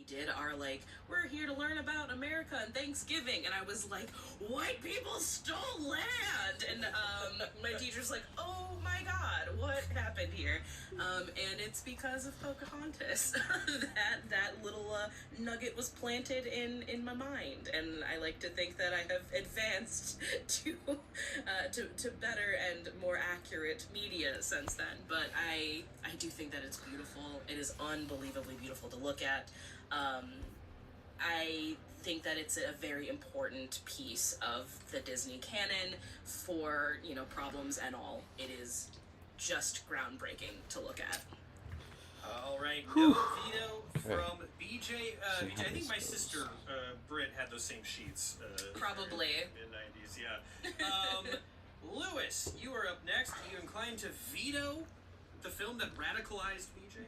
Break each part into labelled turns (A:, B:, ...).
A: did our like, we're here to learn about America and Thanksgiving, and I was like, white people stole land, and my teacher's like, oh my God, what happened here? And it's because of Pocahontas. that little nugget was planted in my mind, and I like to think that I have advanced to better and more accurate media since then. But I do think that it's beautiful. It is unbelievably beautiful to look at. I think that it's a very important piece of the Disney canon for, problems and all. It is just groundbreaking to look at.
B: All right, no veto from BJ. BJ, I think my sister Britt had those same sheets.
A: Probably.
B: Mid-90s, yeah. Lewis, you are up next. Are you inclined to veto the film that radicalized BJ?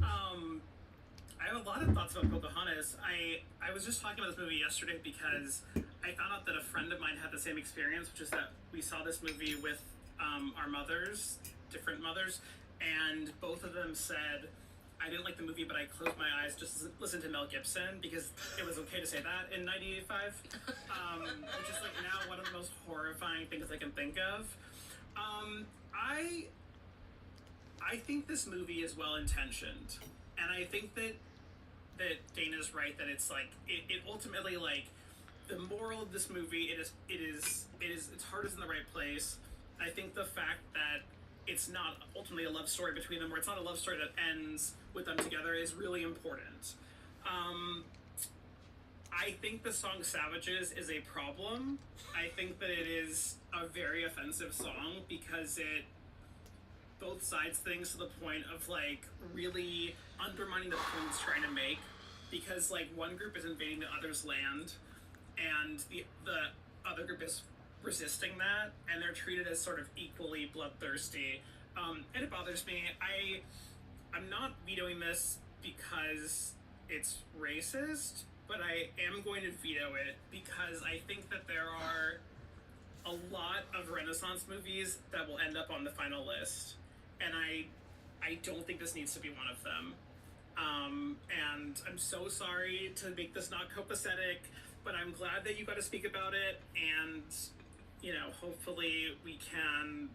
C: I have a lot of thoughts about Pocahontas. I was just talking about this movie yesterday because I found out that a friend of mine had the same experience, which is that we saw this movie with our mothers, different mothers, and both of them said, I didn't like the movie, but I closed my eyes just to listen to Mel Gibson because it was okay to say that in 95, which is like now one of the most horrifying things I can think of. I think this movie is well intentioned, and I think that Dana's right that it's like it ultimately, like, the moral of this movie, its heart is in the right place. I think the fact that it's not ultimately a love story between them, or it's not a love story that ends with them together, is really important. I think the song Savages is a problem. I think that it is a very offensive song because it both sides things to the point of, like, really undermining the point it's trying to make, because, like, one group is invading the other's land and the other group is resisting that, and they're treated as sort of equally bloodthirsty, and it bothers me. I'm not vetoing this because it's racist, but I am going to veto it because I think that there are a lot of Renaissance movies that will end up on the final list, and I don't think this needs to be one of them. And I'm so sorry to make this not copacetic, but I'm glad that you got to speak about it, and hopefully we can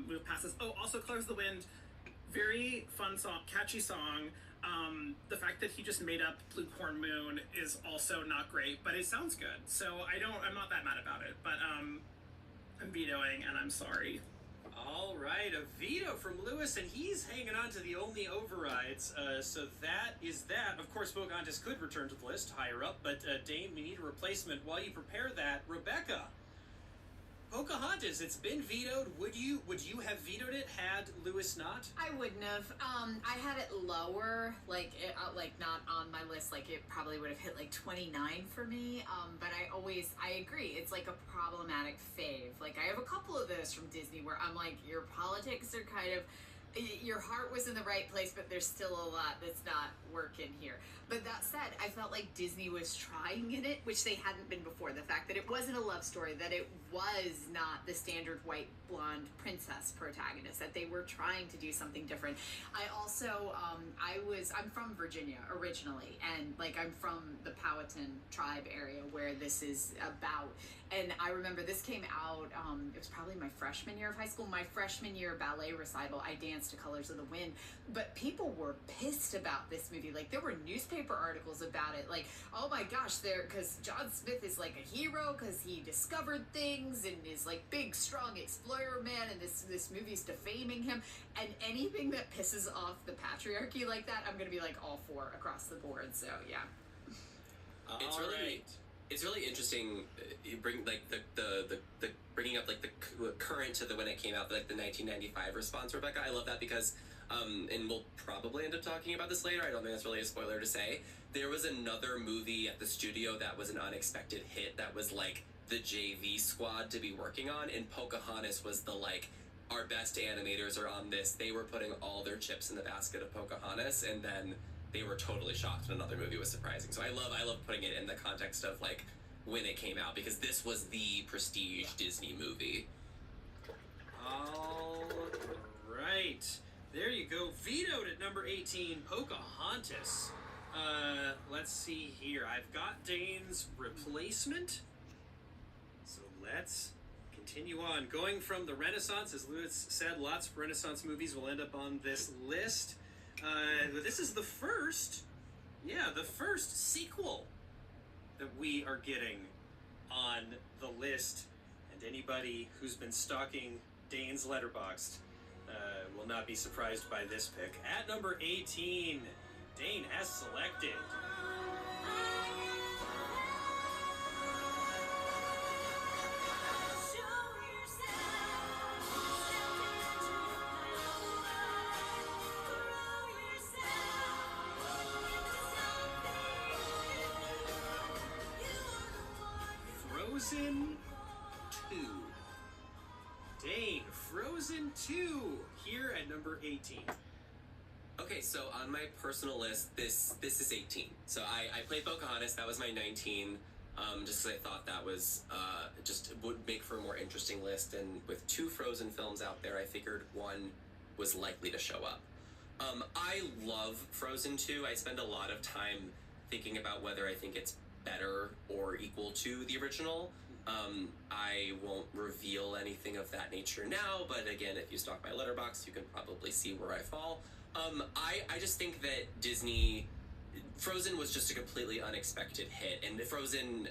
C: move past this. Oh, also Colors of the Wind, very fun song, catchy song. The fact that he just made up Blue Corn Moon is also not great, but it sounds good. So I'm not that mad about it, but I'm vetoing, and I'm sorry.
B: All right, a veto from Lewis, and he's hanging on to the only overrides. So that is that. Of course, Pocahontas could return to the list higher up, but Dane, we need a replacement. While you prepare that, Rebecca, Pocahontas, it's been vetoed. Would you have vetoed it had Lewis not?
D: I wouldn't have. I had it lower, like not on my list. Like, it probably would have hit like 29 for me. But I agree. It's like a problematic fave. Like, I have a couple of those from Disney where I'm like, your politics are kind of, your heart was in the right place, but there's still a lot that's not working here. But that said, I felt like Disney was trying in it, which they hadn't been before. The fact that it wasn't a love story, that it was not the standard white blonde princess protagonist, that they were trying to do something different. I also, I'm from Virginia originally, and like I'm from the Powhatan tribe area where this is about. And I remember this came out, it was probably my freshman year of high school, my freshman year ballet recital. I danced to Colors of the Wind, but people were pissed about this movie. Like, there were newspaper articles about it, like, oh my gosh, because John Smith is like a hero because he discovered things and is like big, strong explorer man, and this movie's defaming him. And anything that pisses off the patriarchy like that, I'm gonna be like all for across the board. So yeah.
E: It's really interesting. You bring like the bringing up like the current to when it came out, like the 1995 response, Rebecca. I love that because, and we'll probably end up talking about this later. I don't think that's really a spoiler to say. There was another movie at the studio that was an unexpected hit that was like the JV squad to be working on, and Pocahontas was the like, our best animators are on this. They were putting all their chips in the basket of Pocahontas, and then they were totally shocked when another movie was surprising. So I love putting it in the context of like when it came out, because this was the prestige Disney movie.
B: All right, there you go. Vetoed at number 18, Pocahontas. Let's see here. I've got Dane's replacement. So let's continue on. Going from the Renaissance, as Lewis said, lots of Renaissance movies will end up on this list. This is the first sequel that we are getting on the list. And anybody who's been stalking Dane's Letterboxd will not be surprised by this pick. At number 18, Dane has selected Frozen 2. Dane, Frozen 2, here at number 18.
E: Okay, so on my personal list, this is 18. So I played Pocahontas. That was my 19. Just because I thought that was just would make for a more interesting list. And with 2 Frozen films out there, I figured one was likely to show up. I love Frozen 2. I spend a lot of time thinking about whether I think it's better or equal to the original. I won't reveal anything of that nature now, but again, if you stalk my letterbox, you can probably see where I fall. I just think that Frozen was just a completely unexpected hit, and Frozen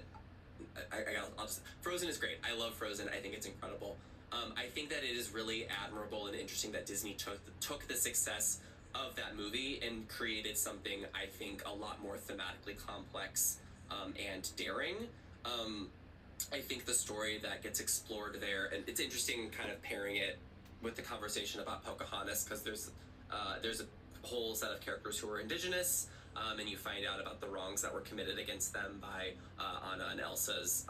E: is great. I love Frozen. I think it's incredible. I think that it is really admirable and interesting that Disney took the success of that movie and created something, I think, a lot more thematically complex and daring. I think the story that gets explored there, and it's interesting kind of pairing it with the conversation about Pocahontas, because there's a whole set of characters who are indigenous, and you find out about the wrongs that were committed against them by Anna and Elsa's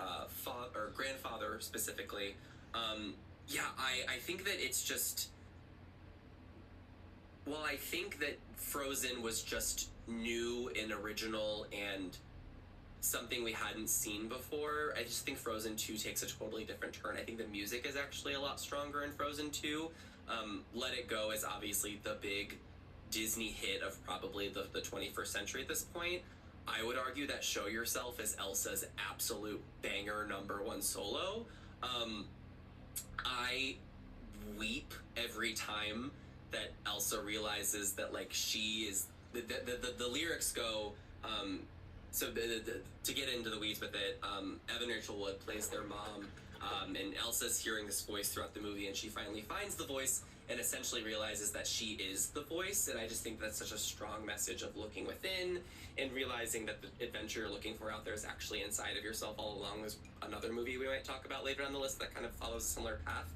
E: grandfather specifically. I think that it's just... Well, I think that Frozen was just new and original and something we hadn't seen before. I just think Frozen 2 takes a totally different turn. I think the music is actually a lot stronger in Frozen 2. Let It Go is obviously the big Disney hit of probably the 21st century at this point. I would argue that Show Yourself is Elsa's absolute banger #1 solo. I weep every time that Elsa realizes that, like, she is... The lyrics go... to get into the weeds with it, Evan Rachel Wood plays their mom, and Elsa's hearing this voice throughout the movie, and she finally finds the voice and essentially realizes that she is the voice. And I just think that's such a strong message of looking within and realizing that the adventure you're looking for out there is actually inside of yourself all along. There's another movie we might talk about later on the list that kind of follows a similar path.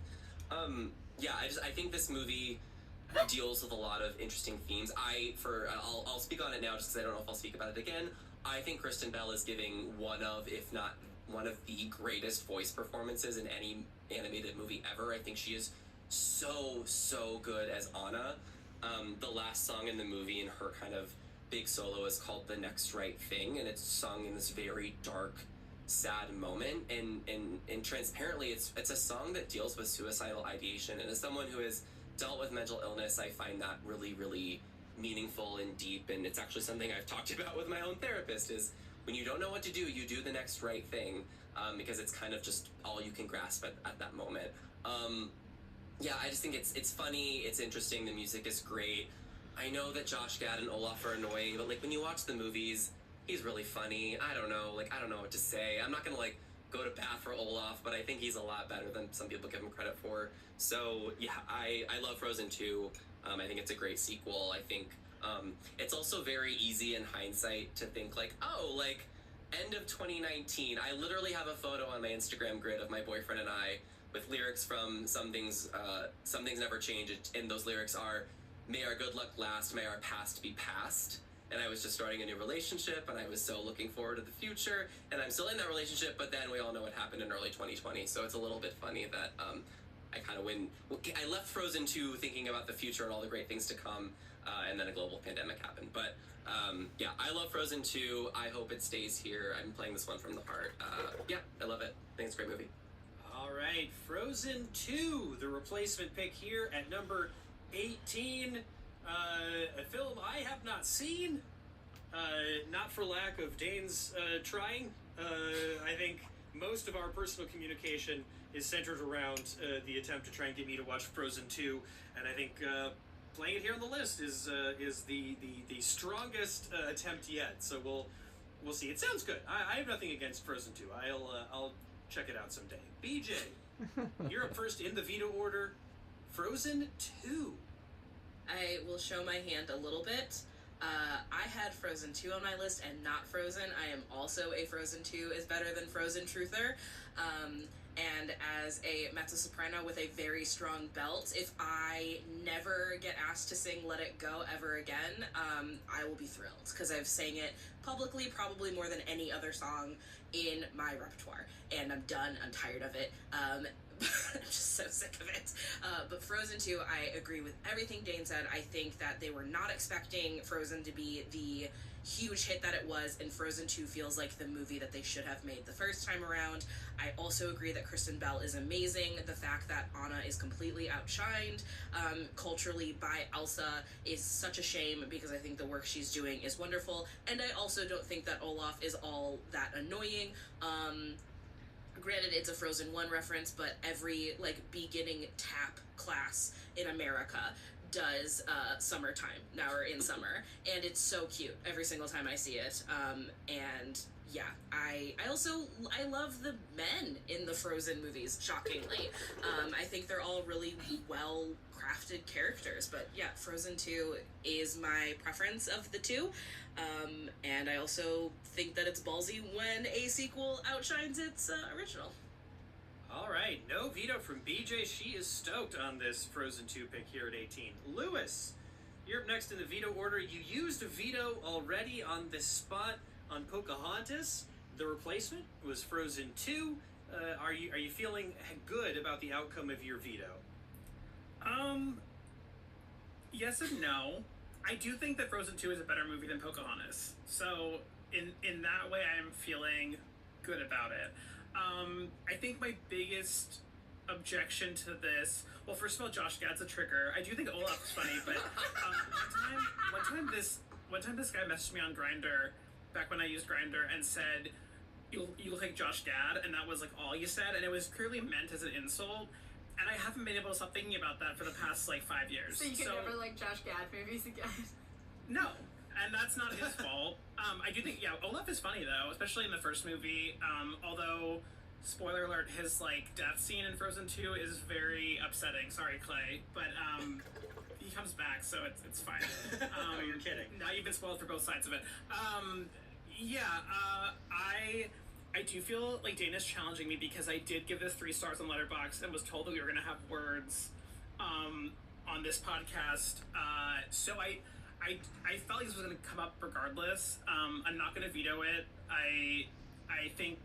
E: I think this movie deals with a lot of interesting themes. I'll speak on it now just because I don't know if I'll speak about it again. I think Kristen Bell is giving one of, if not one of the greatest voice performances in any animated movie ever. I think she is so good as Anna. The last song in the movie and her kind of big solo is called The Next Right Thing, and it's sung in this very dark, sad moment. And transparently, it's a song that deals with suicidal ideation. And as someone who has dealt with mental illness, I find that really, really meaningful and deep. And it's actually something I've talked about with my own therapist, is when you don't know what to do, you do the next right thing, because it's kind of just all you can grasp at that moment. I just think it's funny, it's interesting, the music is great. I know that Josh Gad and Olaf are annoying, but like when you watch the movies, he's really funny. I don't know what to say. I'm not gonna go to bat for Olaf, but I think he's a lot better than some people give him credit for. So yeah, I love Frozen 2. I think it's a great sequel. I think it's also very easy in hindsight to think end of 2019. I literally have a photo on my Instagram grid of my boyfriend and I with lyrics from Some Things Never Change, and those lyrics are, "May our good luck last, may our past be past." And I was just starting a new relationship, and I was so looking forward to the future, and I'm still in that relationship, but then we all know what happened in early 2020, so it's a little bit funny that I left Frozen 2 thinking about the future and all the great things to come, and then a global pandemic happened. But I love Frozen 2. I hope it stays here. I'm playing this one from the heart. I love it. I think it's a great movie.
B: All right, Frozen 2, the replacement pick here at number 18. A film I have not seen, Not for lack of Dane's trying. I think most of our personal communication is centered around the attempt to try and get me to watch Frozen 2, and I think playing it here on the list is the strongest attempt yet. So we'll see. It sounds good. I have nothing against Frozen 2. I'll check it out someday. BJ, you're up first in the veto order. Frozen 2.
A: I will show my hand a little bit. I had Frozen 2 on my list and not Frozen. I am also a Frozen 2 is better than Frozen truther. And as a mezzo-soprano with a very strong belt, if I never get asked to sing Let It Go ever again, I will be thrilled, because I've sang it publicly probably more than any other song in my repertoire. And I'm done. I'm tired of it. I'm just so sick of it. But Frozen 2, I agree with everything Dane said. I think that they were not expecting Frozen to be the huge hit that it was, and Frozen 2 feels like the movie that they should have made the first time around. I also agree that Kristen Bell is amazing. The fact that Anna is completely outshined culturally by Elsa is such a shame, because I think the work she's doing is wonderful, and I also don't think that Olaf is all that annoying. Granted, it's a Frozen 1 reference, but every beginning tap class in America does summertime now, or in summer, and it's so cute every single time I see it. And yeah, I love the men in the Frozen movies, shockingly. I think they're all really well crafted characters, but yeah, Frozen 2 is my preference of the two. And I also think that it's ballsy when a sequel outshines its original.
B: All right, no veto from BJ. She is stoked on this Frozen 2 pick here at 18. Lewis, you're up next in the veto order. You used a veto already on this spot on Pocahontas. The replacement was Frozen 2. Are you feeling good about the outcome of your veto?
C: Yes and no. I do think that Frozen 2 is a better movie than Pocahontas. So in that way, I'm feeling good about it. I think my biggest objection to this, well, first of all, Josh Gad's a trigger. I do think Olaf's funny, but one time this guy messaged me on Grindr, back when I used Grindr, and said, you look like Josh Gad, and that was all you said, and it was clearly meant as an insult. And I haven't been able to stop thinking about that for the past 5 years.
D: So you can never like Josh Gad movies again?
C: No, and that's not his fault. I do think, Olaf is funny though, especially in the first movie. Although, spoiler alert, his death scene in Frozen 2 is very upsetting. Sorry, Clay, but he comes back, so it's fine.
B: Oh, you're kidding.
C: Now you've been spoiled for both sides of it. I do feel like Dana's challenging me, because I did give this 3 stars on Letterboxd and was told that we were going to have words on this podcast. So I felt like this was going to come up regardless. I'm not going to veto it. I think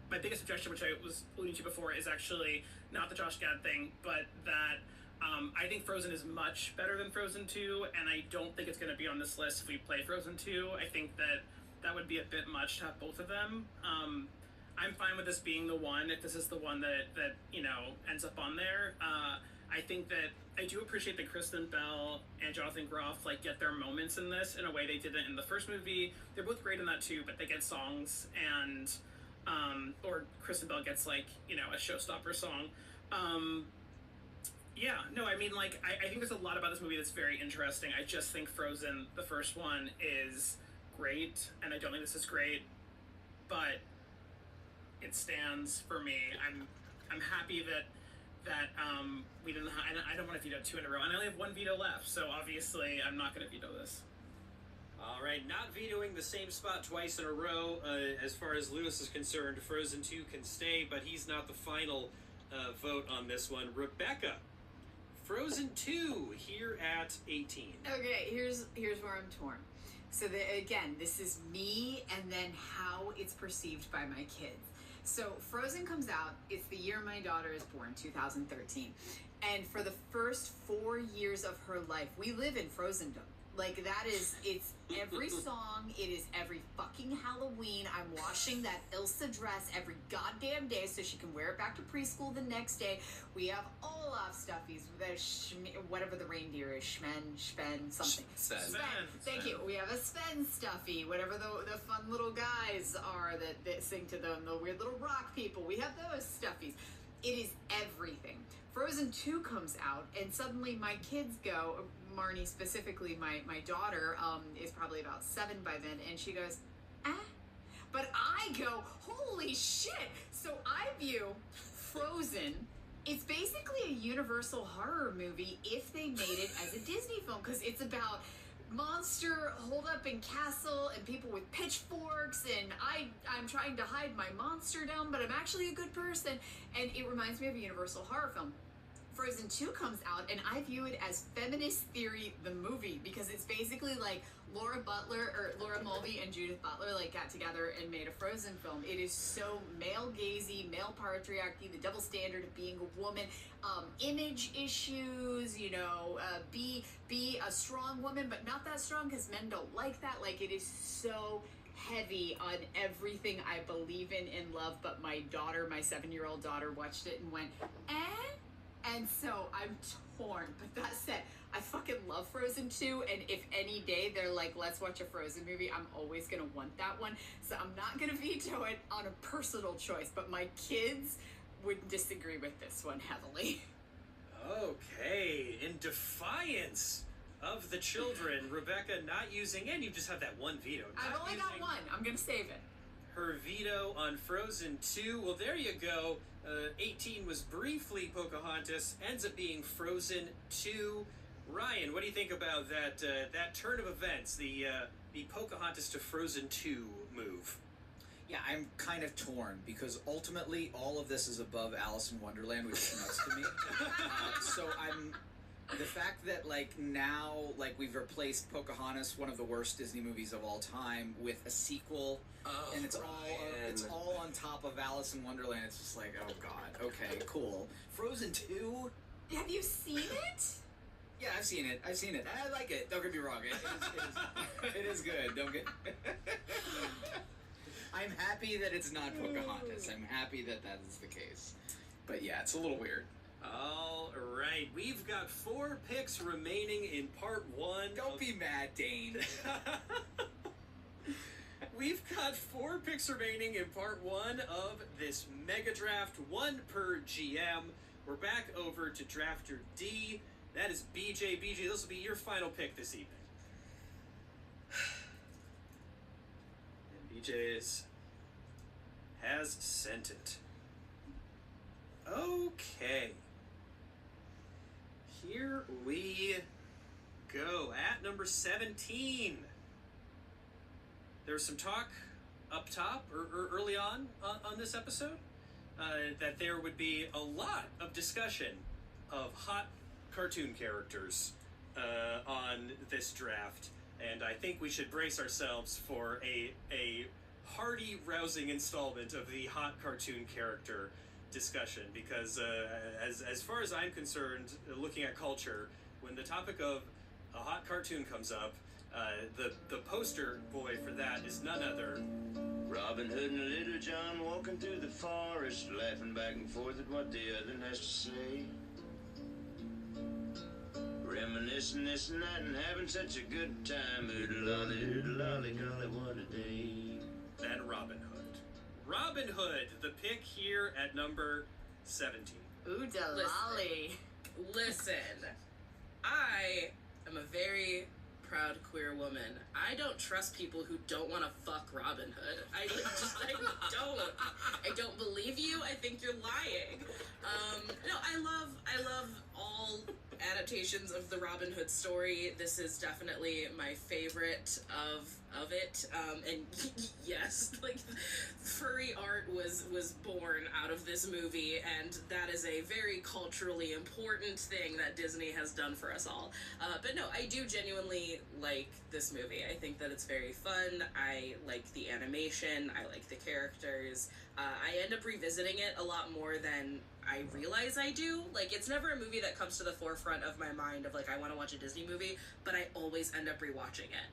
C: my biggest objection, which I was alluding to before, is actually not the Josh Gad thing, but that I think Frozen is much better than Frozen 2, and I don't think it's going to be on this list if we play Frozen 2. I think that would be a bit much to have both of them. I'm fine with this being the one, if this is the one that ends up on there. I think that I do appreciate that Kristen Bell and Jonathan Groff get their moments in this in a way they didn't in the first movie. They're both great in that too, but they get songs, and or Kristen Bell gets a showstopper song. I think there's a lot about this movie that's very interesting. I just think Frozen, the first one, is great, and I don't think this is great, but it stands for me. I'm happy that we didn't. I don't want to veto 2 in a row, and I only have 1 veto left, so obviously I'm not going to veto this.
B: All right, not vetoing the same spot twice in a row. As far as Lewis is concerned, Frozen 2 can stay, but he's not the final vote on this one. Rebecca, Frozen 2 here at 18.
D: Okay, here's where I'm torn. So again, this is me, and then how it's perceived by my kids. So Frozen comes out, it's the year my daughter is born, 2013. And for the first 4 years of her life, we live in Frozendom. It's every song, it is every fucking fucking Halloween. I'm washing that Elsa dress every goddamn day so she can wear it back to preschool the next day. We have Olaf stuffies. There's whatever the reindeer is. Sven, something.
E: Sven.
D: Thank you. We have a Sven stuffy. Whatever the fun little guys are that sing to them, the weird little rock people. We have those stuffies. It is everything. Frozen 2 comes out, and suddenly my kids go, Marnie specifically, my daughter, is probably about 7 by then, and she goes, but I go, holy shit! So I view Frozen, it's basically a Universal horror movie if they made it as a Disney film, because it's about monster holed up in castle and people with pitchforks, and I'm trying to hide my monster down, but I'm actually a good person, and it reminds me of a Universal horror film. Frozen 2 comes out, and I view it as Feminist Theory the movie, because it's basically like Laura Mulvey and Judith Butler like got together and made a Frozen film. It is so male gazy, male patriarchy, the double standard of being a woman, image issues, you know, be a strong woman but not that strong because men don't like that. Like, it is so heavy on everything I believe in love, but my daughter, my 7-year-old daughter, watched it and went, and so I'm torn. But that said, I fucking love Frozen 2, and if any day they're like, let's watch a Frozen movie, I'm always gonna want that one. So I'm not gonna veto it on a personal choice, but my kids would disagree with this one heavily.
B: Okay, in defiance of the children, Rebecca not using, and you just have that one veto.
D: I've only got one. I'm gonna save it.
B: Her veto on Frozen 2. Well, there you go. 18 was briefly Pocahontas, ends up being Frozen 2. Ryan, what do you think about that turn of events, the Pocahontas to Frozen 2 move?
F: Yeah, I'm kind of torn because ultimately all of this is above Alice in Wonderland, which is nuts to me. So the fact that now we've replaced Pocahontas, one of the worst Disney movies of all time, with a sequel, and it's all on top of Alice in Wonderland. It's just like, oh god, okay, cool. Frozen 2.
D: Have you seen it?
F: Yeah, I've seen it. I like it. Don't get me wrong. It is good. Don't get. I'm happy that it's not Pocahontas. I'm happy that is the case. But yeah, it's a little weird.
B: All right, we've got 4 picks remaining in part 1.
F: Don't be mad, Dane.
B: We've got 4 picks remaining in part 1 of this mega draft, 1 per GM. We're back over to drafter D. That is BJ. BJ, this will be your final pick this evening. And BJ has sent it. Okay. Here we go. At number 17. There was some talk up top, or early on this episode, that there would be a lot of discussion of hot cartoon characters on this draft, and I think we should brace ourselves for a hearty, rousing installment of the hot cartoon character discussion, because as far as I'm concerned, looking at culture, when the topic of a hot cartoon comes up, the poster boy for that is none other.
G: Robin Hood and Little John walking through the forest, laughing back and forth at what the other has to say. Reminiscing this and that and having such a good time. Oodle lolly, golly, what a day.
B: Then Robin Hood. Robin Hood, the pick here at number 17.
D: Ooh, lolly.
A: Listen, I am a very proud queer woman. I don't trust people who don't want to fuck Robin Hood. I don't. I don't believe you. I think you're lying. No, I love all adaptations of the Robin Hood story. This is definitely my favorite of it. And yes, furry art was born out of this movie, and that is a very culturally important thing that Disney has done for us all. But no, I do genuinely like this movie. I think that it's very fun. I like the animation. I like the characters. I end up revisiting it a lot more than I realize I do. It's never a movie that comes to the forefront of my mind of I want to watch a Disney movie, but I always end up rewatching it.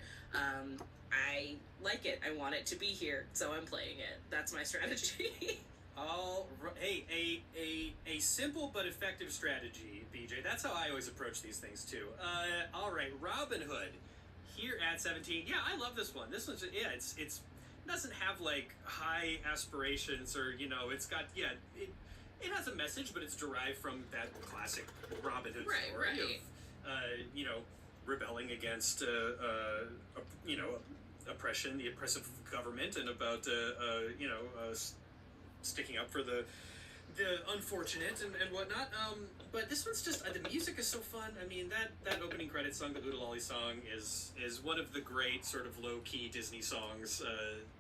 A: I like it. I want it to be here, so I'm playing it. That's my strategy.
B: All right. Hey, a simple but effective strategy, BJ. That's how I always approach these things too. All right, Robin Hood, here at 17. Yeah, I love this one. This one's it doesn't have like high aspirations or it's got it has a message, but it's derived from that classic Robin Hood story of rebelling against oppression, the oppressive government, and about sticking up for the unfortunate and whatnot. But this one's just the music is so fun. I mean that opening credit song, the Oodalali song, is one of the great sort of low key Disney songs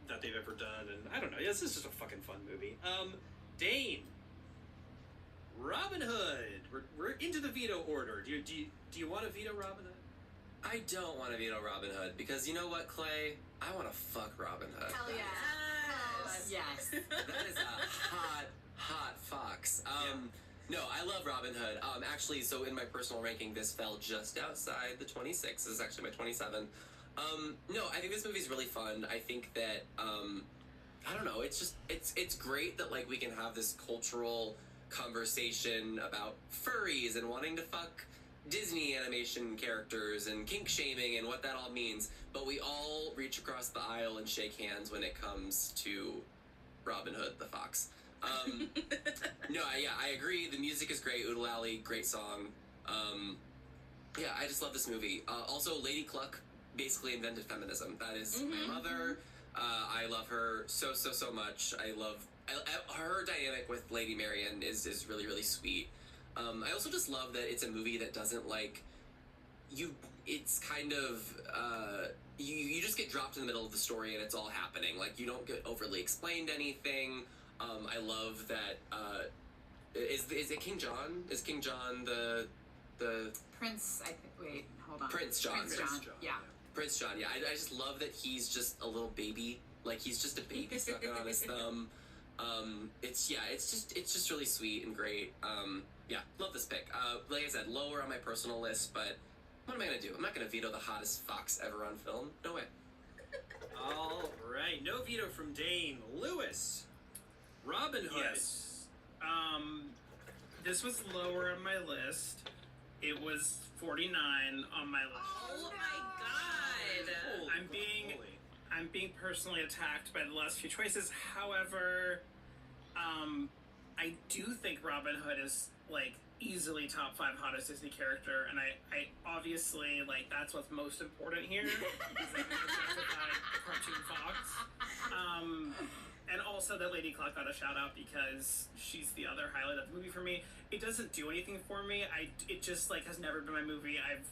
B: that they've ever done. And I don't know, this is just a fucking fun movie. Dane, Robin Hood. We're into the veto order. Do you want to veto Robin Hood?
E: I don't want to veto Robin Hood because you know what, Clay? I want to fuck Robin Hood.
D: Hell yeah. Yes.
E: That is a hot fox. No, I love Robin Hood. Actually, so in my personal ranking, this fell just outside the 26. This is actually my 27. No, I think this movie's really fun. I think that, I don't know, it's great that, like, we can have this cultural conversation about furries and wanting to fuck Disney animation characters and kink shaming and what that all means, but we all reach across the aisle and shake hands when it comes to Robin Hood the Fox. No, I agree. The music is great. Oodalali, great song. Yeah, I just love this movie. Also, Lady Cluck basically invented feminism. That is my mother. I love her so much. I love her dynamic with Lady Marian is really, really sweet. I also just love that it's a movie that doesn't it's kind of you just get dropped in the middle of the story and it's all happening. Like, you don't get overly explained anything. I love that is it King John? Is King John the
D: Prince, I think. Wait, hold on.
E: Prince John.
D: Prince John. Yeah.
E: Prince John, yeah. I just love that he's just a little baby. Like, he's just a baby sucking on his thumb. It's just really sweet and great. Yeah, love this pick. Like I said, lower on my personal list, but what am I gonna do? I'm not gonna veto the hottest fox ever on film. No way.
B: All right, no veto from Dane. Lewis, Robin Hood.
C: Yes. This was lower on my list. It was 49 on my list.
A: Oh my god!
C: I'm being personally attacked by the last few choices. However, I do think Robin Hood is like easily top 5 hottest Disney character, and I obviously that's what's most important here. Is that cartoon fox. And also that Lady Cluck got a shout out because she's the other highlight of the movie for me. It doesn't do anything for me. It just has never been my movie. I've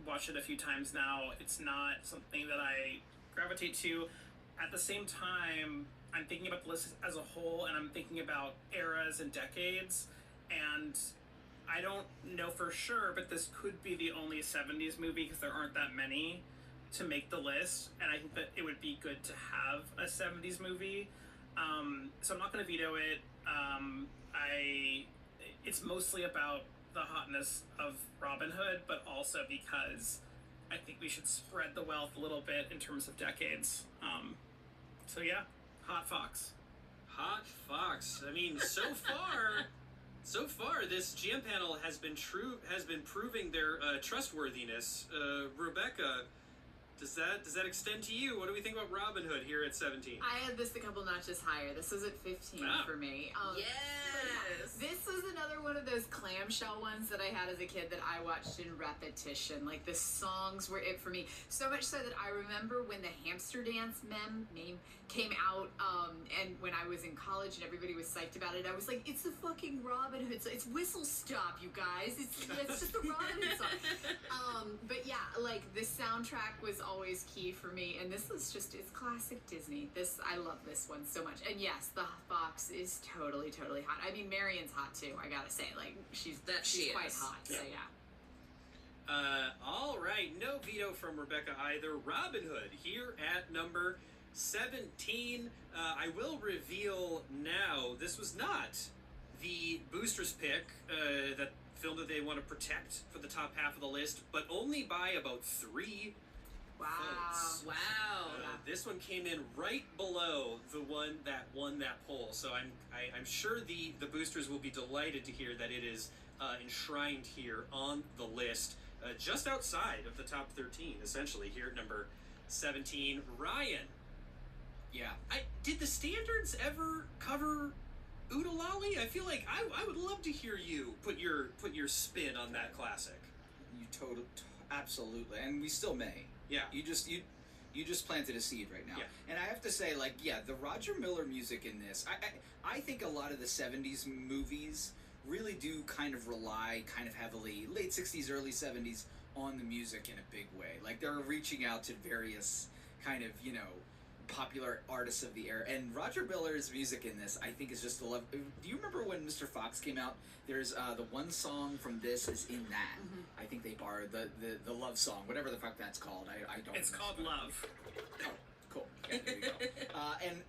C: watched it a few times now. It's not something that I gravitate to. At the same time, I'm thinking about the list as a whole, and I'm thinking about eras and decades, and I don't know for sure, but this could be the only 70s movie because there aren't that many to make the list, and I think that it would be good to have a 70s movie. So I'm not going to veto it. It's mostly about the hotness of Robin Hood, but also because I think we should spread the wealth a little bit in terms of decades. So yeah, hot fox.
B: Hot fox. I mean, so far, this GM panel has been proving their trustworthiness. Rebecca, does that extend to you? What do we think about Robin Hood here at 17?
D: I had this a couple notches higher. This was at 15 for me.
A: Yes.
D: This was another one of those clamshell ones that I had as a kid that I watched in repetition. Like, the songs were it for me. So much so that I remember when the hamster dance meme came out, and when I was in college and everybody was psyched about it, I was like, it's the fucking Robin Hood song. It's Whistle Stop, you guys. It's just the Robin Hood song. But yeah, the soundtrack was always key for me, and this is it's classic Disney. I love this one so much. And yes, the fox is totally hot. I mean, Marian's hot too, I gotta say. She's quite hot. So yeah.
B: All right, no veto from Rebecca either. Robin Hood here at number 17. I will reveal now, this was not the boosters pick, that film that they want to protect for the top half of the list, but only by about 3.
D: Wow.
B: votes.
A: Wow.
B: This one came in right below the one that won that poll, so I'm sure the boosters will be delighted to hear that it is enshrined here on the list, just outside of the top 13, essentially here at number 17. Ryan,
F: Yeah.
B: did the standards ever cover Oodalali? I feel like I would love to hear you put your spin on that classic.
F: You absolutely, and we still may.
B: Yeah.
F: You just planted a seed right now.
B: Yeah.
F: And I have to say, like, yeah, the Roger Miller music in this, I think a lot of the 70s movies really do kind of rely kind of heavily, late 60s, early 70s, on the music in a big way. Like, they're reaching out to various kind of, popular artists of the era. And Roger Miller's music in this, I think, is just the love. Do you remember when Mr. Fox came out? There's the one song from this is in that.
D: Mhm.
F: I think they borrowed the love song, whatever the fuck that's called. I don't.
C: It's called Love.
F: Oh, cool. Yeah, there you go. And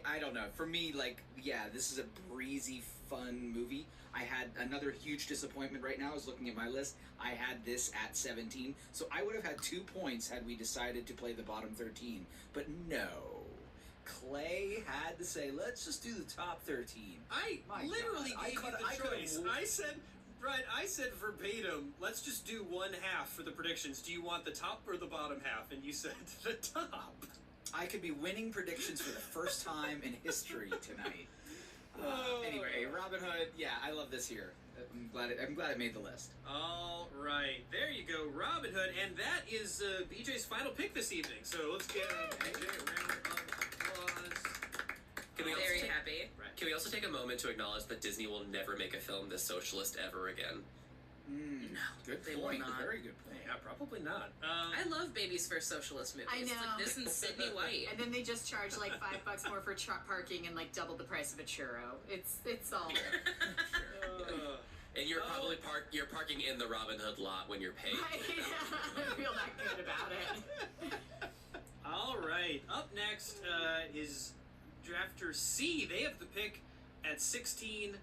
F: I don't know. For me, like, yeah, this is a breezy, fun movie. I had another huge disappointment right now. I was looking at my list. I had this at 17. So I would have had 2 points had we decided to play the bottom 13. But no. Clay had to say, let's just do the top 13.
B: I
F: My
B: literally
F: God,
B: gave you
F: I
B: the
F: could've
B: choice.
F: wo-
B: I said verbatim, let's just do one half for the predictions. Do you want the top or the bottom half? And you said the top.
F: I could be winning predictions for the first time in history tonight. Anyway, Robin Hood, yeah, I love this here. I'm glad it made the list.
B: All right, there you go, Robin Hood, and that is BJ's final pick this evening. So let's give BJ a round of applause.
E: Can we also
A: Very
E: take,
A: happy.
E: can we also take a moment to acknowledge that Disney will never make a film this socialist ever again?
A: No,
F: Good
A: they will
F: point.
A: not.
F: Very good point.
B: Yeah, probably not.
A: I love Babies for Socialist movies.
D: I know.
A: Like this and Sydney White.
D: And then they just charge like $5 more for parking and like double the price of a churro. It's all.
E: And you're probably parking in the Robin Hood lot when you're paid.
D: I feel that good about it.
B: All right, up next is drafter C. They have the pick at 16.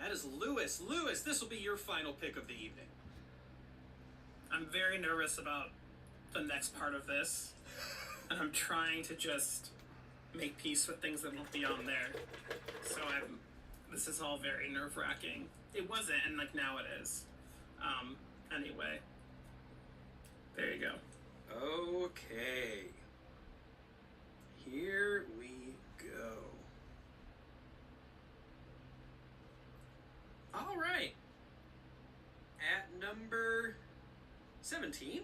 B: That is Lewis. Lewis, this will be your final pick of the evening.
C: I'm very nervous about the next part of this, and I'm trying to just make peace with things that won't be on there. So this is all very nerve-wracking. It wasn't, and like now it is. Anyway, there you go.
B: Okay. Here we go. All right. At number 17,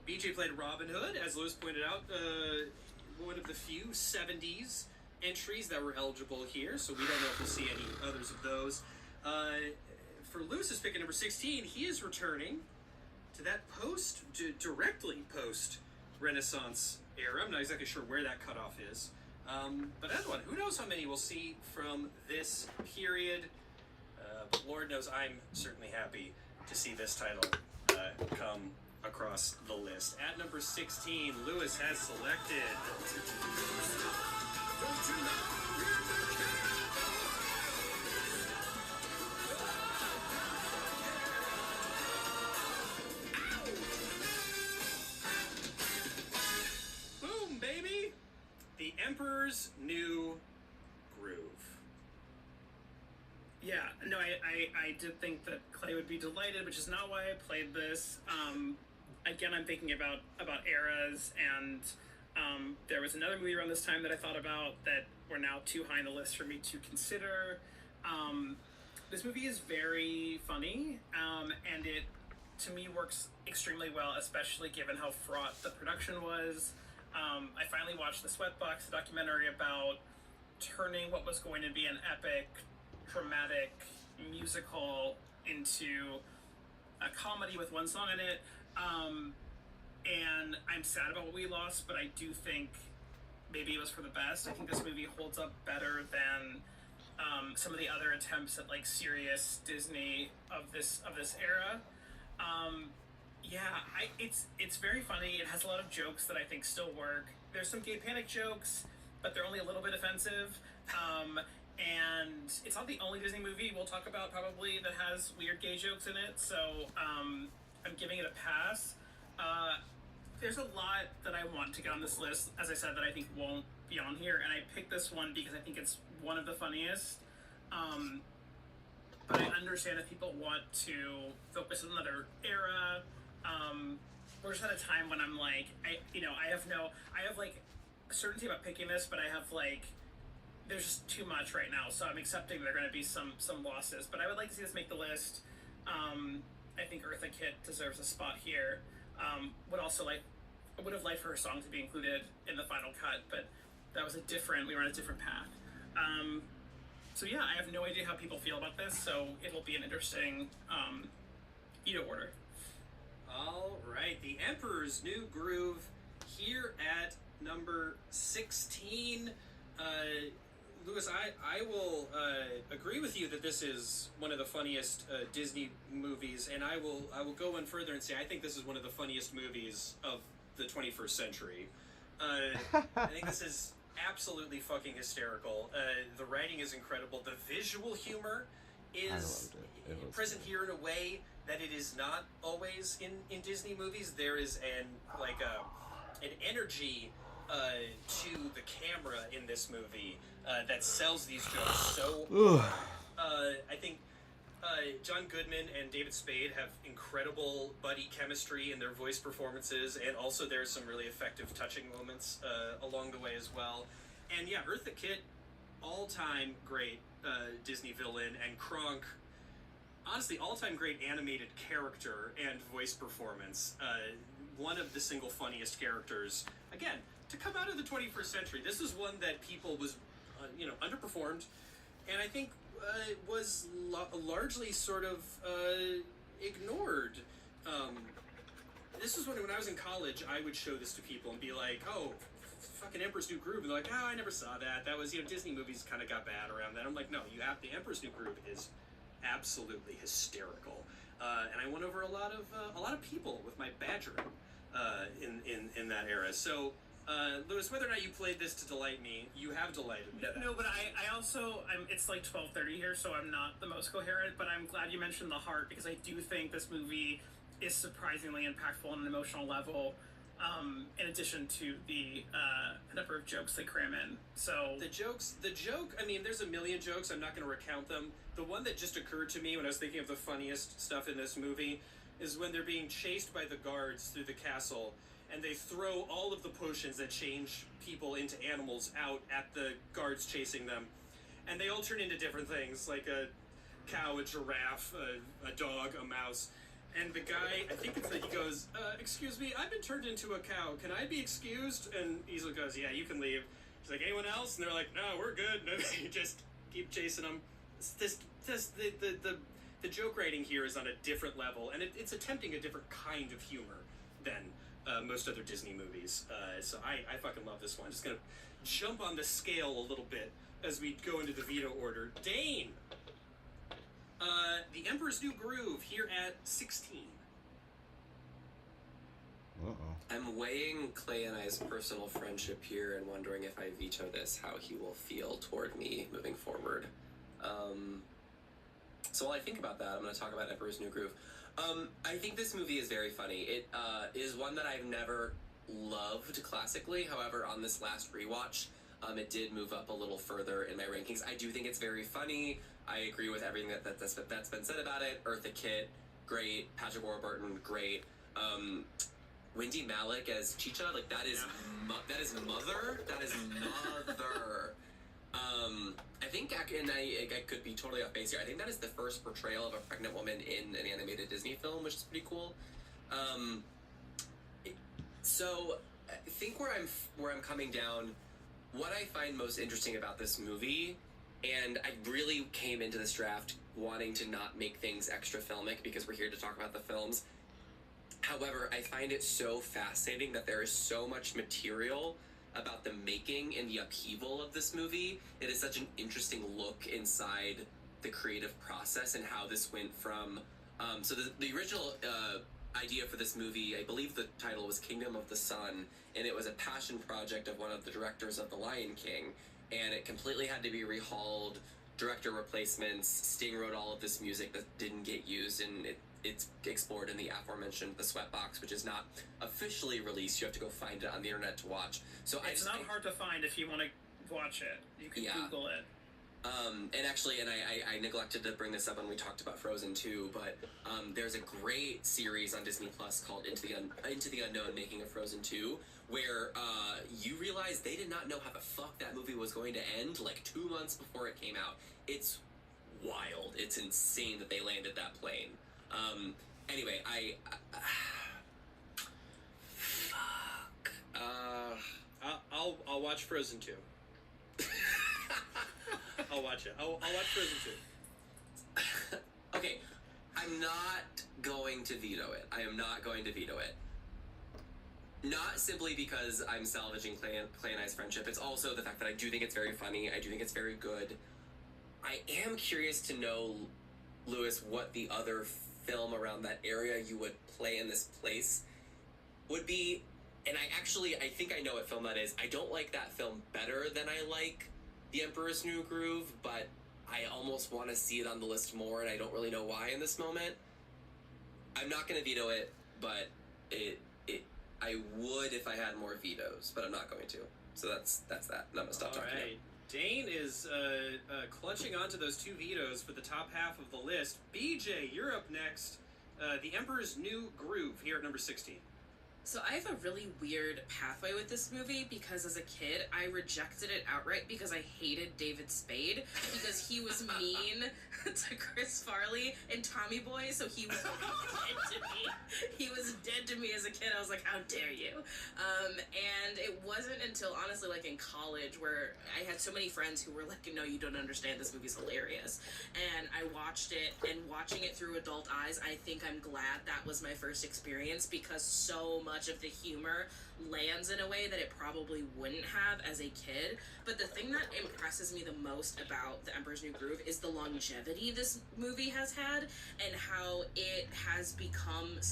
B: BJ played Robin Hood, as Lewis pointed out, one of the few 70s entries that were eligible here, so we don't know if we'll see any others of those. For Lewis's pick at number 16, he is returning to that directly post-Renaissance era. I'm not exactly sure where that cutoff is. But another one, who knows how many we'll see from this period. But Lord knows I'm certainly happy to see this title come across the list. At number 16, Lewis has selected... Boom, baby! The Emperor's New Groove.
C: Yeah, no, I did think that Clay would be delighted, which is not why I played this. Again, I'm thinking about eras, and there was another movie around this time that I thought about that were now too high on the list for me to consider. This movie is very funny, and it, to me, works extremely well, especially given how fraught the production was. I finally watched The Sweatbox, the documentary about turning what was going to be an epic, dramatic musical into a comedy with one song in it. And I'm sad about what we lost, but I do think maybe it was for the best. I think this movie holds up better than some of the other attempts at like serious Disney of this era. It's very funny. It has a lot of jokes that I think still work. There's some gay panic jokes, but they're only a little bit offensive. And it's not the only Disney movie we'll talk about probably that has weird gay jokes in it. So I'm giving it a pass. there's a lot that I want to get on this list, as I said, that I think won't be on here, and I picked this one because I think it's one of the funniest. But I understand if people want to focus on another era. We're just at a time when I'm like, I have like certainty about picking this, but I have like, there's just too much right now, so I'm accepting there are going to be some losses. But I would like to see this make the list. I think Eartha Kitt deserves a spot here. Would have liked for her song to be included in the final cut, but we were on a different path. So yeah, I have no idea how people feel about this, so it'll be an interesting veto order.
B: All right, the Emperor's New Groove here at number 16. Lewis, I will agree with you that this is one of the funniest Disney movies, and I will go one further and say I think this is one of the funniest movies of the 21st century. I think this is absolutely fucking hysterical. The writing is incredible. The visual humor is present here in a way that it is not always in Disney movies. There is an energy to the camera in this movie that sells these jokes so I think John Goodman and David Spade have incredible buddy chemistry in their voice performances, and also there's some really effective touching moments along the way as well. And yeah, Eartha Kitt, all-time great Disney villain, and Kronk, honestly, all-time great animated character and voice performance. One of the single funniest characters, again, to come out of the 21st century. This is one that people was, underperformed, and I think was largely sort of ignored. This was when I was in college, I would show this to people and be like, oh, fucking Emperor's New Groove. And they're like, oh, I never saw that. That was, Disney movies kind of got bad around that. I'm like, no, the Emperor's New Groove is absolutely hysterical. And I went over a lot of people with my badgering in that era. So, Lewis, whether or not you played this to delight me, you have delighted me.
C: No, but I also, it's like 12:30 here, so I'm not the most coherent, but I'm glad you mentioned the heart, because I do think this movie is surprisingly impactful on an emotional level, in addition to the number of jokes they cram in. So
B: the joke, I mean, there's a million jokes, I'm not going to recount them. The one that just occurred to me when I was thinking of the funniest stuff in this movie is when they're being chased by the guards through the castle, and they throw all of the potions that change people into animals out at the guards chasing them. And they all turn into different things, like a cow, a giraffe, a dog, a mouse. And the guy, I think he goes, excuse me, I've been turned into a cow. Can I be excused? And Easel goes, yeah, you can leave. He's like, anyone else? And they're like, no, we're good. And you just keep chasing them. The joke writing here is on a different level, and it's attempting a different kind of humor than most other Disney movies. So I fucking love this one. Just gonna jump on the scale a little bit as we go into the veto order. Dane! The Emperor's New Groove here at 16.
E: I'm weighing Clay and I's personal friendship here and wondering if I veto this, how he will feel toward me moving forward. So while I think about that, I'm going to talk about Emperor's New Groove. I think this movie is very funny. It is one that I've never loved classically. However, on this last rewatch, it did move up a little further in my rankings. I do think it's very funny. I agree with everything that's been said about it. Eartha Kitt, great. Patrick Warburton, great. Wendy Malick as Chicha, like that is that is mother. That is mother. I think, and I could be totally off base here. I think that is the first portrayal of a pregnant woman in an animated Disney film, which is pretty cool. So I think where I'm coming down, what I find most interesting about this movie, and I really came into this draft wanting to not make things extra filmic because we're here to talk about the films. However, I find it so fascinating that there is so much material about the making and the upheaval of this movie. It is such an interesting look inside the creative process and how this went from... so the original idea for this movie, I believe the title was Kingdom of the Sun, and it was a passion project of one of the directors of The Lion King, and it completely had to be rehauled, director replacements. Sting wrote all of this music that didn't get used, and it's explored in the aforementioned The Sweat Box, which is not officially released. You have to go find it on the internet to watch. So
C: it's not hard to find if you want to watch it. You can Google it.
E: And actually, I neglected to bring this up when we talked about Frozen 2, but there's a great series on Disney Plus called Into the Unknown, Making of Frozen 2, where you realize they did not know how the fuck that movie was going to end like 2 months before it came out. It's wild. It's insane that they landed that plane. Anyway, fuck.
B: I'll watch Frozen 2. I'll watch it. I'll watch Frozen 2.
E: Okay, I'm not going to veto it. I am not going to veto it. Not simply because I'm salvaging Clay and I's friendship. It's also the fact that I do think it's very funny. I do think it's very good. I am curious to know, Lewis, what the other film around that area you would play in this place would be. And I think I know what film that is. I don't like that film better than I like The Emperor's New Groove, but I almost want to see it on the list more, and I don't really know why in this moment. I'm not going to veto it, but I would if I had more vetoes, but I'm not going to. So that's that. And I'm going to stop talking.
B: All right. Dane is clutching onto those 2 vetoes for the top half of the list. BJ, you're up next. The Emperor's New Groove here at number 16.
A: So I have a really weird pathway with this movie because as a kid, I rejected it outright because I hated David Spade because he was mean to Chris Farley and Tommy Boy, so he was dead to me. He was dead to me as a kid. I was like, how dare you? And it wasn't until, honestly, like in college where I had so many friends who were like, no, you don't understand, this movie's hilarious. And I watched it, and watching it through adult eyes, I think I'm glad that was my first experience because so much of the humor lands in a way that it probably wouldn't have as a kid. But the thing that impresses me the most about The Emperor's New Groove is the longevity this movie has had and how it has become it's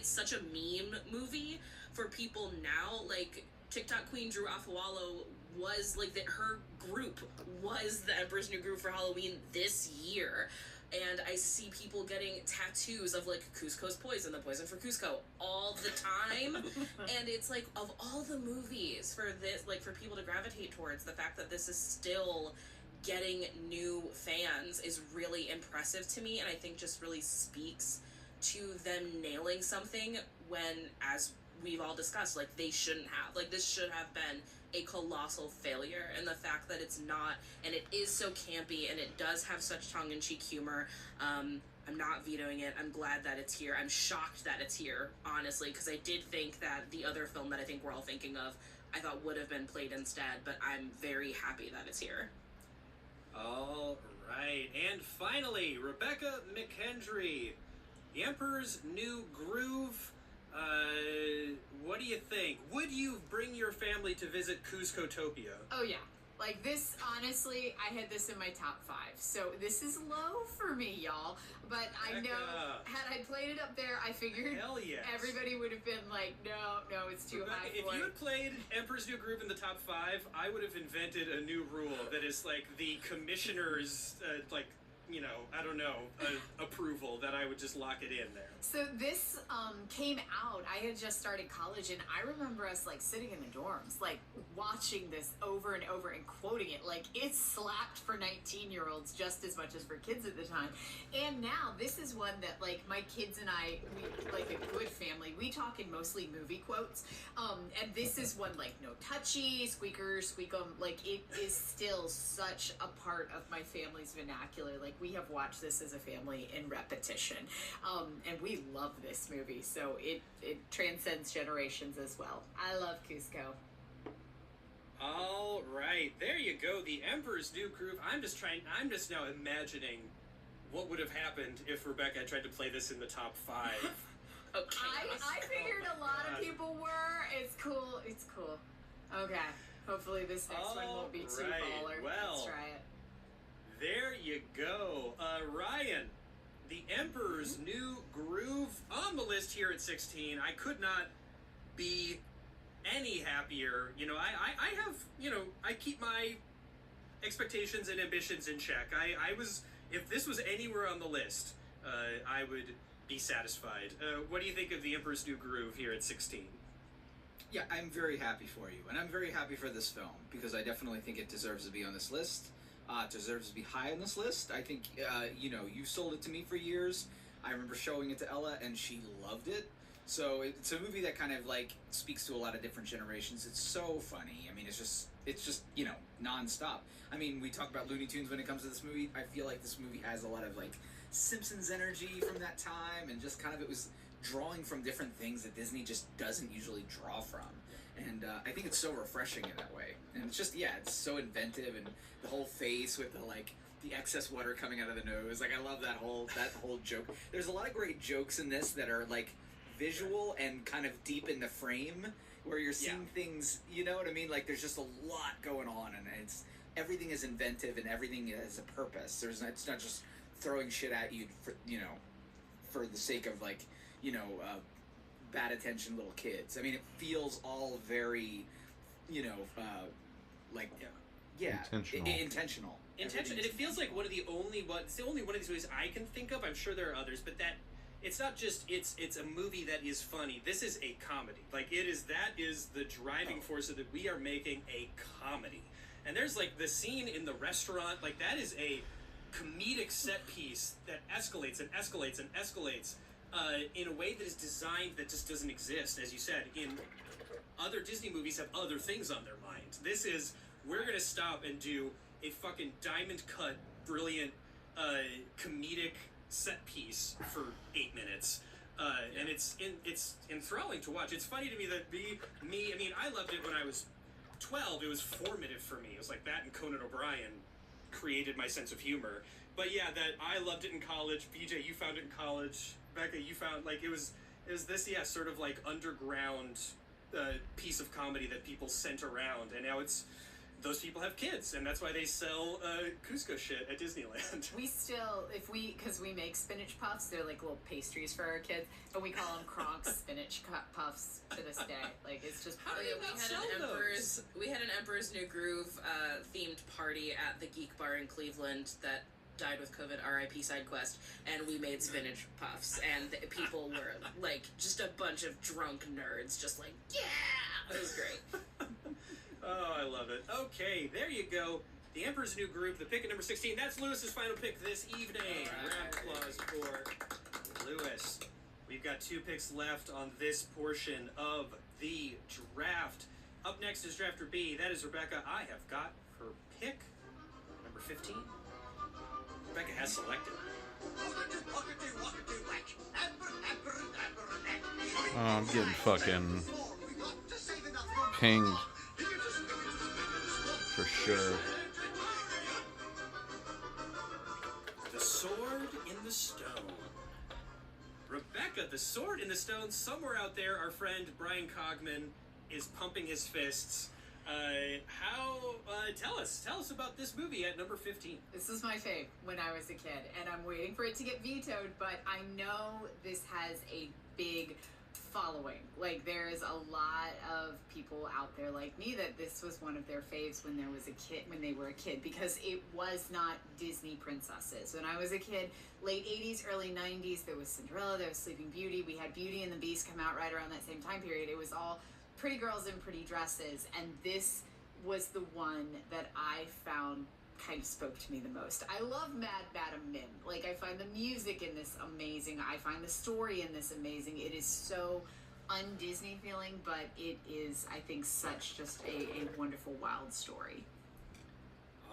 A: such a meme movie for people now. Like TikTok queen Drew Afawalo was her group was The Emperor's New Groove for Halloween this year. And I see people getting tattoos of like Cusco's poison, the poison for Cusco, all the time. And it's like, of all the movies for this, like for people to gravitate towards, the fact that this is still getting new fans is really impressive to me. And I think just really speaks to them nailing something when, as we've all discussed, like they shouldn't have. Like this should have been a colossal failure, and the fact that it's not, and it is so campy, and it does have such tongue-in-cheek humor. I'm not vetoing it. I'm glad that it's here. I'm shocked that it's here, honestly, because I did think that the other film that I think we're all thinking of, I thought would have been played instead, but I'm very happy that it's here.
B: All right, and finally, Rebecca McHenry, The Emperor's New Groove. What do you think? Would you bring your family to visit Cuscotopia?
D: Oh yeah. Like this, honestly, I had this in my top 5. So this is low for me, y'all. But I know, had I played it up there, I figured
B: yes.
D: everybody would have been like, no, it's too
B: Rebecca,
D: high for
B: if you had played Emperor's New Groove in the top 5, I would have invented a new rule that is like the commissioner's, approval that I would just lock it in there.
D: So this came out, I had just started college, and I remember us like sitting in the dorms, like watching this over and over and quoting it. Like it slapped for 19-year-olds just as much as for kids at the time. And now this is one that like my kids and I, we like a good family, we talk in mostly movie quotes. And this is one like no touchy, squeakers, squeak 'em. Like it is still such a part of my family's vernacular. Like we have watched this as a family in repetition. And we love this movie, so it transcends generations as well. I love Cusco.
B: All right, there you go. The Emperor's New Groove. I'm just now imagining what would have happened if Rebecca had tried to play this in the top 5.
A: Okay.
D: I figured a lot of people were. It's cool. Okay. Hopefully this next one won't be too baller.
B: Well,
D: let's try it.
B: There you go. Ryan, The Emperor's New Groove on the list here at 16. I could not be any happier. I have, I keep my expectations and ambitions in check. I was, if this was anywhere on the list, I would be satisfied. What do you think of The Emperor's New Groove here at 16?
F: Yeah, I'm very happy for you, and I'm very happy for this film because I definitely think it deserves to be on this list. It deserves to be high on this list. I think you sold it to me for years. I remember showing it to Ella, and she loved it. So it's a movie that kind of like speaks to a lot of different generations. It's so funny. I mean, it's just nonstop. I mean, we talk about Looney Tunes when it comes to this movie. I feel like this movie has a lot of like Simpsons energy from that time, and just kind of it was drawing from different things that Disney just doesn't usually draw from. And I think it's so refreshing in that way. And it's just, it's so inventive, and the whole face with the excess water coming out of the nose. Like, I love that whole joke. There's a lot of great jokes in this that are like visual and kind of deep in the frame, where you're seeing things, you know what I mean? Like, there's just a lot going on, and everything is inventive and everything has a purpose. It's not just throwing shit at you for the sake of like, bad attention little kids. I mean, it feels all very, intentional.
B: And it feels like it's the only one of these movies I can think of. I'm sure there are others, but that it's not just it's a movie that is funny. This is a comedy. Like, that is the driving force of that we are making a comedy. And there's like the scene in the restaurant, like that is a comedic set piece that escalates and escalates and escalates in a way that is designed that just doesn't exist. As you said, in other Disney movies have other things on their mind. This is, we're gonna stop and do a fucking diamond cut, brilliant comedic set piece for 8 minutes. And it's enthralling to watch. It's funny to me that I mean, I loved it when I was 12. It was formative for me. It was like that and Conan O'Brien created my sense of humor. But yeah, that I loved it in college. BJ, you found it in college. Becca, you found, like, it was this, sort of like underground piece of comedy that people sent around, and now those people have kids, and that's why they sell Cusco shit at Disneyland.
D: We still, because we make spinach puffs, they're like little pastries for our kids, and we call them Kronk's spinach puffs to this day. Like, it's just
A: How do you not sell those? We had an Emperor's New Groove themed party at the Geek Bar in Cleveland that died with COVID, RIP side quest, and we made spinach puffs, and people were like just a bunch of drunk nerds, just like, yeah, it was great.
B: Oh, I love it. Okay, there you go. The Emperor's New Groove, the pick at number 16. That's Lewis's final pick this evening. Round of applause for Lewis. We've got 2 picks left on this portion of the draft. Up next is Drafter B. That is Rebecca. I have got her pick, number 15. Rebecca has selected.
H: Oh, I'm getting fucking pinged. For sure.
B: The Sword in the Stone. Rebecca, The Sword in the Stone. Somewhere out there, our friend Brian Cogman is pumping his fists. Tell us about this movie at number 15.
D: This was my fave when I was a kid, and I'm waiting for it to get vetoed, but I know this has a big following. Like, there's a lot of people out there like me that this was one of their faves when they were a kid, because it was not Disney princesses. When I was a kid, late 80s, early 90s, there was Cinderella, there was Sleeping Beauty, we had Beauty and the Beast come out right around that same time period. It was all pretty girls in pretty dresses, and this was the one that I found kind of spoke to me the most. I love Mad Madam Mim. Like, I find the music in this amazing. I find the story in this amazing. It is so un-Disney feeling, but it is, I think, such just a wonderful, wild story.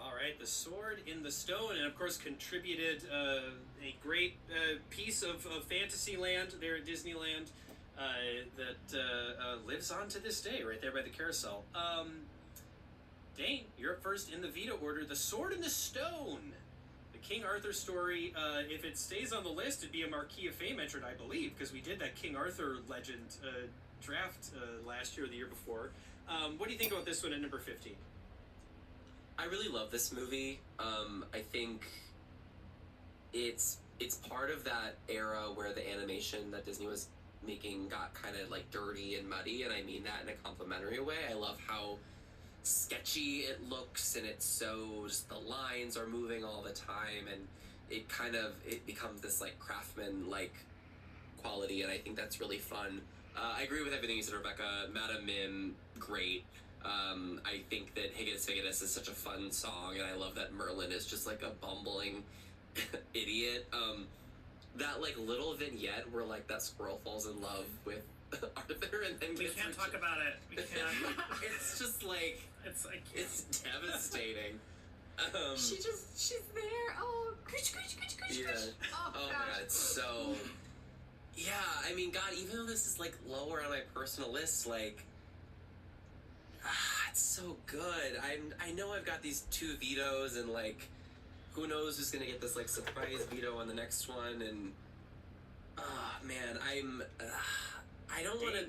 B: All right, The Sword in the Stone, and of course contributed a great piece of fantasy land there at Disneyland that lives on to this day, right there by the carousel. Dane, you're up first in the veto order. The Sword in the Stone, the King Arthur story. If it stays on the list, it'd be a Marquee of Fame entrant, I believe, because we did that King Arthur legend draft last year or the year before. What do you think about this one at number 15?
E: I really love this movie. I think it's part of that era where the animation that Disney was making got kind of like dirty and muddy, and I mean that in a complimentary way. I love how sketchy it looks, and it's so just the lines are moving all the time, and it becomes this like craftsman like quality, and I think that's really fun. I agree with everything you said, Rebecca. Madam Mim, great. I think that Higgins Figgins is such a fun song, and I love that Merlin is just like a bumbling idiot. That like little vignette where like that squirrel falls in love with Arthur and then
C: We can't talk about it. We can't.
E: It's just like
C: It's like
E: it's devastating.
D: She's there. Oh,
E: Yeah.
D: Oh,
E: Oh my
D: gosh.
E: god, it's so. Yeah, I mean, God, even though this is like lower on my personal list, like, it's so good. I know I've got these 2 vetoes, and like, who knows who's gonna get this like surprise veto on the next one, and man, I don't want to.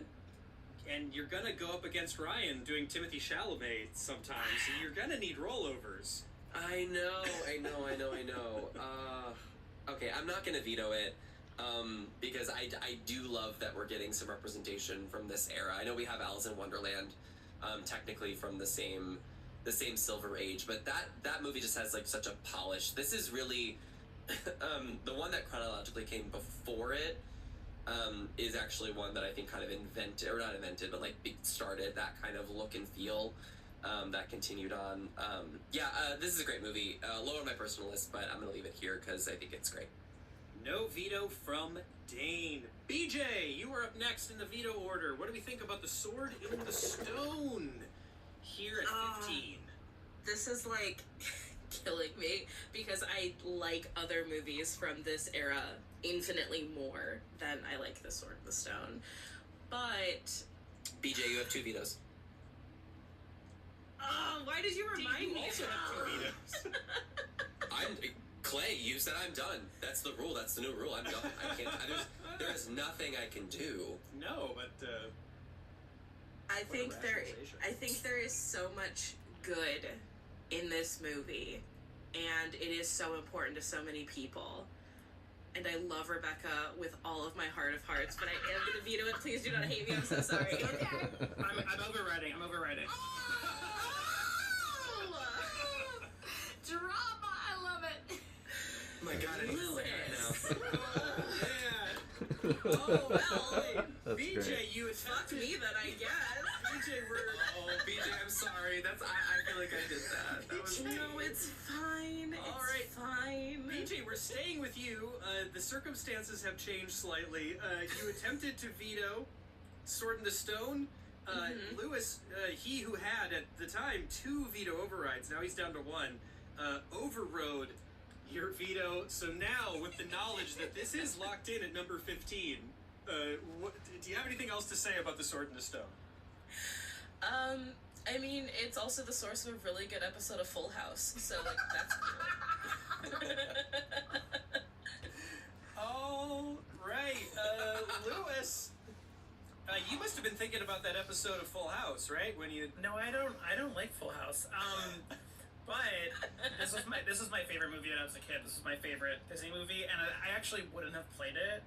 B: And you're gonna go up against Ryan doing Timothy Chalamet sometimes, so you're gonna need rollovers.
E: I know. Okay, I'm not gonna veto it, because I do love that we're getting some representation from this era. I know we have Alice in Wonderland, technically from the same Silver Age, but that movie just has like such a polish. This is really the one that chronologically came before it. Is actually one that I think kind of invented, or not invented, but like started that kind of look and feel that continued on. This is a great movie. Low on my personal list, but I'm going to leave it here because I think it's great.
B: No veto from Dane. BJ, you are up next in the veto order. What do we think about The Sword in the Stone here at 15?
A: This is like killing me because I like other movies from this era infinitely more than I like The Sword in the Stone. But
E: BJ, you have 2 vetoes.
A: why did you remind me?
B: also have 2 vetoes.
E: Clay, you said I'm done. That's the rule. That's the new rule. I'm done. I can't. There is nothing I can do.
B: No, but
A: I think
B: What a
A: there
B: rationalization.
A: is so much good in this movie, and it is so important to so many people. And I love Rebecca with all of my heart of hearts, but I am going to veto it. Please do not hate me. I'm so sorry.
C: I'm overriding.
D: Drama. I love it.
E: Oh my God, I need to
A: Lewis.
E: say it now.
B: Oh, well,
H: That's
B: BJ,
H: great.
B: you
A: Fuck
B: attacked
A: me then, I guess.
B: BJ,
E: Oh, BJ, I'm sorry. I feel like I did that. That was
A: No, it's fine.
B: All
A: It's
B: right.
A: fine.
B: BJ, we're staying with you. The circumstances have changed slightly. You attempted to veto Sword in the Stone. Lewis, he who had at the time 2 veto overrides, now he's down to 1, overrode your veto. So now, with the knowledge that this is locked in at number 15, do you have anything else to say about the Sword in the Stone?
A: I mean, it's also the source of a really good episode of Full House, so, like, that's cool.
B: All right, Lewis, you must have been thinking about that episode of Full House, right? When you
C: No, I don't like Full House. But this was my favorite movie when I was a kid. This was my favorite Disney movie, and I actually wouldn't have played it.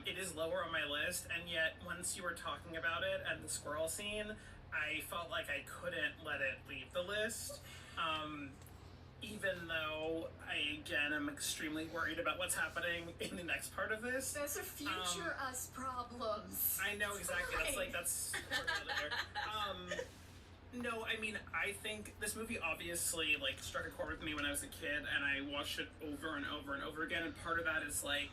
C: It is lower on my list, and yet once you were talking about it and the squirrel scene, I felt like I couldn't let it leave the list. Even though I am extremely worried about what's happening in the next part of this.
D: Those are future us problems.
C: I know exactly.
D: Fine.
C: That's No, I mean, I think this movie obviously like struck a chord with me when I was a kid, and I watched it over and over and over again. And part of that is like,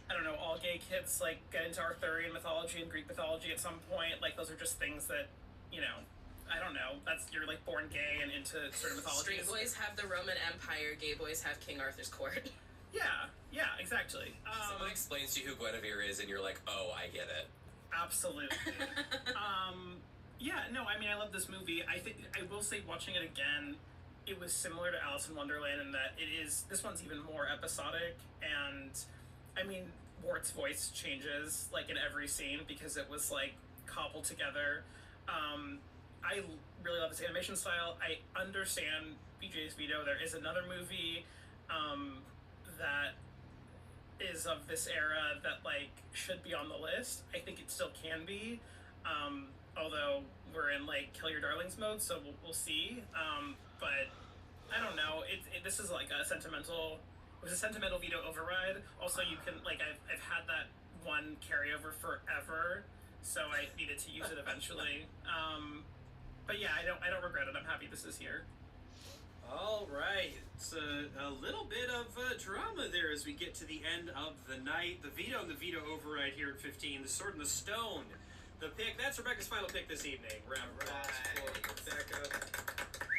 C: I don't know, all gay kids like get into Arthurian mythology and Greek mythology at some point. Like those are just things that, you know, I don't know. That's you're like born gay and into certain mythology.
A: Straight boys have the Roman Empire, gay boys have King Arthur's court.
C: Yeah, exactly.
E: Someone explains to you who Guinevere is, and you're like, oh, I get it.
C: Absolutely. Yeah, no, I mean, I love this movie. I think I will say, watching it again, it was similar to Alice in Wonderland in that this one's even more episodic, and I mean, Wart's voice changes like in every scene because it was like cobbled together. I really love this animation style. I understand BJ's veto. There is another movie that is of this era that like should be on the list. I think it still can be. Although we're in like kill your darlings mode, so we'll see. But I don't know. This is like a sentimental. It was a sentimental veto override. Also, you can like I've had that one carryover forever, so I needed to use it eventually. But yeah, I don't regret it. I'm happy this is here.
B: All right, it's a little bit of drama there as we get to the end of the night. The veto and the veto override here at 15. The Sword and the Stone. The pick. That's Rebecca's final pick this evening. Round of applause for Rebecca.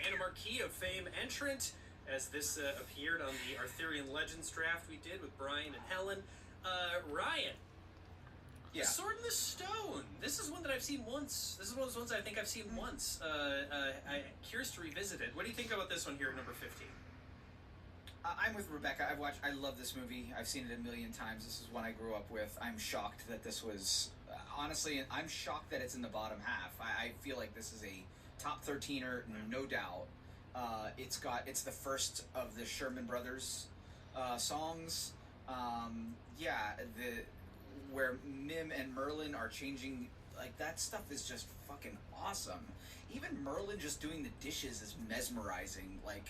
B: And a Marquee of Fame entrant, as this appeared on the Arthurian Legends draft we did with Brian and Helen. Ryan.
F: Yeah.
B: The Sword and the Stone. This is one that I've seen once. This is one of those ones I think I've seen once. I'm curious to revisit it. What do you think about this one here at number 15?
F: I'm with Rebecca. I love this movie. I've seen it a million times. This is one I grew up with. I'm shocked that this was... honestly, I'm shocked that it's in the bottom half. I feel like this is a top 13er, no doubt. It's the first of the Sherman Brothers songs. Where Mim and Merlin are changing, like, that stuff is just fucking awesome. Even Merlin just doing the dishes is mesmerizing. Like,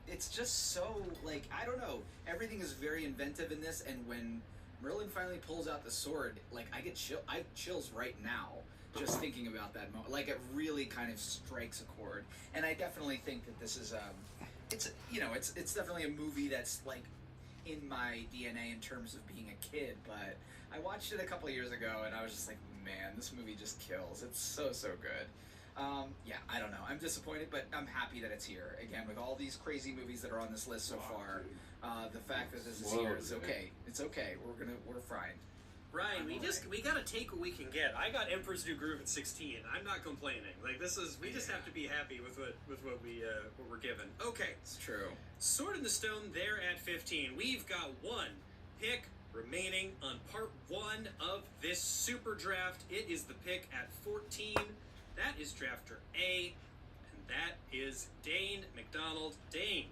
F: it's just so, like, I don't know. Everything is very inventive in this, and when Merlin finally pulls out the sword, like, I have chills right now just thinking about that moment. Like, it really kind of strikes a chord. And I definitely think that this is it's definitely a movie that's, like, in my DNA in terms of being a kid, but I watched it a couple of years ago and I was just like, man, this movie just kills. It's so good. I don't know. I'm disappointed, but I'm happy that it's here. Again, with all these crazy movies that are on this list so far, the fact that this is here is okay. It's okay. We're fine.
B: Ryan, we gotta take what we can get. I got Emperor's New Groove at 16. I'm not complaining. Like, we just have to be happy with what we're given. Okay.
F: It's true.
B: Sword in the Stone there at 15. We've got one pick remaining on part 1 of this super draft. It is the pick at 14. That is drafter A, and that is Dane McDonald. Dane,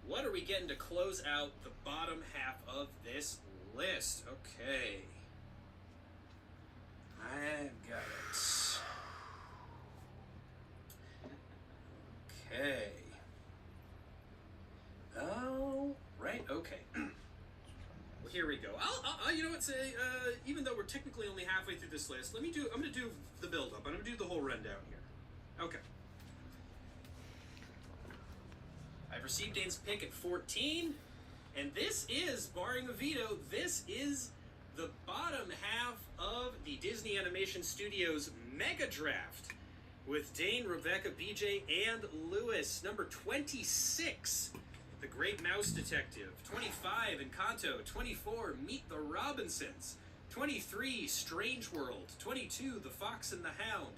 B: what are we getting to close out the bottom half of this list? Okay. I've got it. Okay. Oh, right. Okay. Well, here we go. I'll you know what? Say, even though we're technically only halfway through this list, I'm gonna do the build-up. I'm gonna do the whole rundown here. Okay. I've received Dane's pick at 14, and this is, barring a veto, this is the bottom half of the Disney Animation Studios Mega Draft with Dane, Rebecca, BJ, and Lewis. Number 26, The Great Mouse Detective. 25, Encanto. 24, Meet the Robinsons. 23, Strange World. 22, The Fox and the Hound.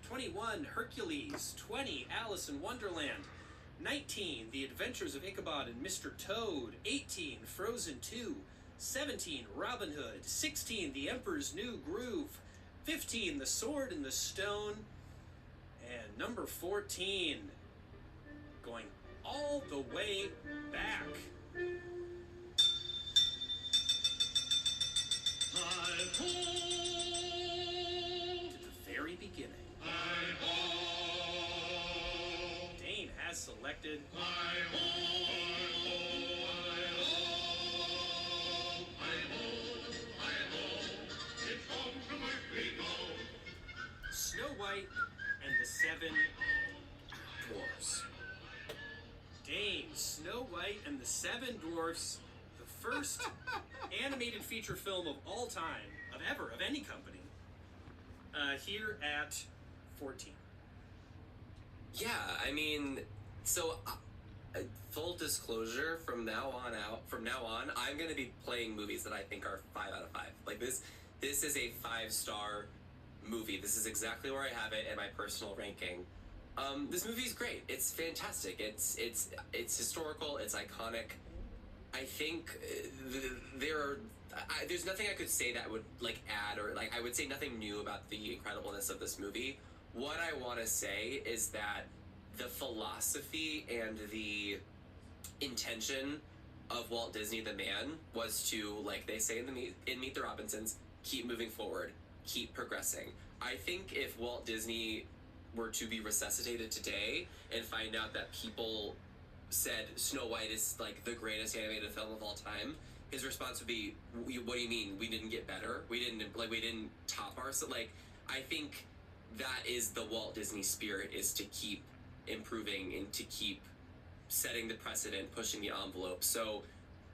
B: 21, Hercules. 20, Alice in Wonderland. 19, The Adventures of Ichabod and Mr. Toad. 18, Frozen 2. 17, Robin Hood. 16, The Emperor's New Groove. 15, The Sword and the Stone. And number 14, going all the way back. To the very beginning. Dane has selected Snow White and the Seven Dwarfs. Dane, Snow White and the Seven Dwarfs, the first animated feature film of all time, of any company, here at 14.
E: Yeah, I mean, so full disclosure, from now on, I'm gonna be playing movies that I think are 5 out of 5. Like this is a 5-star movie. This is exactly where I have it in my personal ranking. This movie is great. It's fantastic. It's historical. It's iconic. I think there's nothing I could say that would add, or I would say nothing new about the incredibleness of this movie. What I want to say is that the philosophy and the intention of Walt Disney the man was to, like they say in Meet the Robinsons, keep moving forward, keep progressing. I think if Walt Disney were to be resuscitated today and find out that people said Snow White is the greatest animated film of all time, his response would be, "What do you mean? We didn't get better? We didn't top our like." I think that is the Walt Disney spirit, is to keep improving and to keep setting the precedent, pushing the envelope. So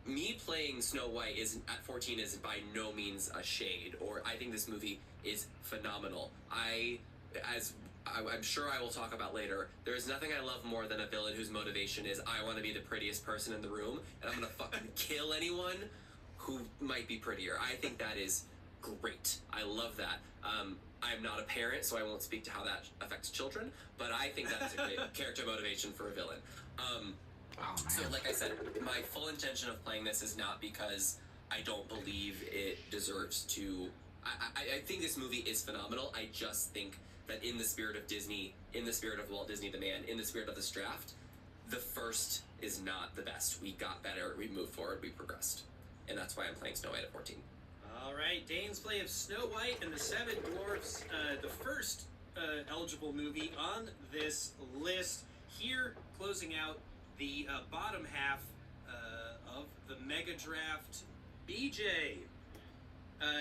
E: me playing Snow White at 14 is by no means a shade, or I think this movie is phenomenal. I'm sure I will talk about later, there is nothing I love more than a villain whose motivation is, I want to be the prettiest person in the room, and I'm going to fucking kill anyone who might be prettier. I think that is great. I love that. I'm not a parent, so I won't speak to how that affects children, but I think that is a great character motivation for a villain. So like I said, my full intention of playing this is not because I don't believe it deserves to... I think this movie is phenomenal. I just think that in the spirit of Disney, in the spirit of Walt Disney the Man, in the spirit of this draft, the first is not the best. We got better, we moved forward, we progressed. And that's why I'm playing Snow White at 14.
B: All right, Dane's play of Snow White and the Seven Dwarfs, the first eligible movie on this list. Here, closing out the bottom half of the mega draft, BJ.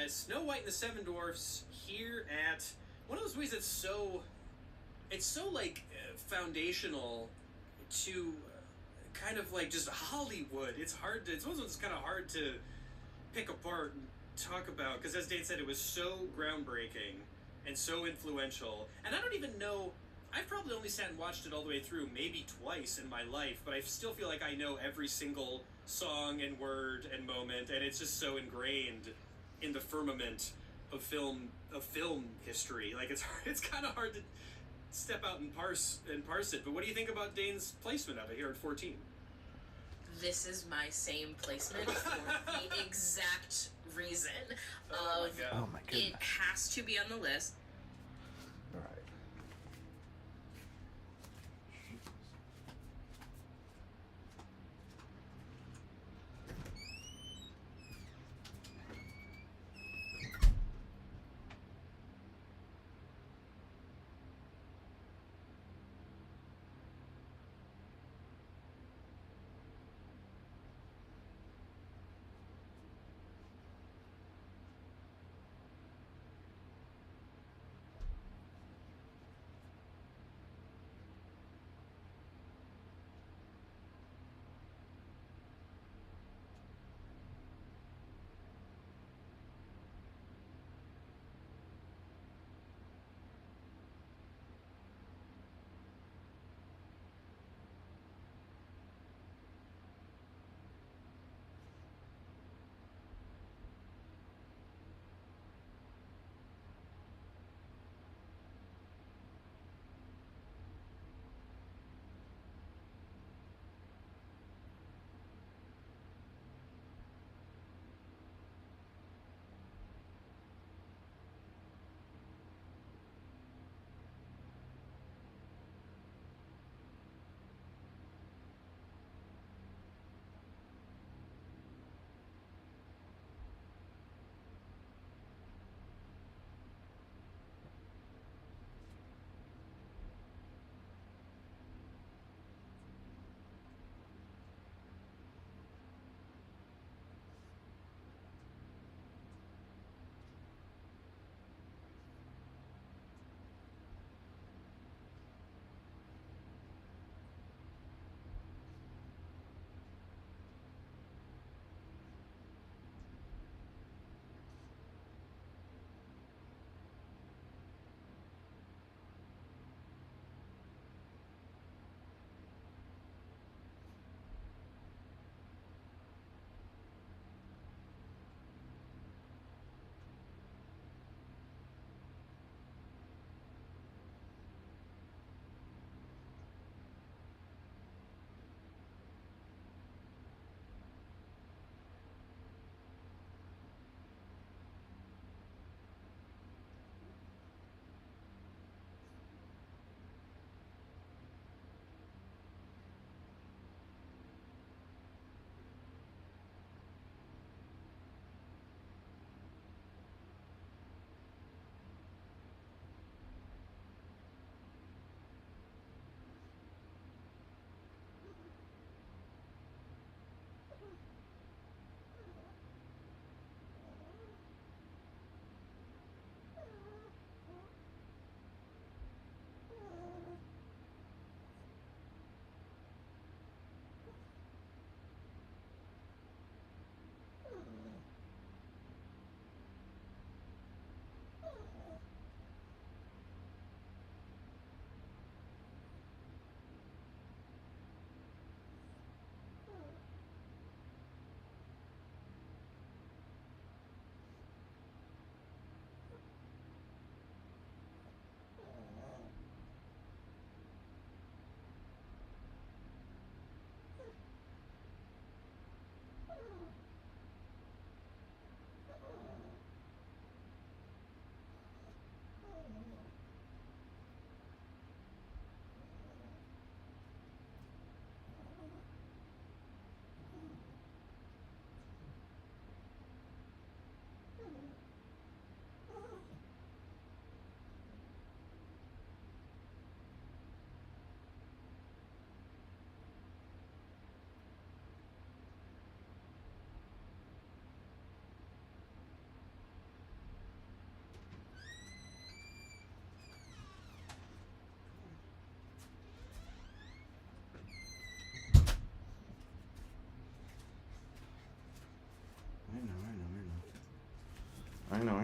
B: Snow White and the Seven Dwarfs here at one of those movies that's so like foundational to kind of like just Hollywood. It's one of those that's kind of hard to pick apart and talk about, because as Dane said, it was so groundbreaking and so influential. And I don't even know, I've probably only sat and watched it all the way through maybe twice in my life, but I still feel like I know every single song and word and moment, and it's just so ingrained in the firmament of film history. Like it's kind of hard to step out and parse it. But what do you think about Dane's placement of it here at 14?
A: This is my same placement for the exact reason
B: Oh
A: of
B: my God.
H: Oh my goodness.
A: it has to be on the list.
H: All right. I know.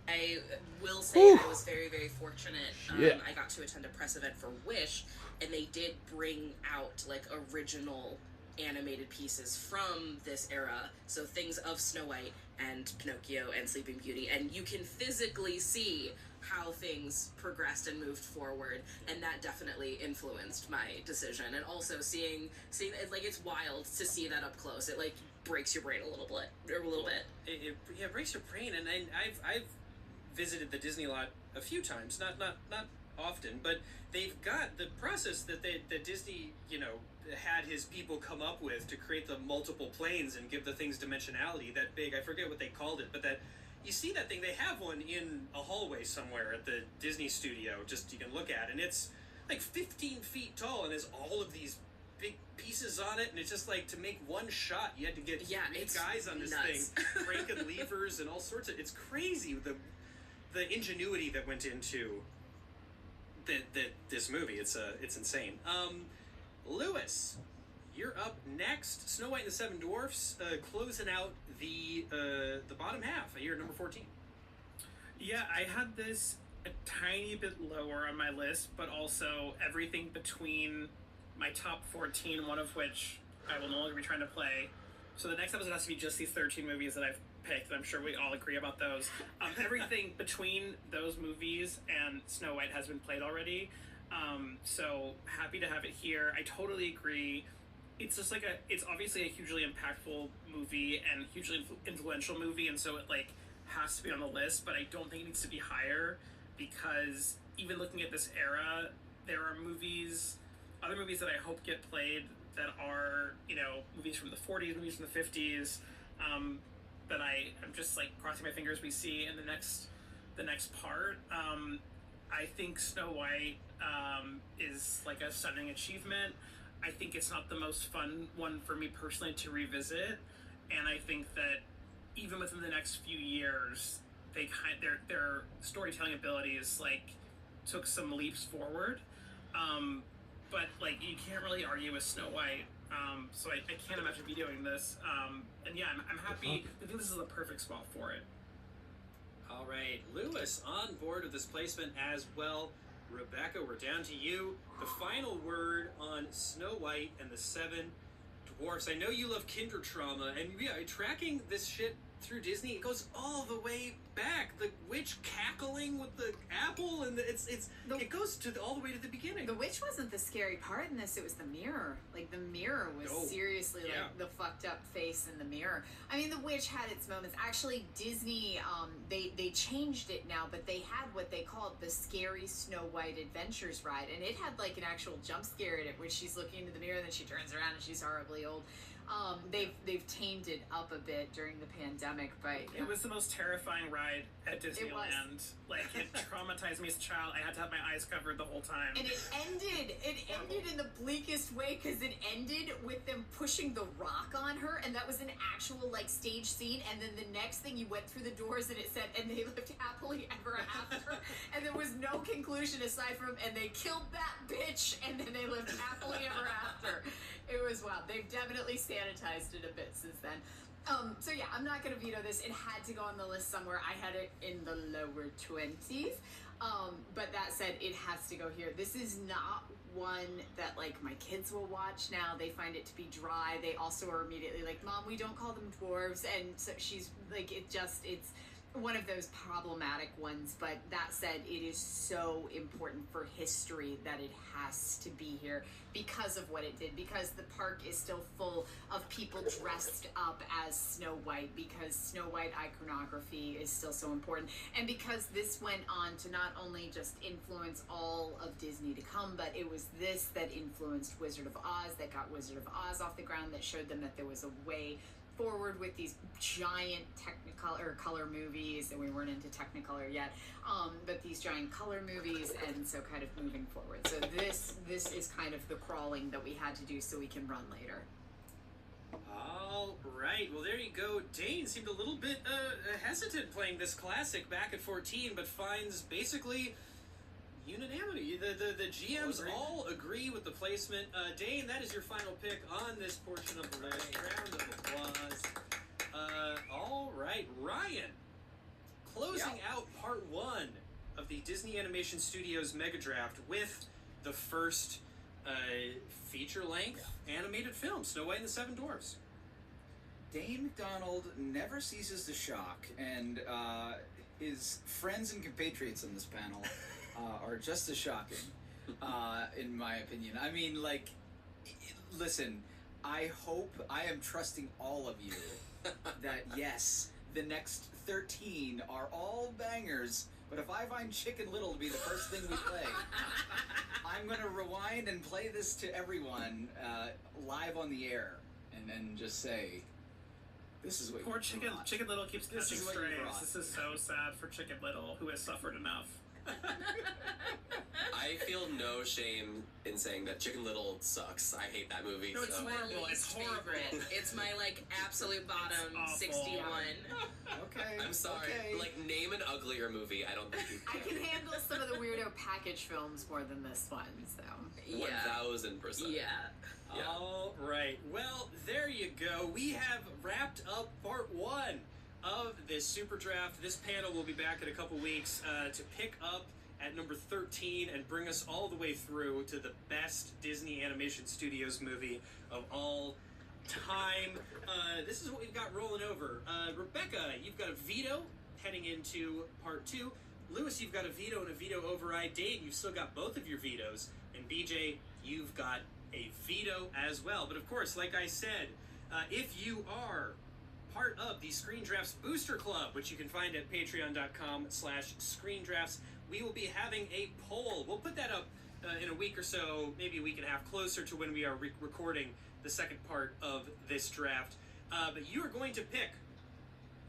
A: I will say I was very, very fortunate.
H: Yeah.
A: I got to attend a press event for Wish, and they did bring out like original animated pieces from this era. So things of Snow White and Pinocchio and Sleeping Beauty, and you can physically see how things progressed and moved forward, and that definitely influenced my decision. And also seeing it, like, it's wild to see that up close. It like breaks your brain a little bit.
B: It breaks your brain, and I've visited the Disney lot a few times, not often, but they've got the process that Disney, had his people come up with to create the multiple planes and give the things dimensionality that big. I forget what they called it, but that you see that thing, they have one in a hallway somewhere at the Disney studio, just you can look at, and it's like 15 feet tall and has all of these big pieces on it, and it's just like, to make one shot you had to get 3 guys on this
A: nuts.
B: thing cranking levers and all sorts of, it's crazy the ingenuity that went into this movie. It's insane. Lewis, you're up next. Snow White and the Seven Dwarfs, closing out the bottom half. You're number 14.
C: Yeah, I had this a tiny bit lower on my list, but also everything between my top 14, one of which I will no longer be trying to play. So the next episode has to be just these 13 movies that I've picked, and I'm sure we all agree about those. Everything between those movies and Snow White has been played already. So happy to have it here. I totally agree. It's just like it's obviously a hugely impactful movie and hugely influential movie, and so it like has to be on the list, but I don't think it needs to be higher, because even looking at this era, there are other movies that I hope get played that are, movies from the 40s, movies from the 50s, that I'm just like crossing my fingers we see in the next part. I think Snow White is like a stunning achievement. I think it's not the most fun one for me personally to revisit, and I think that even within the next few years, their storytelling abilities like took some leaps forward. But like you can't really argue with Snow White. So I can't imagine vetoing this. And yeah, I'm happy. I think this is the perfect spot for it.
B: All right, Lewis on board with this placement as well. Rebecca, we're down to you. The final word on Snow White and the Seven Dwarfs. I know you love Kinder Trauma, and yeah, tracking this shit through Disney, it goes all the way back. The witch cackling with the apple, and it goes all the way to the beginning.
D: The witch wasn't the scary part in this, it was the mirror. Like, the mirror was seriously like the fucked up face in the mirror. I mean, the witch had its moments. Actually, Disney, they changed it now, but they had what they called the Scary Snow White Adventures ride, and it had like an actual jump scare in it where she's looking into the mirror and then she turns around and she's horribly old. They've tamed it up a bit during the pandemic, but
C: it was the most terrifying ride at Disneyland. Like, it traumatized me as a child. I had to have my eyes covered the whole time.
D: And it ended in the bleakest way, because it ended with them pushing the rock on her, and that was an actual like stage scene. And then the next thing, you went through the doors and it said, "And they lived happily ever after," and there was no conclusion aside from, "And they killed that bitch, and then they lived happily ever after." It was wild. They've definitely sanitized it a bit since then. So yeah, I'm not going to veto this. It had to go on the list somewhere. I had it in the lower 20s. But that said, it has to go here. This is not one that like my kids will watch now. They find it to be dry. They also are immediately like, "Mom, we don't call them dwarves." And so she's like, it's one of those problematic ones. But that said, it is so important for history that it has to be here because of what it did, because the park is still full of people dressed up as Snow White, because Snow White iconography is still so important, and because this went on to not only just influence all of Disney to come, but it was this that influenced Wizard of Oz, that got Wizard of Oz off the ground, that showed them that there was a way forward with these giant Technicolor color movies, and we weren't into Technicolor yet, but these giant color movies, and so kind of moving forward. So this is kind of the crawling that we had to do so we can run later.
B: All right, well there you go. Dane seemed a little bit hesitant playing this classic back at 14, but finds basically unanimity. The GMs all agree with the placement. Dane, that is your final pick on this portion of the list. Round of applause. All right, Ryan. Closing out part 1 of the Disney Animation Studios Mega Draft with the first feature-length animated film, Snow White and the Seven Dwarfs.
F: Dane McDonald never ceases to shock, and his friends and compatriots on this panel are just as shocking, in my opinion. I mean, like, listen, I am trusting all of you that, yes, the next 13 are all bangers, but if I find Chicken Little to be the first thing we play, I'm going to rewind and play this to everyone live on the air and just say, this is what
C: Poor
F: you
C: Chicken
F: brought.
C: Chicken Little keeps
F: This
C: catching
F: is what you
C: strays.
F: brought.
C: This is so sad for Chicken Little, who has suffered enough.
E: I feel no shame in saying that Chicken Little sucks. I hate that movie.
C: No, it's
E: so.
A: My
C: horrible.
A: least
C: It's horrible.
A: favorite. It's my like absolute bottom
C: awful.
A: 61.
F: Okay.
E: I'm sorry.
F: Okay.
E: Like, name an uglier movie. I don't think you
D: I can handle some of the weirdo package films more than this one, so.
A: Yeah.
E: 1000%.
A: Yeah.
E: Yeah.
B: All right. Well, there you go. We have wrapped up part 1 of this super draft. This panel will be back in a couple weeks to pick up at number 13 and bring us all the way through to the best Disney Animation Studios movie of all time. This is what we've got rolling over. Rebecca, you've got a veto heading into part 2. Lewis, you've got a veto and a veto override. Dane, you've still got both of your vetoes. And BJ, you've got a veto as well. But of course, like I said, if you are part of the Screen Drafts Booster Club, which you can find at patreon.com/screendrafts, we will be having a poll. We'll put that up in a week or so, maybe a week and a half closer to when we are recording the second part of this draft. But you are going to pick.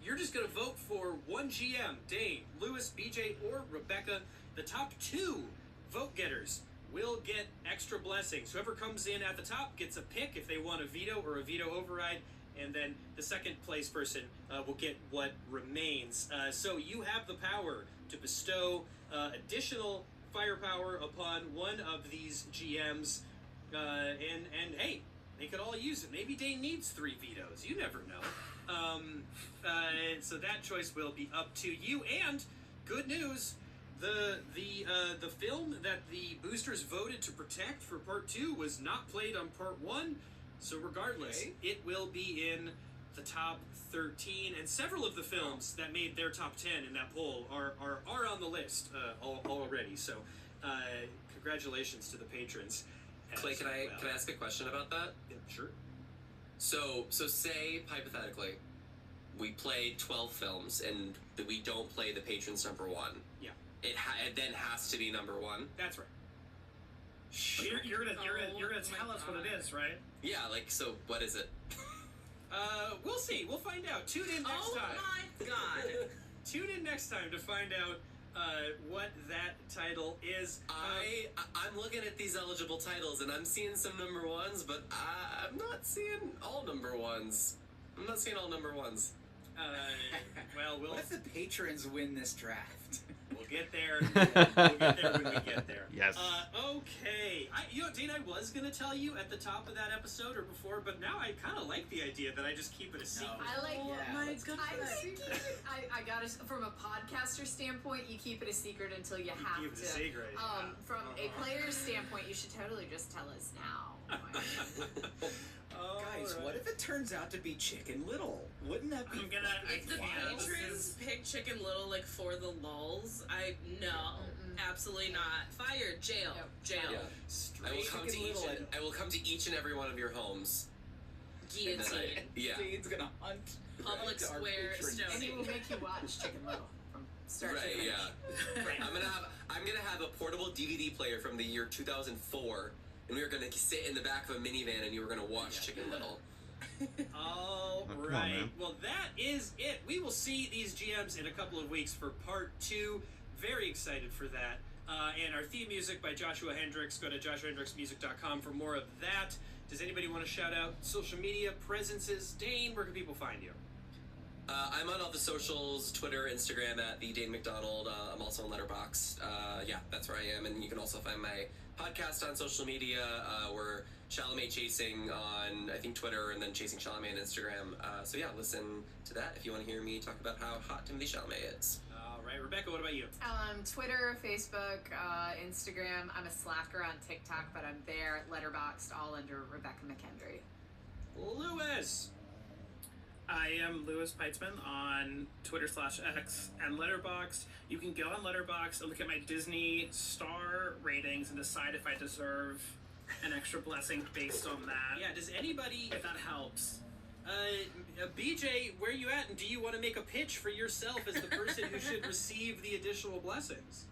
B: You're just going to vote for one GM, Dane, Lewis, BJ, or Rebecca. The top 2 vote getters will get extra blessings. Whoever comes in at the top gets a pick if they want a veto or a veto override, and then the second place person will get what remains. So you have the power to bestow additional firepower upon one of these GMs, and hey, they could all use it. Maybe Dane needs 3 vetoes. You never know. So that choice will be up to you. And good news. The film that the boosters voted to protect for part 2 was not played on part 1, so regardless, it will be in the top 13, and several of the films that made their top 10 in that poll are on the list already. So congratulations to the patrons.
E: Clay, can I ask a question about that?
B: Yeah, sure.
E: So say hypothetically, we played 12 films and we don't play the patrons number 1.
B: Yeah.
E: It then has to be number 1.
B: That's right.
C: But you're gonna tell us what it is, right?
E: Yeah, like, so what is it?
B: We'll see. We'll find out. Tune in next
A: Oh
B: time.
A: my god.
B: Tune in next time to find out what that title is.
E: I'm looking at these eligible titles and I'm seeing some number 1s, but I'm not seeing all number 1s.
B: Well,
F: What if the patrons win this draft?
B: we'll get there. We'll get there when we get there.
H: Yes.
B: Okay. Dane, I was going to tell you at the top of that episode or before, but now I kind of like the idea that I just keep it a secret.
D: I like
A: Oh
D: that.
A: my
D: I
A: goodness.
D: keep it. I gotta. From a podcaster standpoint, you keep it a secret until you have
B: Keep it
D: to.
B: a secret.
D: From a player's standpoint, you should totally just tell us now.
F: Guys, what if it turns out to be Chicken Little? Wouldn't that be
C: I'm gonna.
A: If the
C: Yeah, this
A: patrons
C: is-
A: pick Chicken Little like for the lulls, absolutely not. Fired, jail,
D: Yep.
A: jail,
E: Yeah. I will come to each and every one of your homes. And then
A: guillotine,
E: yeah.
F: Dane's gonna hunt
A: public
F: our
A: square,
F: patrons.
D: And he will
A: stoning.
D: make you watch Chicken Little from start to
E: Right,
D: finish.
E: yeah.
B: Right.
E: I'm gonna have a portable DVD player from the year 2004, and we were gonna sit in the back of a minivan, and you were gonna watch Chicken Little.
B: All
H: Oh, come on,
B: right.
H: man.
B: Well, that is it. We will see these GMs in a couple of weeks for part 2. Very excited for that. And our theme music by Joshua Hendricks. Go to joshuahendricksmusic.com for more of that. Does anybody want to shout out social media presences? Dane, where can people find you?
E: I'm on all the socials, Twitter, Instagram at the Dane McDonald. I'm also on Letterboxd. Yeah, that's where I am. And you can also find my podcast on social media. We're Chalamet Chasing on, I think, Twitter, and then Chasing Chalamet on Instagram. So yeah, listen to that if you want to hear me talk about how hot Timothy Chalamet is.
B: All right, Rebecca, what about you?
D: Twitter, Facebook, Instagram. I'm a slacker on TikTok, but I'm there. Letterboxd, all under Rebecca McKendry.
B: Lewis.
C: I am Lewis Peitzman on Twitter/X and Letterboxd. You can go on Letterboxd and look at my Disney star ratings and decide if I deserve an extra blessing based on that.
B: Yeah, does anybody...
C: If that helps.
B: BJ, where you at, and do you want to make a pitch for yourself as the person who should receive the additional blessings?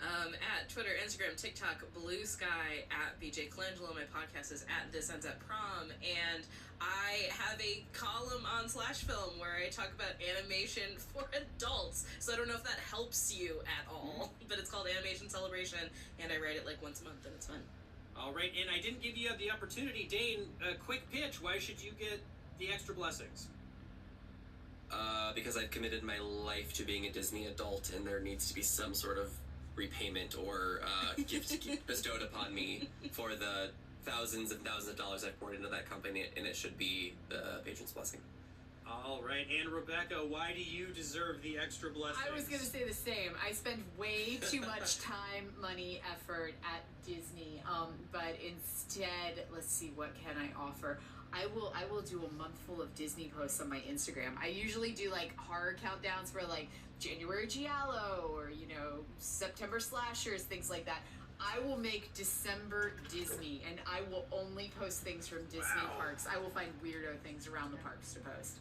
A: At Twitter, Instagram, TikTok, Blue Sky, at BJ Colangelo. My podcast is at This Ends at Prom, and I have a column on /film where I talk about animation for adults. So I don't know if that helps you at all, but it's called Animation Celebration, and I write it like once a month, and it's fun.
B: All right, and I didn't give you the opportunity. Dane, a quick pitch. Why should you get the extra blessings?
E: Because I've committed my life to being a Disney adult, and there needs to be some sort of repayment or gift bestowed upon me for the thousands and thousands of dollars I've poured into that company, and it should be the patron's blessing.
B: All right, and Rebecca, why do you deserve the extra blessings?
D: I was going to say the same. I spend way too much time, money, effort at Disney, but instead, let's see, what can I offer? I will do a month full of Disney posts on my Instagram. I usually do like horror countdowns for like January Giallo or, you know, September slashers, things like that. I will make December Disney, and I will only post things from Disney parks. I will find weirdo things around the parks to post.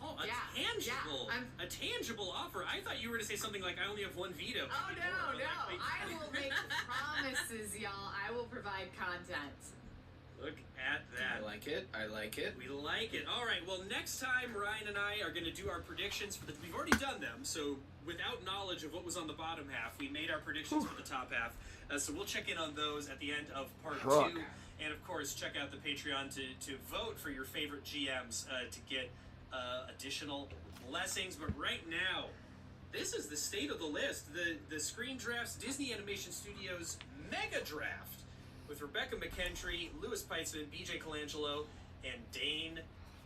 B: Oh, a tangible offer. I thought you were to say something like, I only have one veto.
D: Oh, no. I will make promises, y'all. I will provide content.
B: Look at that.
F: I like it.
B: We like it. All right, well, next time, Ryan and I are going to do our predictions for we've already done them, so without knowledge of what was on the bottom half, we made our predictions for the top half. So we'll check in on those at the end of part 2. And, of course, check out the Patreon to vote for your favorite GMs to get additional blessings. But right now, this is the state of the list. The Screen Drafts Disney Animation Studios Mega Draft with Rebecca McKendry, Lewis Peitzman, BJ Colangelo, and Dane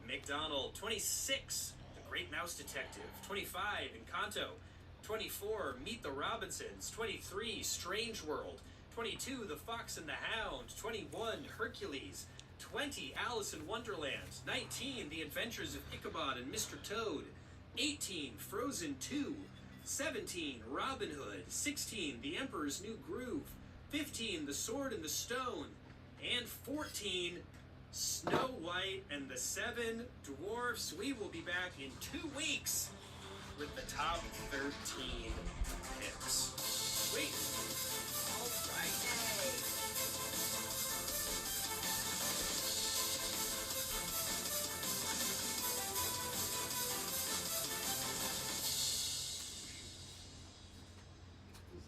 B: McDonald. 26, The Great Mouse Detective. 25, Encanto. 24, Meet the Robinsons. 23, Strange World. 22, The Fox and the Hound. 21, Hercules. 20, Alice in Wonderland. 19, The Adventures of Ichabod and Mr. Toad. 18, Frozen 2. 17, Robin Hood. 16, The Emperor's New Groove. 15, The Sword and the Stone. And 14, Snow White and the Seven Dwarfs. We will be back in 2 weeks with the top 13 picks. Sweet.
D: All right.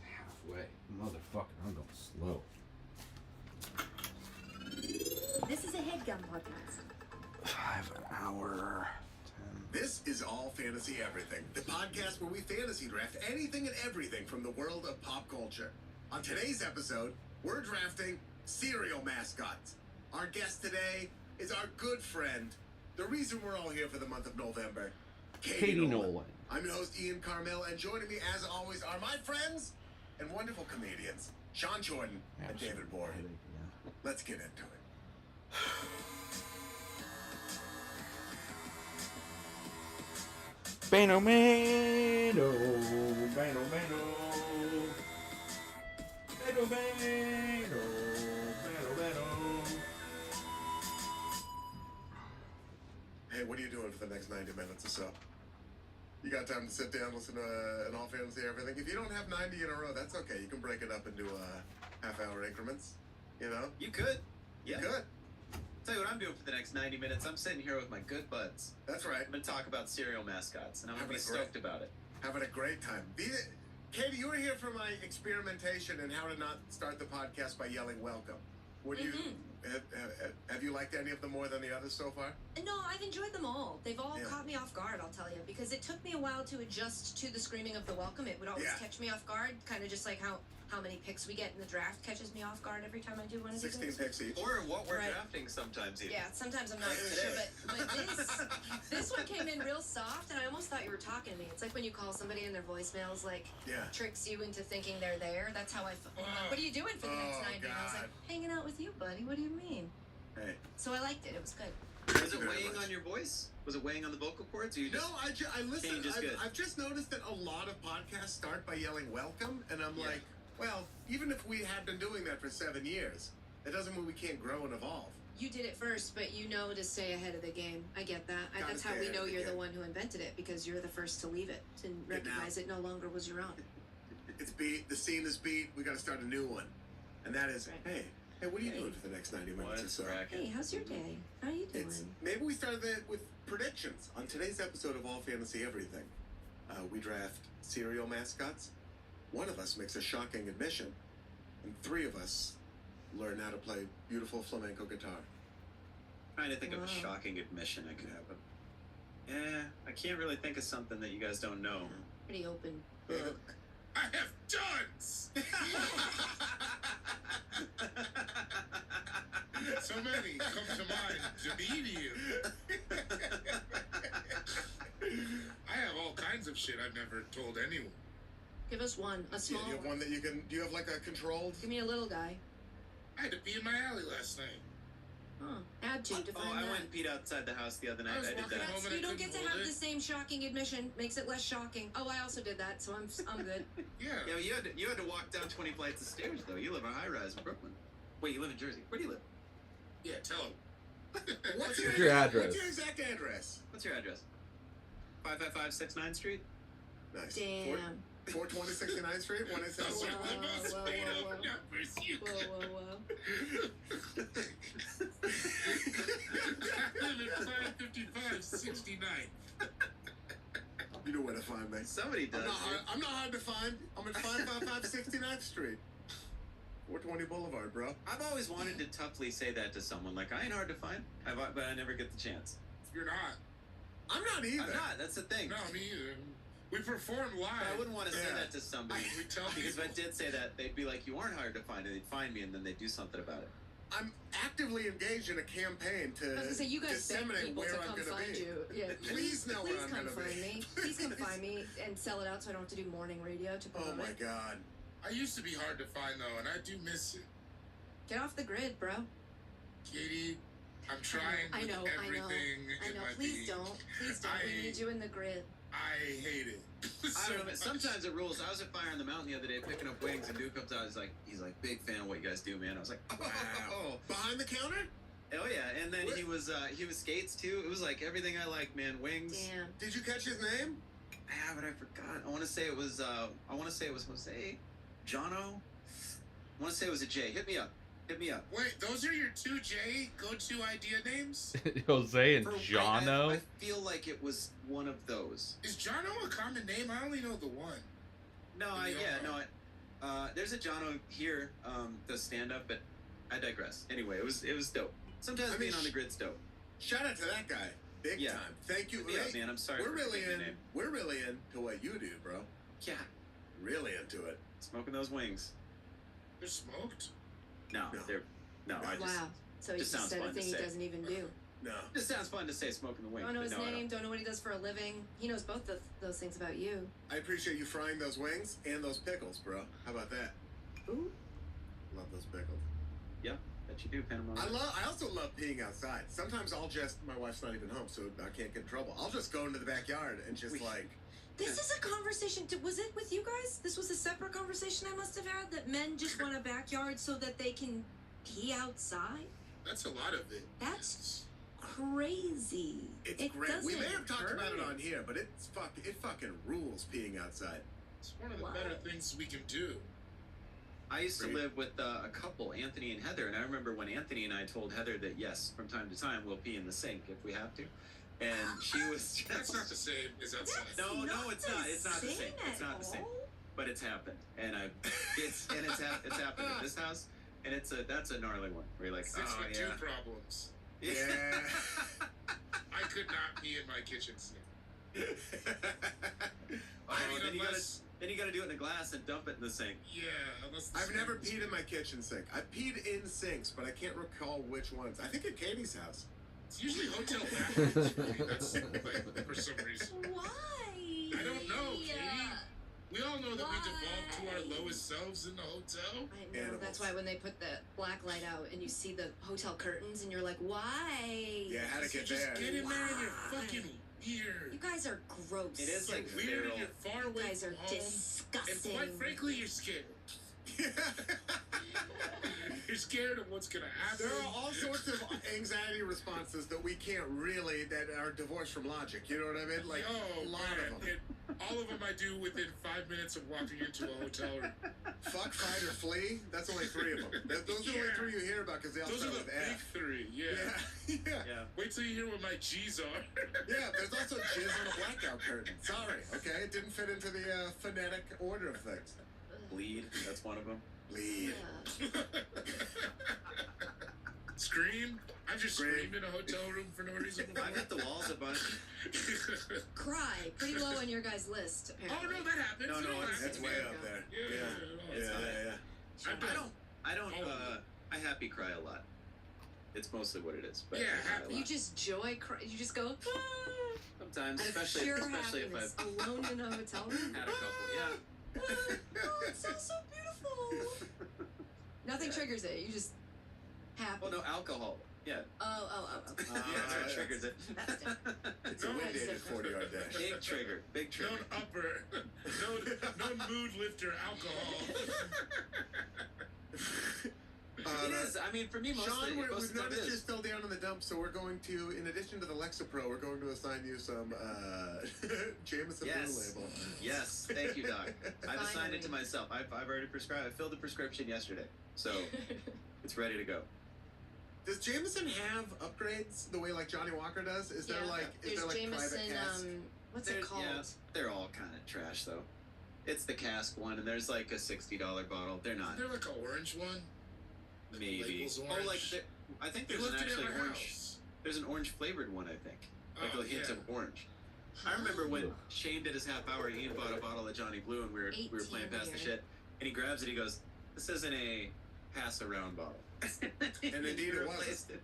H: Halfway. Motherfucker, I'm going slow.
I: This is a headgum podcast.
H: I have an hour. 10.
J: This is All Fantasy Everything, the podcast where we fantasy draft anything and everything from the world of pop culture. On today's episode, we're drafting cereal mascots. Our guest today is our good friend, the reason we're all here for the month of November,
H: Katie Nolan.
J: I'm your host, Ian Carmel, and joining me, as always, are my friends and wonderful comedians, Sean Jordan and David Bory.
H: Yeah.
J: Let's get into it.
H: Bano, Bano, Bano, Bano, Bano, Bano, Bano, Bano.
J: Hey, what are you doing for the next 90 minutes or so? You got time to sit down, listen to an All Fantasy Everything? If you don't have 90 in a row, that's okay. You can break it up into half-hour increments, you know?
K: You could.
J: You
K: Yeah.
J: could.
K: Tell you what I'm doing for the next 90 minutes. I'm sitting here with my good buds.
J: That's right.
K: I'm going to talk about cereal mascots, and I'm going to be stoked about it.
J: Having a great time. Katie, you were here for my experimentation in how to not start the podcast by yelling welcome. What do you have you liked any of them more than the others so far?
L: No, I've enjoyed them all. They've all
J: Yeah.
L: caught me off guard, I'll tell you, because it took me a while to adjust to the screaming of the welcome. It would always
J: Yeah.
L: catch me off guard, kind of just like how many picks we get in the draft catches me off guard every time I do one of these.
J: 16 picks each.
K: Or what we're
L: Right.
K: drafting sometimes even.
L: Yeah, sometimes I'm not really sure, but this one came in real soft, and I almost thought you were talking to me. It's like when you call somebody and their voicemails like
J: Yeah.
L: tricks you into thinking they're there. That's how I felt. What are you doing for the next 90? And I was like,
J: God.
L: hanging out with you, buddy. What do you mean?
J: Hey.
L: So I liked it. It was good.
K: Was it
J: Very
K: weighing
J: much.
K: on your voice? Was it weighing on the vocal cords? Or you
J: No,
K: just...
J: I listen.
K: Change is good.
J: I've just noticed that a lot of podcasts start by yelling "welcome," and I'm
K: Yeah.
J: like, well, even if we have been doing that for 7 years, that doesn't mean we can't grow and evolve.
L: You did it first, but you know to stay ahead of the game. I get that.
J: Gotta
L: That's how
J: stay
L: we
J: ahead
L: know
J: of the
L: you're the
J: game.
L: one who invented it, because you're the first to leave it and
J: Good now.
L: recognize it no longer was your own.
J: It's beat. The scene is beat. We got to start a new one, and that is,
L: Right.
J: hey, what are you
L: Hey.
J: doing for the next 90 minutes or
K: What's
J: so?
K: cracking?
L: Hey, how's your day? How you doing?
J: Maybe we started it with predictions on today's episode of All Fantasy Everything. We draft cereal mascots. One of us makes a shocking admission, and 3 of us learn how to play beautiful flamenco guitar.
K: Trying to think of a
L: Wow.
K: shocking admission I could have. Yeah, I can't really think of something that you guys don't know.
L: Pretty open
J: Yeah.
L: book.
M: I have duds! So many come to mind to be to you. I have all kinds of shit I've never told anyone.
L: Give us one, a
J: Yeah,
L: small
J: you have one that you can. Do you have like a controlled?
L: Give me a little guy.
M: I had to pee in my alley last night.
L: Huh. Add to
K: Oh,
L: define
K: I
L: that.
K: went and peed outside the house the other night.
M: I was
K: I did
M: walking
K: that.
M: home and I
L: You don't get to
M: couldn't
L: have
M: hold
L: the
M: it.
L: same shocking admission. Makes it less shocking. Oh, I also did that, so I'm good.
M: Yeah.
K: Yeah, but you had to walk down 20 flights of stairs though. You live on high rise in Brooklyn. Wait, you live in Jersey. Where do you live?
M: Yeah, tell him.
J: What's
N: your address?
J: What's your exact address?
K: What's your address? 555 69th Street?
J: Nice.
L: Damn.
J: 420 69th Street. 187.
M: Those are the most
L: whoa,
M: made
L: whoa,
M: up
L: whoa.
M: numbers you
L: Whoa,
M: could.
L: whoa, whoa.
M: I live at 555 69.
J: You know where to find me.
K: Somebody does.
J: I'm not hard to find. I'm at 555 69th Street. 420 Boulevard, bro.
K: I've always wanted to toughly say that to someone. Like, I ain't hard to find, but I never get the chance.
M: You're not.
J: I'm not either.
K: I'm not. That's the thing.
M: No, me either. We perform live.
K: But I wouldn't want to say
J: Yeah.
K: that to somebody.
M: We tell
K: Because if I
M: people.
K: did say that, they'd be like, you aren't hard to find, and they'd find me, and then they'd do something about it.
J: I'm actively engaged in a campaign
L: I
J: to
L: was gonna say, you guys beg
J: disseminate
L: people
J: where
L: to
J: I'm
L: come
J: going to
L: find
J: be.
L: you. Yeah,
J: Please know where I'm
L: come
J: gonna
L: find
J: be.
L: me. Please come find me and sell it out so I don't have to do morning radio to
J: Oh
L: promote
J: my
L: it.
J: God.
M: I used to be hard to find though, and I do miss it.
L: Get off the grid, bro.
M: Katie, I'm trying
L: I
M: with
L: know,
M: everything
L: I
M: in
L: know.
M: my
L: Please
M: being.
L: don't. Please don't. We need you in the grid.
M: I hate it.
K: I don't know,
M: So
K: but sometimes it rules. I was at Fire on the Mountain the other day picking up wings, and dude comes out. He's like, big fan of what you guys do, man. I was like, oh,
J: Wow. Behind the counter?
K: oh yeah. And then
J: What?
K: he was skates too. It was like everything I like, man. Wings.
L: Damn.
J: Did you catch his name?
K: Yeah, but I forgot. I want to say it was Jose, Jono. I want to say it was a J. Hit me up.
M: wait, those are your two J go-to idea names?
N: Jose and
K: For-
N: Jono.
K: I feel like it was one of those.
M: Is Jono a common name? I only know the one.
K: No, there's a Jono here, does stand up, but I digress. Anyway, it was dope. Sometimes
J: I mean,
K: being on the grid's dope.
J: Shout out to that guy. Big
K: Yeah.
J: time. Thank you.
K: Hit me up, man. I'm sorry.
J: We're
K: for
J: really
K: forgetting your
J: in.
K: name.
J: We're really into what you do, bro.
K: Yeah,
J: Really into it.
K: smoking those wings.
M: They're smoked?
K: No,
J: No.
K: I just
L: Wow. So he
K: just
L: just
K: sounds
L: said a
K: fun to
L: thing he
K: say.
L: doesn't even do.
J: No.
K: just sounds fun to say smoking the wings.
L: Don't know
K: but
L: his
K: no, I
L: name, don't know what he does for a living. He knows both of those things about you.
J: I appreciate you frying those wings and those pickles, bro. How about that?
L: Ooh.
J: Love those pickles.
K: Bet you do, Panama.
J: I also love peeing outside. Sometimes my wife's not even home, so I can't get in trouble. I'll just go into the backyard and just like.
L: This is a conversation. Was it with you guys? This was a separate conversation I must have had, that men just want a backyard so that they can pee outside?
M: That's a lot of it.
L: That's crazy.
J: It's
L: It
J: great. We may
L: doesn't
J: have talked about it
L: hurt.
J: on here, but it fucking rules peeing outside.
M: It's one of the
L: What?
M: better things we can do.
K: I used to
J: Great.
K: live with a couple, Anthony and Heather, and I remember when Anthony and I told Heather that yes, from time to time we'll pee in the sink if we have to, and she was
M: That's
K: just
M: not the same as outside.
K: No, it's not. It's not the same.
L: at
K: It's not the same.
L: all.
K: But it's happened, and it's happened at this house. And that's a gnarly one. Where you're like,
M: Six
K: oh
M: with
K: yeah.
M: two problems.
J: Yeah.
M: I could not pee in my kitchen sink.
K: Then you gotta do it in a glass and dump it in the sink.
M: Yeah, unless the
J: I've never
M: sink is
J: peed in
M: good.
J: my kitchen sink. I peed in sinks, but I can't recall which ones. I think at Katie's house.
M: It's usually hotel bathrooms for me. That's like, for some reason.
L: Why?
M: I don't know, Katie. We all know that we devolve to
L: Why?
M: our lowest selves in the hotel.
L: I know.
J: Animals.
L: That's why when they put the black light out and you see the hotel curtains and you're like, why?
J: Yeah, how to
M: So
J: get
M: just
J: there.
M: get in there and you're
L: Why?
M: fucking weird.
L: You guys are gross.
K: It is like
M: You're weird
K: feral.
M: and you're far
L: You
M: away
L: guys
M: from
L: are
M: home.
L: disgusting.
M: And quite frankly, you're scared. You're scared of what's gonna happen.
J: There are all sorts of anxiety responses that we can't really, that are divorced from logic. You know what I mean? Like,
M: Oh,
J: a lot
M: man.
J: of them.
M: All of them I do within 5 minutes of walking into a hotel room.
J: Fuck, fight, or flee. That's only 3 of them. Those are the only 3 you hear about because they all
M: Those are
J: start
M: the
J: with
M: big
J: F.
M: 3, yeah.
J: Yeah.
M: Wait till you hear what my G's are.
J: Yeah, there's also jizz on a blackout curtain. Sorry, okay? It didn't fit into the phonetic order of things.
K: Bleed. That's one of them.
J: Bleed.
M: Scream? I just screamed in a hotel room for no reason.
K: I've hit the walls a bunch.
L: Cry. Pretty low on your guys' list,
M: Oh
L: apparently.
M: no, that happens.
K: No,
M: It
K: it's
J: That's way
M: happens.
J: up there.
M: Yeah.
J: Yeah.
K: I don't. I happy cry a lot. It's mostly what it is. But
M: Yeah,
K: I cry a
M: happy.
K: lot.
L: You just joy cry. You just go,
K: Sometimes,
L: out of
K: especially
L: pure
K: if
L: happiness, alone in a hotel room.
K: I've had a couple. Yeah.
L: Oh, it sounds so beautiful. Nothing triggers it. You just happy.
K: Well, no alcohol. Yeah.
L: Oh.
K: Yeah, that's what triggers it.
L: That's different.
J: It's a wind-dated 40-yard dash.
K: Big trigger. Big
M: No
K: trigger.
M: upper. No mood lifter alcohol.
K: It is. I mean, for me, most
J: Sean,
K: of
J: we've
K: the time
J: noticed
K: it
J: you're
K: is.
J: still down in the dumps, so we're going to, in addition to the Lexapro, we're going to assign you some Jameson
K: Yes.
J: Blue Label.
K: Yes. Thank you, Doc. I've assigned it to
L: Finally.
K: myself. I've already prescribed. I filled the prescription yesterday, so it's ready to go.
J: Does Jameson have upgrades the way like Johnny Walker does? Is there like
L: There's
J: private
L: Jameson,
J: cask?
L: what's it called?
K: Yeah, they're all kind of trash though. It's the cask one, and there's like a $60 bottle. They're not.
M: Is there like an orange one?
K: Maybe.
M: label's
K: Oh, like
M: orange.
K: I think
M: They
K: there's an
M: left it
K: actually
M: at my
K: orange.
M: house.
K: There's an orange flavored one, I think. Like
M: Oh,
K: a hint
M: yeah.
K: of orange. I remember when Shane did his half hour. He bought a bottle of Johnny Blue, and we were playing
L: 18
K: past the
L: here.
K: shit. And he grabs it. He goes, "This isn't a pass around bottle."
J: And indeed it wasn't.
K: replaced it.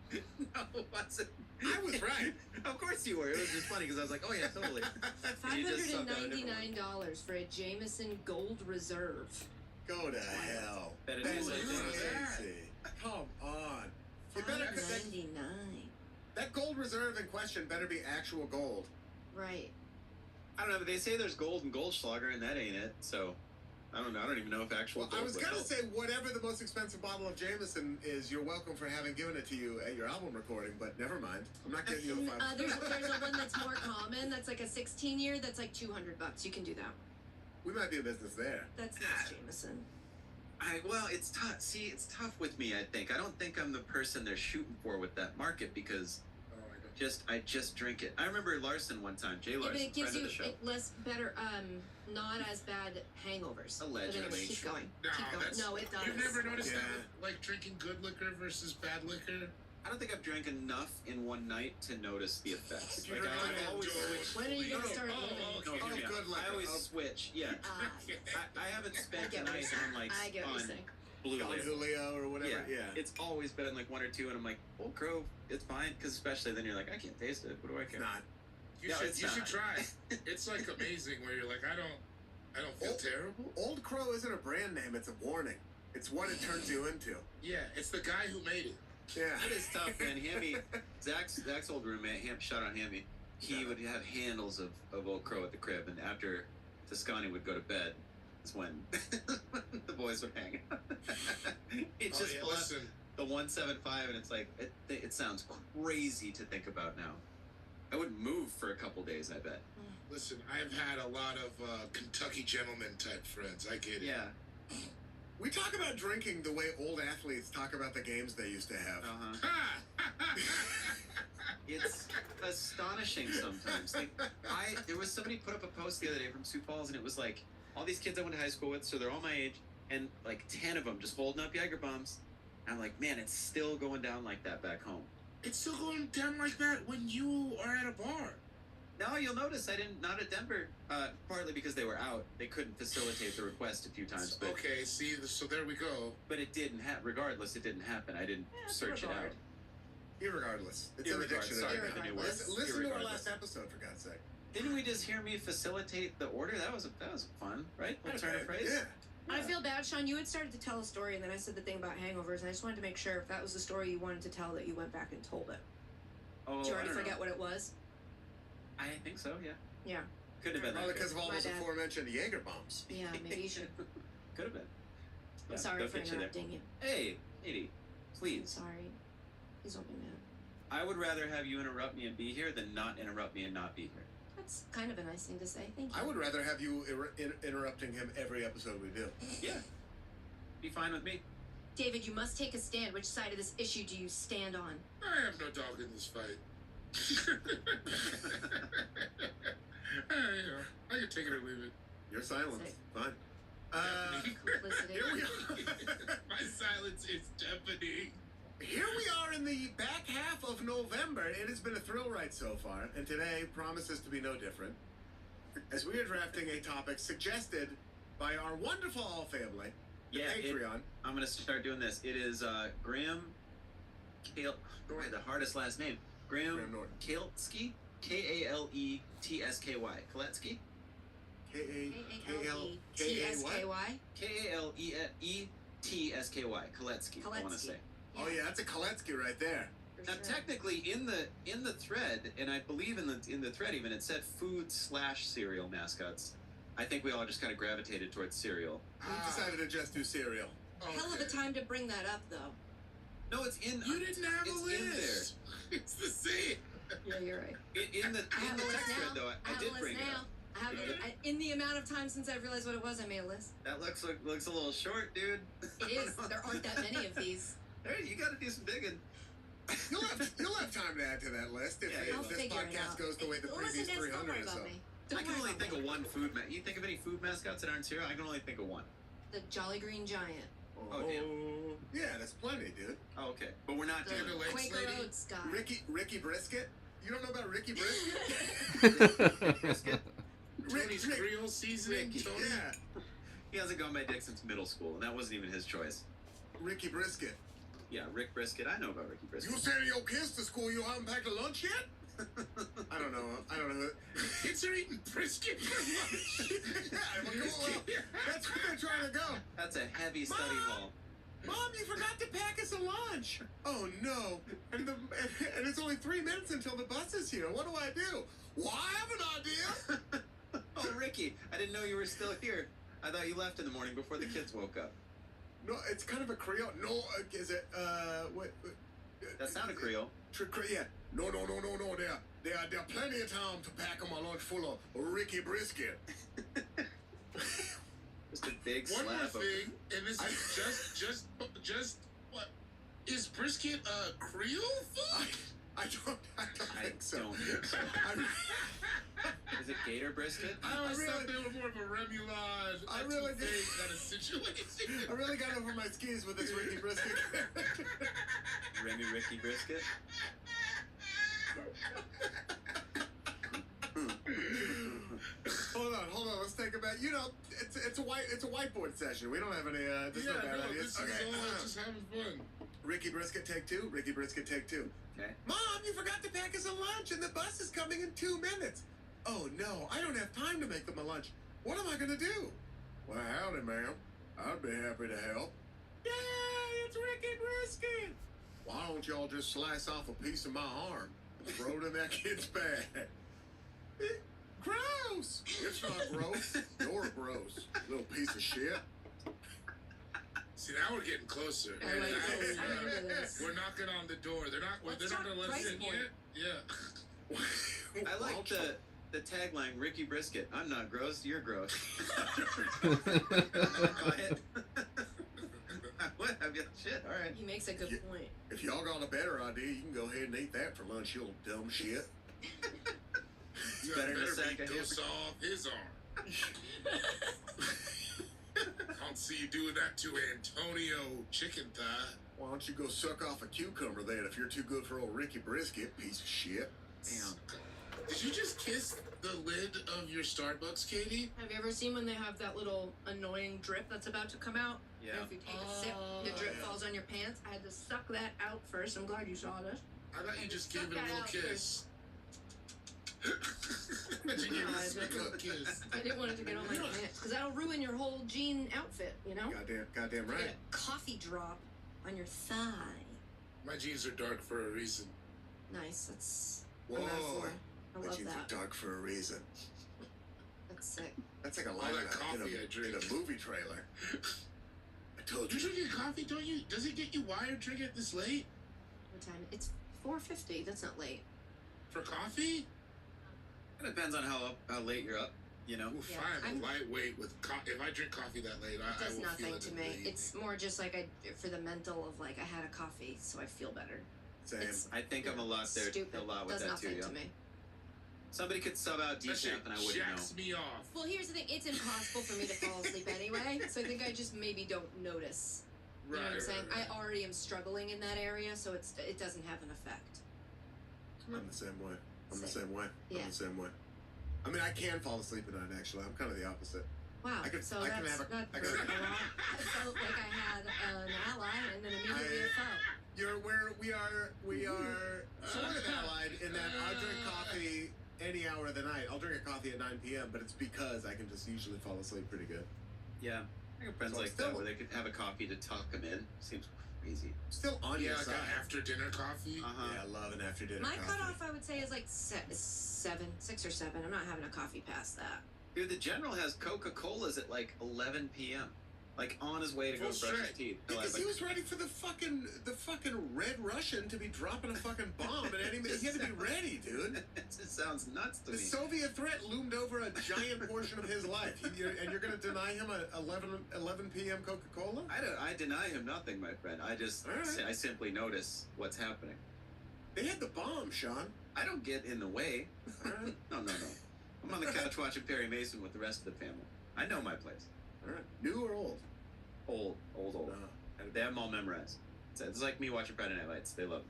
K: No, it wasn't.
J: I was right.
K: Of course you were. It was just funny because I was like, "Oh yeah, totally." You just subbed out a different one.
L: $599 for a Jameson Gold Reserve.
J: Go to hell.
K: Bet it
J: That
K: is
J: is
K: like
J: crazy. Come on. It better,
L: $599.
J: that gold reserve in question better be actual gold.
L: Right.
K: I don't know, but they say there's gold in Goldschlager, and that ain't it. So I don't know. I don't even know if actual.
J: Well, I
K: gold
J: was
K: would
J: gonna
K: help.
J: say whatever the most expensive bottle of Jameson is, you're welcome for having given it to you at your album recording, but never mind. I'm not getting you the $5.
L: There's a one that's more common. That's like a 16-year. That's like $200. You can do that.
J: We might be in business there.
L: That's not Jameson.
K: Well, it's tough. See, it's tough with me. I think I don't think I'm the person they're shooting for with that market because I just drink it. I remember Larson one time. Jay
L: Yeah,
K: Larson,
L: but it gives
K: friend
L: you
K: of the show.
L: less better, not as bad hangovers. But anyway,
K: Allegedly.
L: keep going.
M: No,
L: Keep going.
M: that's,
L: No, it does.
M: You've never noticed
J: Yeah.
M: that with, like drinking good liquor versus bad liquor?
K: I don't think I've drank enough in one night to notice the effects.
J: But you
K: Like,
J: drink
K: I always switch.
L: When are you gonna start living?
K: No,
J: Oh,
K: hear me out.
J: good liquor.
K: I always
J: Oh.
K: switch. Yeah. I haven't
L: I
K: spent
L: get
K: a
L: what you're
K: night
L: saying.
K: on like
L: I get what you're
K: on
L: saying.
K: Blue
J: Don
K: Label.
J: Julio or whatever. Yeah.
K: It's always been like one or two, and I'm like, Old Crow, it's fine. Because especially then you're like, I can't taste it. What do I care?
J: It's not.
M: You
K: No,
M: should
K: it's
M: you should
K: not.
M: try. It's like amazing where you're like, I don't feel terrible.
J: Old Crow isn't a brand name, it's a warning. It's what it turns you into.
M: Yeah, it's the guy who made it.
J: Yeah.
K: It is tough, man. Hammy, Zach's old roommate, shout out Hammy. He would have handles of Old Crow at the crib, and after Toscani would go to bed, is when the boys would hang. It
M: Oh,
K: just
M: yeah,
K: pull out
M: listen.
K: the 175, and it's like it sounds crazy to think about now. I wouldn't move for a couple days, I bet.
M: Listen, I've had a lot of Kentucky gentleman type friends. I get it.
K: Yeah.
J: We talk about drinking the way old athletes talk about the games they used to have.
K: It's astonishing sometimes. Like there was somebody put up a post the other day from Sioux Falls, and it was like all these kids I went to high school with, so they're all my age, and like 10 of them just holding up Jaeger bombs, I'm like, man, it's still going down like that back home.
M: It's still going down like that when you are at a bar.
K: No, you'll notice I didn't, not at Denver, partly because they were out. They couldn't facilitate the request a few times. But,
M: Okay, see, so there we go.
K: but it didn't happen. Regardless, it didn't happen. I didn't search it out.
J: Irregardless. It's in the
K: Irregardless.
J: dictionary.
K: Sorry, I knew it.
J: Listen to our
K: Irregardless.
J: last episode, for God's sake.
K: Didn't we just hear me facilitate the order? That was fun, right? Little turn of phrase.
J: Yeah.
L: I feel bad, Sean. You had started to tell a story, and then I said the thing about hangovers, and I just wanted to make sure if that was the story you wanted to tell, that you went back and told it.
K: Oh,
L: Did you already
K: I don't
L: forget
K: know.
L: what it was?
K: I think so. Yeah.
L: Yeah.
K: Could have been
J: Probably
K: that.
J: because of all
L: My
J: those
L: bad.
J: aforementioned Jaeger bombs.
L: Yeah, maybe you should.
K: Could have been.
L: I'm
K: Yeah,
L: sorry
K: they'll
L: for
K: get you there.
L: interrupting you.
K: Hey, Edie,
L: I'm
K: please.
L: sorry. Please don't be mad.
K: I would rather have you interrupt me and be here than not interrupt me and not be here.
L: That's kind of a nice thing to say. Thank you.
J: I would rather have you interrupting him every episode we do.
K: Yeah. Be fine with me.
L: David, you must take a stand. Which side of this issue do you stand on?
M: I have no dog in this fight. I can take it or leave it.
J: Your silence.
L: Sick.
J: Fine.
L: Complicity.
J: Here we are.
M: My silence is deafening.
J: Here we are in the back half of November. It has been a thrill ride so far, and today promises to be no different. As we are drafting a topic suggested by our wonderful all family, the Patreon.
K: I'm going to start doing this. It is Graham Kale. Boy, the hardest last name. Graham
J: Norton.
K: Kaletsky. Kaletsky. Kaletsky?
L: K-A-L-E-T-S-K-Y?
K: Kaletsky. Kaletsky. I want to say.
J: Oh yeah, that's a Kaletsky right there.
K: Now, technically, in the thread, and I believe in the thread even, it said food/cereal mascots. I think we all just kind of gravitated towards cereal.
J: We decided to just do cereal.
L: Hell of a time to bring that up, though.
K: No, it's in.
M: You didn't have
K: it's
M: a list.
K: in there.
M: It's the same.
L: Yeah, you're right.
K: In the
L: I have a list
K: text thread,
L: now.
K: though, I did bring it up.
L: I have in the amount of time since I've realized what it was, I made a list.
K: That looks a little short, dude.
L: It is. There aren't that many of these.
K: Hey, you got to do some digging.
J: You'll have time to add to that list if,
K: Yeah,
J: if this podcast goes the way the previous 300 is. So.
K: I can only think of one food. You think of any food mascots that aren't cereal? I can only think of one.
L: The Jolly Green Giant.
K: Oh damn.
J: Yeah, that's plenty, dude.
K: Oh, okay, but we're not
L: The
K: doing the
L: Quaker Oats guy.
J: Ricky Brisket. You don't know about Ricky Brisket?
K: Brisket.
M: Tony's Creole seasoning.
K: Ricky.
M: Tony.
J: Yeah,
K: He hasn't gone by dick since middle school, and that wasn't even his choice.
J: Ricky Brisket.
K: Yeah, Rick Brisket. I know about Ricky Brisket.
J: You sending your kids to school? You haven't packed a lunch yet? I don't know.
M: Kids are eating brisket for lunch.
J: That's where they're trying to go.
K: That's a heavy study hall.
J: Mom, you forgot to pack us a lunch. Oh no! And it's only 3 minutes until the bus is here. What do I do? Well, I have an idea.
K: Oh, Ricky, I didn't know you were still here. I thought you left in the morning before the kids woke up.
J: No, it's kind of a Creole. No, is it? What?
K: That sounded Creole.
J: Yeah. No. There are plenty of time to pack them a lunch full of Ricky Brisket.
K: Just a big
M: One more
K: slab of.
M: thing, and this is just what is brisket a Creole food?
J: I don't think so.
K: Don't think so. Is it gator brisket?
M: I always thought they were more of a remoulade.
J: I really did.
M: Kind of situation.
J: I really got over my skis with this Ricky Brisket.
K: Ricky Brisket?
J: Hold on. Let's think about. It's a whiteboard session. We don't have any. There's no bad ideas.
M: This is all just having fun.
J: Ricky Brisket, take two. Ricky Brisket, take two.
K: Okay.
J: Mom, you forgot to pack us a lunch, and the bus is coming in 2 minutes. Oh no, I don't have time to make them a lunch. What am I gonna do? Well, howdy, ma'am. I'd be happy to help. Yay, it's Ricky Brisket. Why don't y'all just slice off a piece of my arm and throw it in that kid's bag? Gross! It's not gross. You're gross, little piece of shit.
M: See, now we're getting closer.
L: I like this. I'm into this.
M: We're knocking on the door. They're not
L: Let's
M: gonna
L: talk
M: let us
L: price
M: in
L: point.
M: yet. Yeah.
K: I like the tagline, Ricky Brisket. I'm not gross, you're gross. Quiet. What? Shit, alright.
L: He makes a good point.
J: If y'all got a better idea, you can go ahead and eat that for lunch, you little dumb shit.
M: You
K: better than a
M: better
K: sack
M: be
K: of
M: dose off his arm. I don't see you doing that to Antonio Chicken Thigh.
J: Why don't you go suck off a cucumber then if you're too good for old Ricky Brisket, piece of shit?
K: Damn.
M: Did you just kiss the lid of your Starbucks, Katie?
L: Have you ever seen when they have that little annoying drip that's about to come out?
K: Yeah.
L: And if you take a sip, the drip falls on your pants. I had to suck that out first. I'm glad you saw this.
M: I thought you just gave
L: Suck
M: it a
L: that
M: little
L: out
M: kiss. But you gave
L: No, I
M: it a
L: didn't.
M: little kiss.
L: I didn't want it to get on my pants because that'll ruin your whole jean outfit, you know?
J: Goddamn
L: You
J: right.
L: get a coffee drop on your thigh.
M: My jeans are dark for a reason.
L: Nice. That's
J: Whoa.
L: a metaphor. I
J: My
L: love
J: jeans
L: that.
J: are dark for a reason.
L: That's sick.
J: That's like a
M: All
J: line
M: that
J: in
M: coffee I drink.
J: a movie trailer. I told
M: You
J: you.
M: drinking coffee? Don't you? Does it get you wired drinking it this late?
L: What time? It's 4:50. That's not late.
M: For coffee?
K: It depends on how late you're up, you know?
M: Oof,
L: Yeah,
M: I'm
L: I'm-
M: a lightweight with if I drink coffee that late,
L: It
M: I
L: does
M: will
L: nothing
M: feel it
L: to
M: in
L: me.
M: the
L: It's more just like for the mental of like I had a coffee, so I feel better.
J: Same.
L: It's
K: I think I'm a lot there,
L: stupid.
K: a lot with
L: does
K: that too,
L: nothing
K: yeah.
L: to me.
K: Somebody could sub out
M: That shit
K: decaf and I wouldn't know.
M: jacks me off.
L: Well, here's the thing. It's impossible for me to fall asleep anyway, so I think I just maybe don't notice. You know what I'm saying?
M: Right.
L: I already am struggling in that area, so it doesn't have an effect.
J: I'm the same way. I'm the
L: Sick.
J: same way.
L: Yeah.
J: I'm the same way. I mean, I can fall asleep at night, actually. I'm kind of the opposite.
L: Wow.
J: I could-
L: so
J: I can
L: that's
J: have a-
L: that
J: I can-
L: hurt a lot. I felt like I had an ally, and then immediately I felt.
J: We are sort of allied in that I'll drink coffee any hour of the night. I'll drink a coffee at 9 p.m., but it's because I can just usually fall asleep pretty good.
K: Yeah. I got friends
J: So I'm
K: like that
J: still-
K: where they could have a coffee to talk them in. Seems crazy.
J: Still on
M: Yeah,
J: your
M: like
J: side.
M: an after dinner coffee.
J: Yeah, I love an after dinner
L: My
J: coffee.
L: cutoff, I would say, is like 6 or 7. I'm not having a coffee past that.
K: Dude, the general has Coca-Colas at like 11 p.m. Like on his way to go
J: Full
K: brush his
J: strength.
K: teeth.
J: Because he was ready for the fucking Red Russian to be dropping a fucking bomb at any minute. He had to be ready, dude.
K: It just sounds nuts to
J: The
K: me.
J: Soviet threat loomed over a giant portion of his life. And you're going to deny him a 11 p.m. Coca-Cola?
K: I deny him nothing, my friend. I just,
J: All right.
K: I simply notice what's happening.
J: They had the bomb, Sean.
K: I don't get in the way.
J: All right.
K: No. I'm on the couch watching Perry Mason with the rest of the family. I know my place.
J: All right. New or old?
K: Old.
J: No.
K: They have them all memorized. It's like me watching Friday Night Lights. They love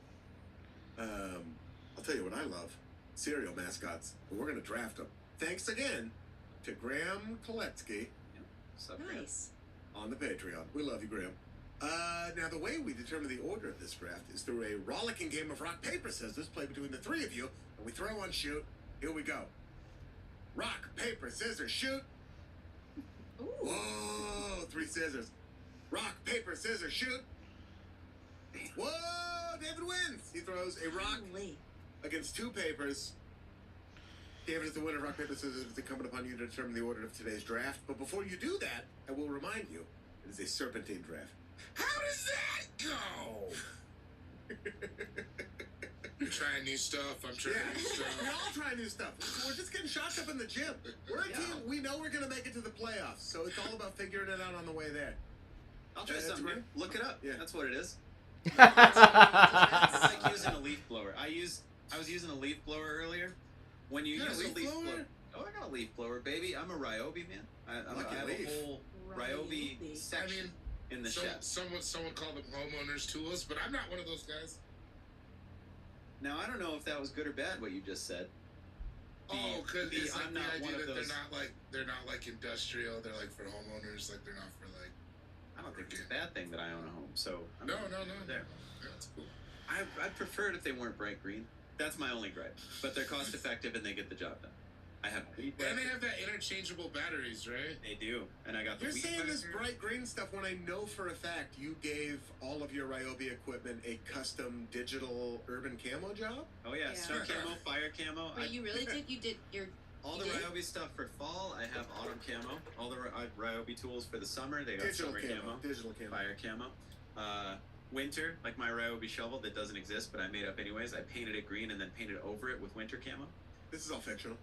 K: them.
J: I'll tell you what I love. Cereal mascots. And we're going to draft them. Thanks again to Graham Koletsky
K: Sup, Graham?
L: Nice.
J: on the Patreon. We love you, Graham. Now, the way we determine the order of this draft is through a rollicking game of rock, paper, scissors played between the three of you. And we throw one, shoot. Here we go. Rock, paper, scissors, shoot.
L: Ooh.
J: Whoa, 3 scissors. Rock, paper, scissors, shoot. Whoa, David wins. He throws a rock
L: Holy.
J: against 2 papers. David is the winner of rock, paper, scissors. It's incumbent upon you to determine the order of today's draft. But before you do that, I will remind you, it is a serpentine draft.
M: How does that go? You're trying new stuff. I'm trying new
J: We're
M: stuff.
J: all trying new stuff. We're just getting shocked up in the gym. We're a team. We know we're going to make it to the playoffs. So it's all about figuring it out on the way there.
K: I'll try
J: That's
K: something.
J: great.
K: Look it up.
J: Yeah.
K: That's what it is. It's like using a leaf blower. I was using a leaf blower earlier. When you
M: You got
K: use
M: a
K: a
M: leaf
K: leaf
M: blower?
K: blower, I got a leaf blower, baby. I'm a Ryobi man. I
J: Lucky
K: have
J: leaf.
K: a whole Ryobi
L: Ryobi.
K: section in the shed.
M: Someone called them homeowners tools, but I'm not one of those guys.
K: Now I don't know if that was good or bad what you just said.
M: Oh, because
K: the-
M: it's like
K: I'm
M: the
K: not one
M: idea
K: of
M: that
K: those-
M: they're not like industrial. They're like for homeowners. Like they're not for like.
K: I don't think it's a bad thing that I own a home. So I'm
M: No.
K: there.
M: Yeah, it's cool.
K: I'd prefer it if they weren't bright green. That's my only gripe. But they're cost effective and they get the job done. I have weed
M: And they
K: whacker.
M: have that interchangeable batteries, right?
K: They do, and I got the
J: You're
K: weed
J: saying this
K: whacker.
J: bright green stuff when I know for a fact you gave all of your Ryobi equipment a custom digital urban camo job?
K: Oh yeah,
L: Yeah.
K: snow camo, fire camo.
L: Wait, you really did? You did your.
K: All the
L: You did?
K: Ryobi stuff for fall. I have autumn camo. All the Ryobi tools for the summer. They got
J: Digital
K: summer
J: camo. Digital camo.
K: fire camo. Winter, like my Ryobi shovel that doesn't exist, but I made up anyways. I painted it green and then painted over it with winter camo.
J: This is all fictional.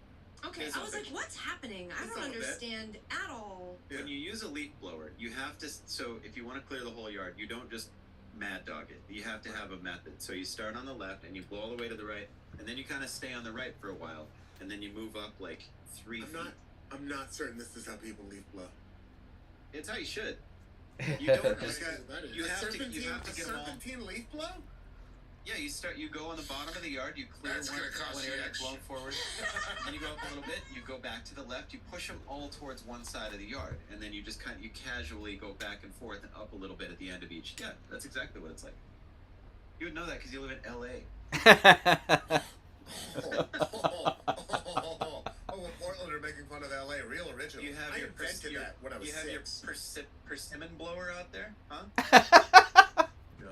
L: Okay,
K: It's
L: I
K: all
L: was like,
K: fiction.
L: what's happening? I
J: It's
L: don't
J: all a bit.
L: understand at all.
J: Yeah.
K: When you use a leaf blower, you have to. So if you want to clear the whole yard, you don't just mad dog it. You have to have a method. So you start on the left and you blow all the way to the right, and then you kind of stay on the right for a while, and then you move up like 3 feet.
J: I'm not certain this is how people leaf blow.
K: It's how you should. You don't.
M: That is.
K: You have to get them all.
J: Serpentine leaf blow?
K: Yeah, you go on the bottom of the yard, you clear
M: That's gonna cost
K: one
M: you
K: area,
M: extra.
K: blow forward, then you go up a little bit, you go back to the left, you push them all towards one side of the yard, and then you just you casually go back and forth and up a little bit at the end of each. Yeah, that's exactly what it's like. You would know that because you live in L.A.
J: Well, Portland are making fun of LA. Real original.
K: You have
J: I
K: your
J: invented that when I was
K: You have
J: six.
K: your persimmon blower out there, huh?
J: No.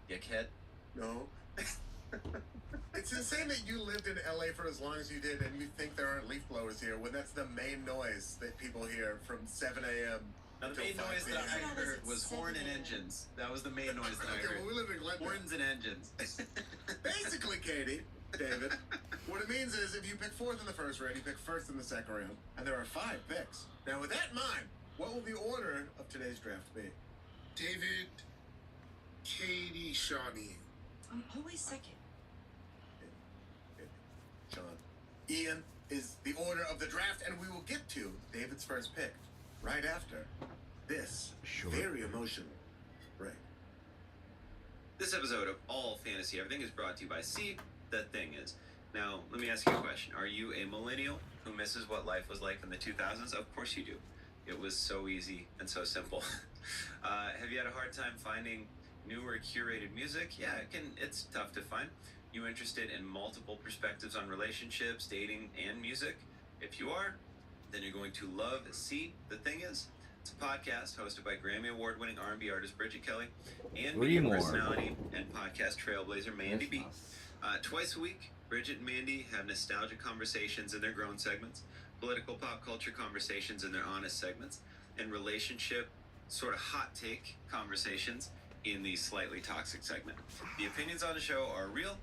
K: You kid.
J: No. It's insane that you lived in LA for as long as you did and you think there aren't leaf blowers here when that's the main noise that people hear from 7 a.m.
K: Now, the main noise that I heard was horn and engines. That was the main noise that I
J: Okay,
K: heard.
J: well, we live in Glendale.
K: Horns and engines.
J: Basically, Katie, David, what it means is if you pick fourth in the first round, you pick first in the second round, and there are 5 picks. Now, with that in mind, what will the order of today's draft be?
M: David, Katie, Shawnee.
L: I'm always second.
J: John. Ian is the order of the draft, and we will get to David's first pick right after this very emotional break.
K: This episode of All Fantasy Everything is brought to you by See The Thing Is. Now, let me ask you a question. Are you a millennial who misses what life was like in the 2000s? Of course you do. It was so easy and so simple. Have you had a hard time finding newer curated music? Yeah, it's tough to find. You interested in multiple perspectives on relationships, dating, and music? If you are, then you're going to love See The Thing Is. It's a podcast hosted by Grammy Award-winning R&B artist Bridget Kelly and media personality and podcast trailblazer Mandy B. Twice a week, Bridget and Mandy have nostalgic conversations in their grown segments, political pop culture conversations in their honest segments, and relationship sort of hot take conversations in the slightly toxic segment. The opinions on the show are real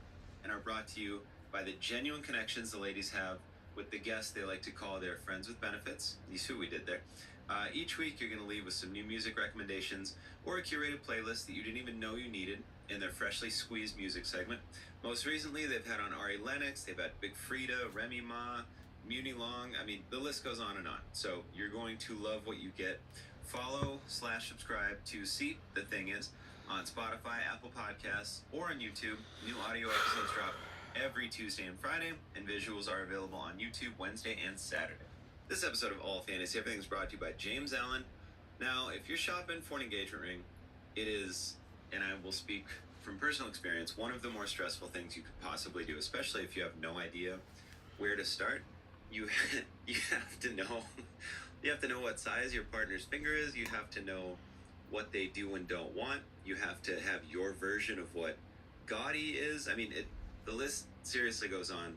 K: and are brought to you by the genuine connections the ladies have with the guests they like to call their friends with benefits. You see what we did there. Each week you're going to leave with some new music recommendations or a curated playlist that you didn't even know you needed in their freshly squeezed music segment. Most recently, they've had on Ari Lennox, they've had Big Frida, Remy Ma, Muni Long. I mean, the list goes on and on. So you're going to love what you get. Follow/subscribe to See The Thing Is on Spotify, Apple Podcasts, or on YouTube. New audio episodes drop every Tuesday and Friday, and visuals are available on YouTube Wednesday and Saturday. This episode of All Fantasy Everything is brought to you by James Allen. Now, if you're shopping for an engagement ring, it is, and I will speak from personal experience, one of the more stressful things you could possibly do, especially if you have no idea where to start. You have to know what size your partner's finger is. You have to know what they do and don't want. You have to have your version of what gaudy is. I mean, the list seriously goes on,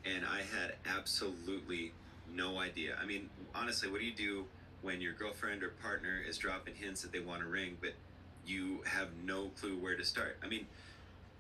K: and I had absolutely no idea. I mean, honestly, what do you do when your girlfriend or partner is dropping hints that they want a ring, but you have no clue where to start? I mean,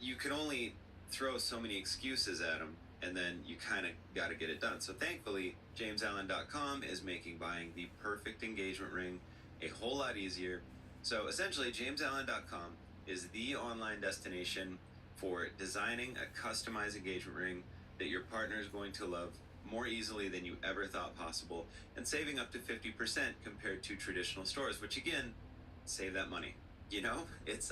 K: you can only throw so many excuses at them, and then you kind of got to get it done. So thankfully, JamesAllen.com is making buying the perfect engagement ring a whole lot easier. So essentially, JamesAllen.com is the online destination for designing a customized engagement ring that your partner is going to love more easily than you ever thought possible, and saving up to 50% compared to traditional stores, which again, save that money. You know,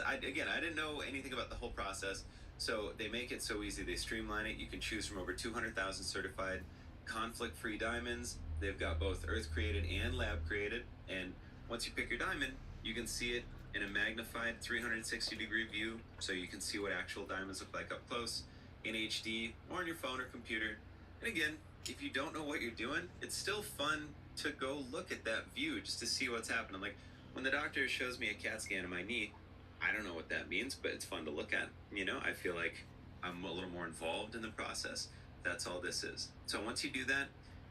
K: I didn't know anything about the whole process, so they make it so easy. They streamline it. You can choose from over 200,000 certified conflict-free diamonds. They've got both earth-created and lab-created, and once you pick your diamond, you can see it in a magnified 360-degree view, so you can see what actual diamonds look like up close, in HD, or on your phone or computer. And again, if you don't know what you're doing, it's still fun to go look at that view just to see what's happening. Like, when the doctor shows me a CAT scan of my knee, I don't know what that means, but it's fun to look at. You know, I feel like I'm a little more involved in the process. That's all this is. So once you do that,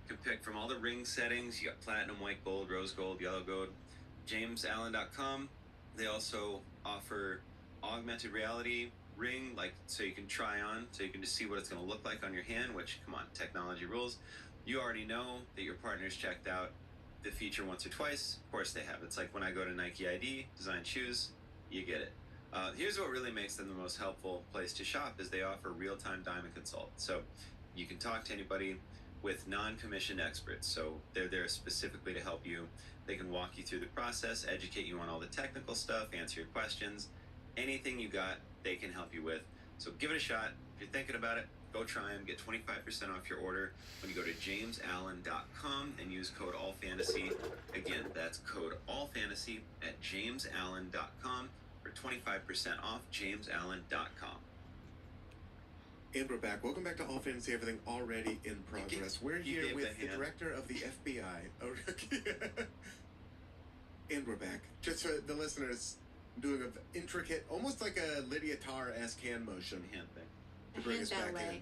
K: you can pick from all the ring settings. You got platinum, white gold, rose gold, yellow gold. JamesAllen.com. They also offer augmented reality ring, like, so you can try on, so you can just see what it's going to look like on your hand, which, come on, technology rules. You already know that your partner's checked out the feature once or twice. Of course they have. It's like when I go to Nike ID, design shoes, you get it. Here's what really makes them the most helpful place to shop is they offer real-time diamond consult. So you can talk to anybody with non-commissioned experts. So they're there specifically to help you. They can walk you through the process, educate you on all the technical stuff, answer your questions. Anything you got, they can help you with. So give it a shot. If you're thinking about it, go try them. Get 25% off your order when you go to jamesallen.com and use code ALLFANTASY. Again, that's code ALLFANTASY at jamesallen.com for 25% off jamesallen.com.
J: And we're back. Welcome back to All Fantasy Everything Already in Progress. We're
K: you
J: here
K: gave
J: with
K: the
J: the
K: hand.
J: director of the FBI. Oh, and we're back. Just for the listeners, doing an intricate, almost like a Lydia Tarr-esque hand motion
K: Hand thing.
J: to bring
L: hand
J: us back
L: ballet.
J: in.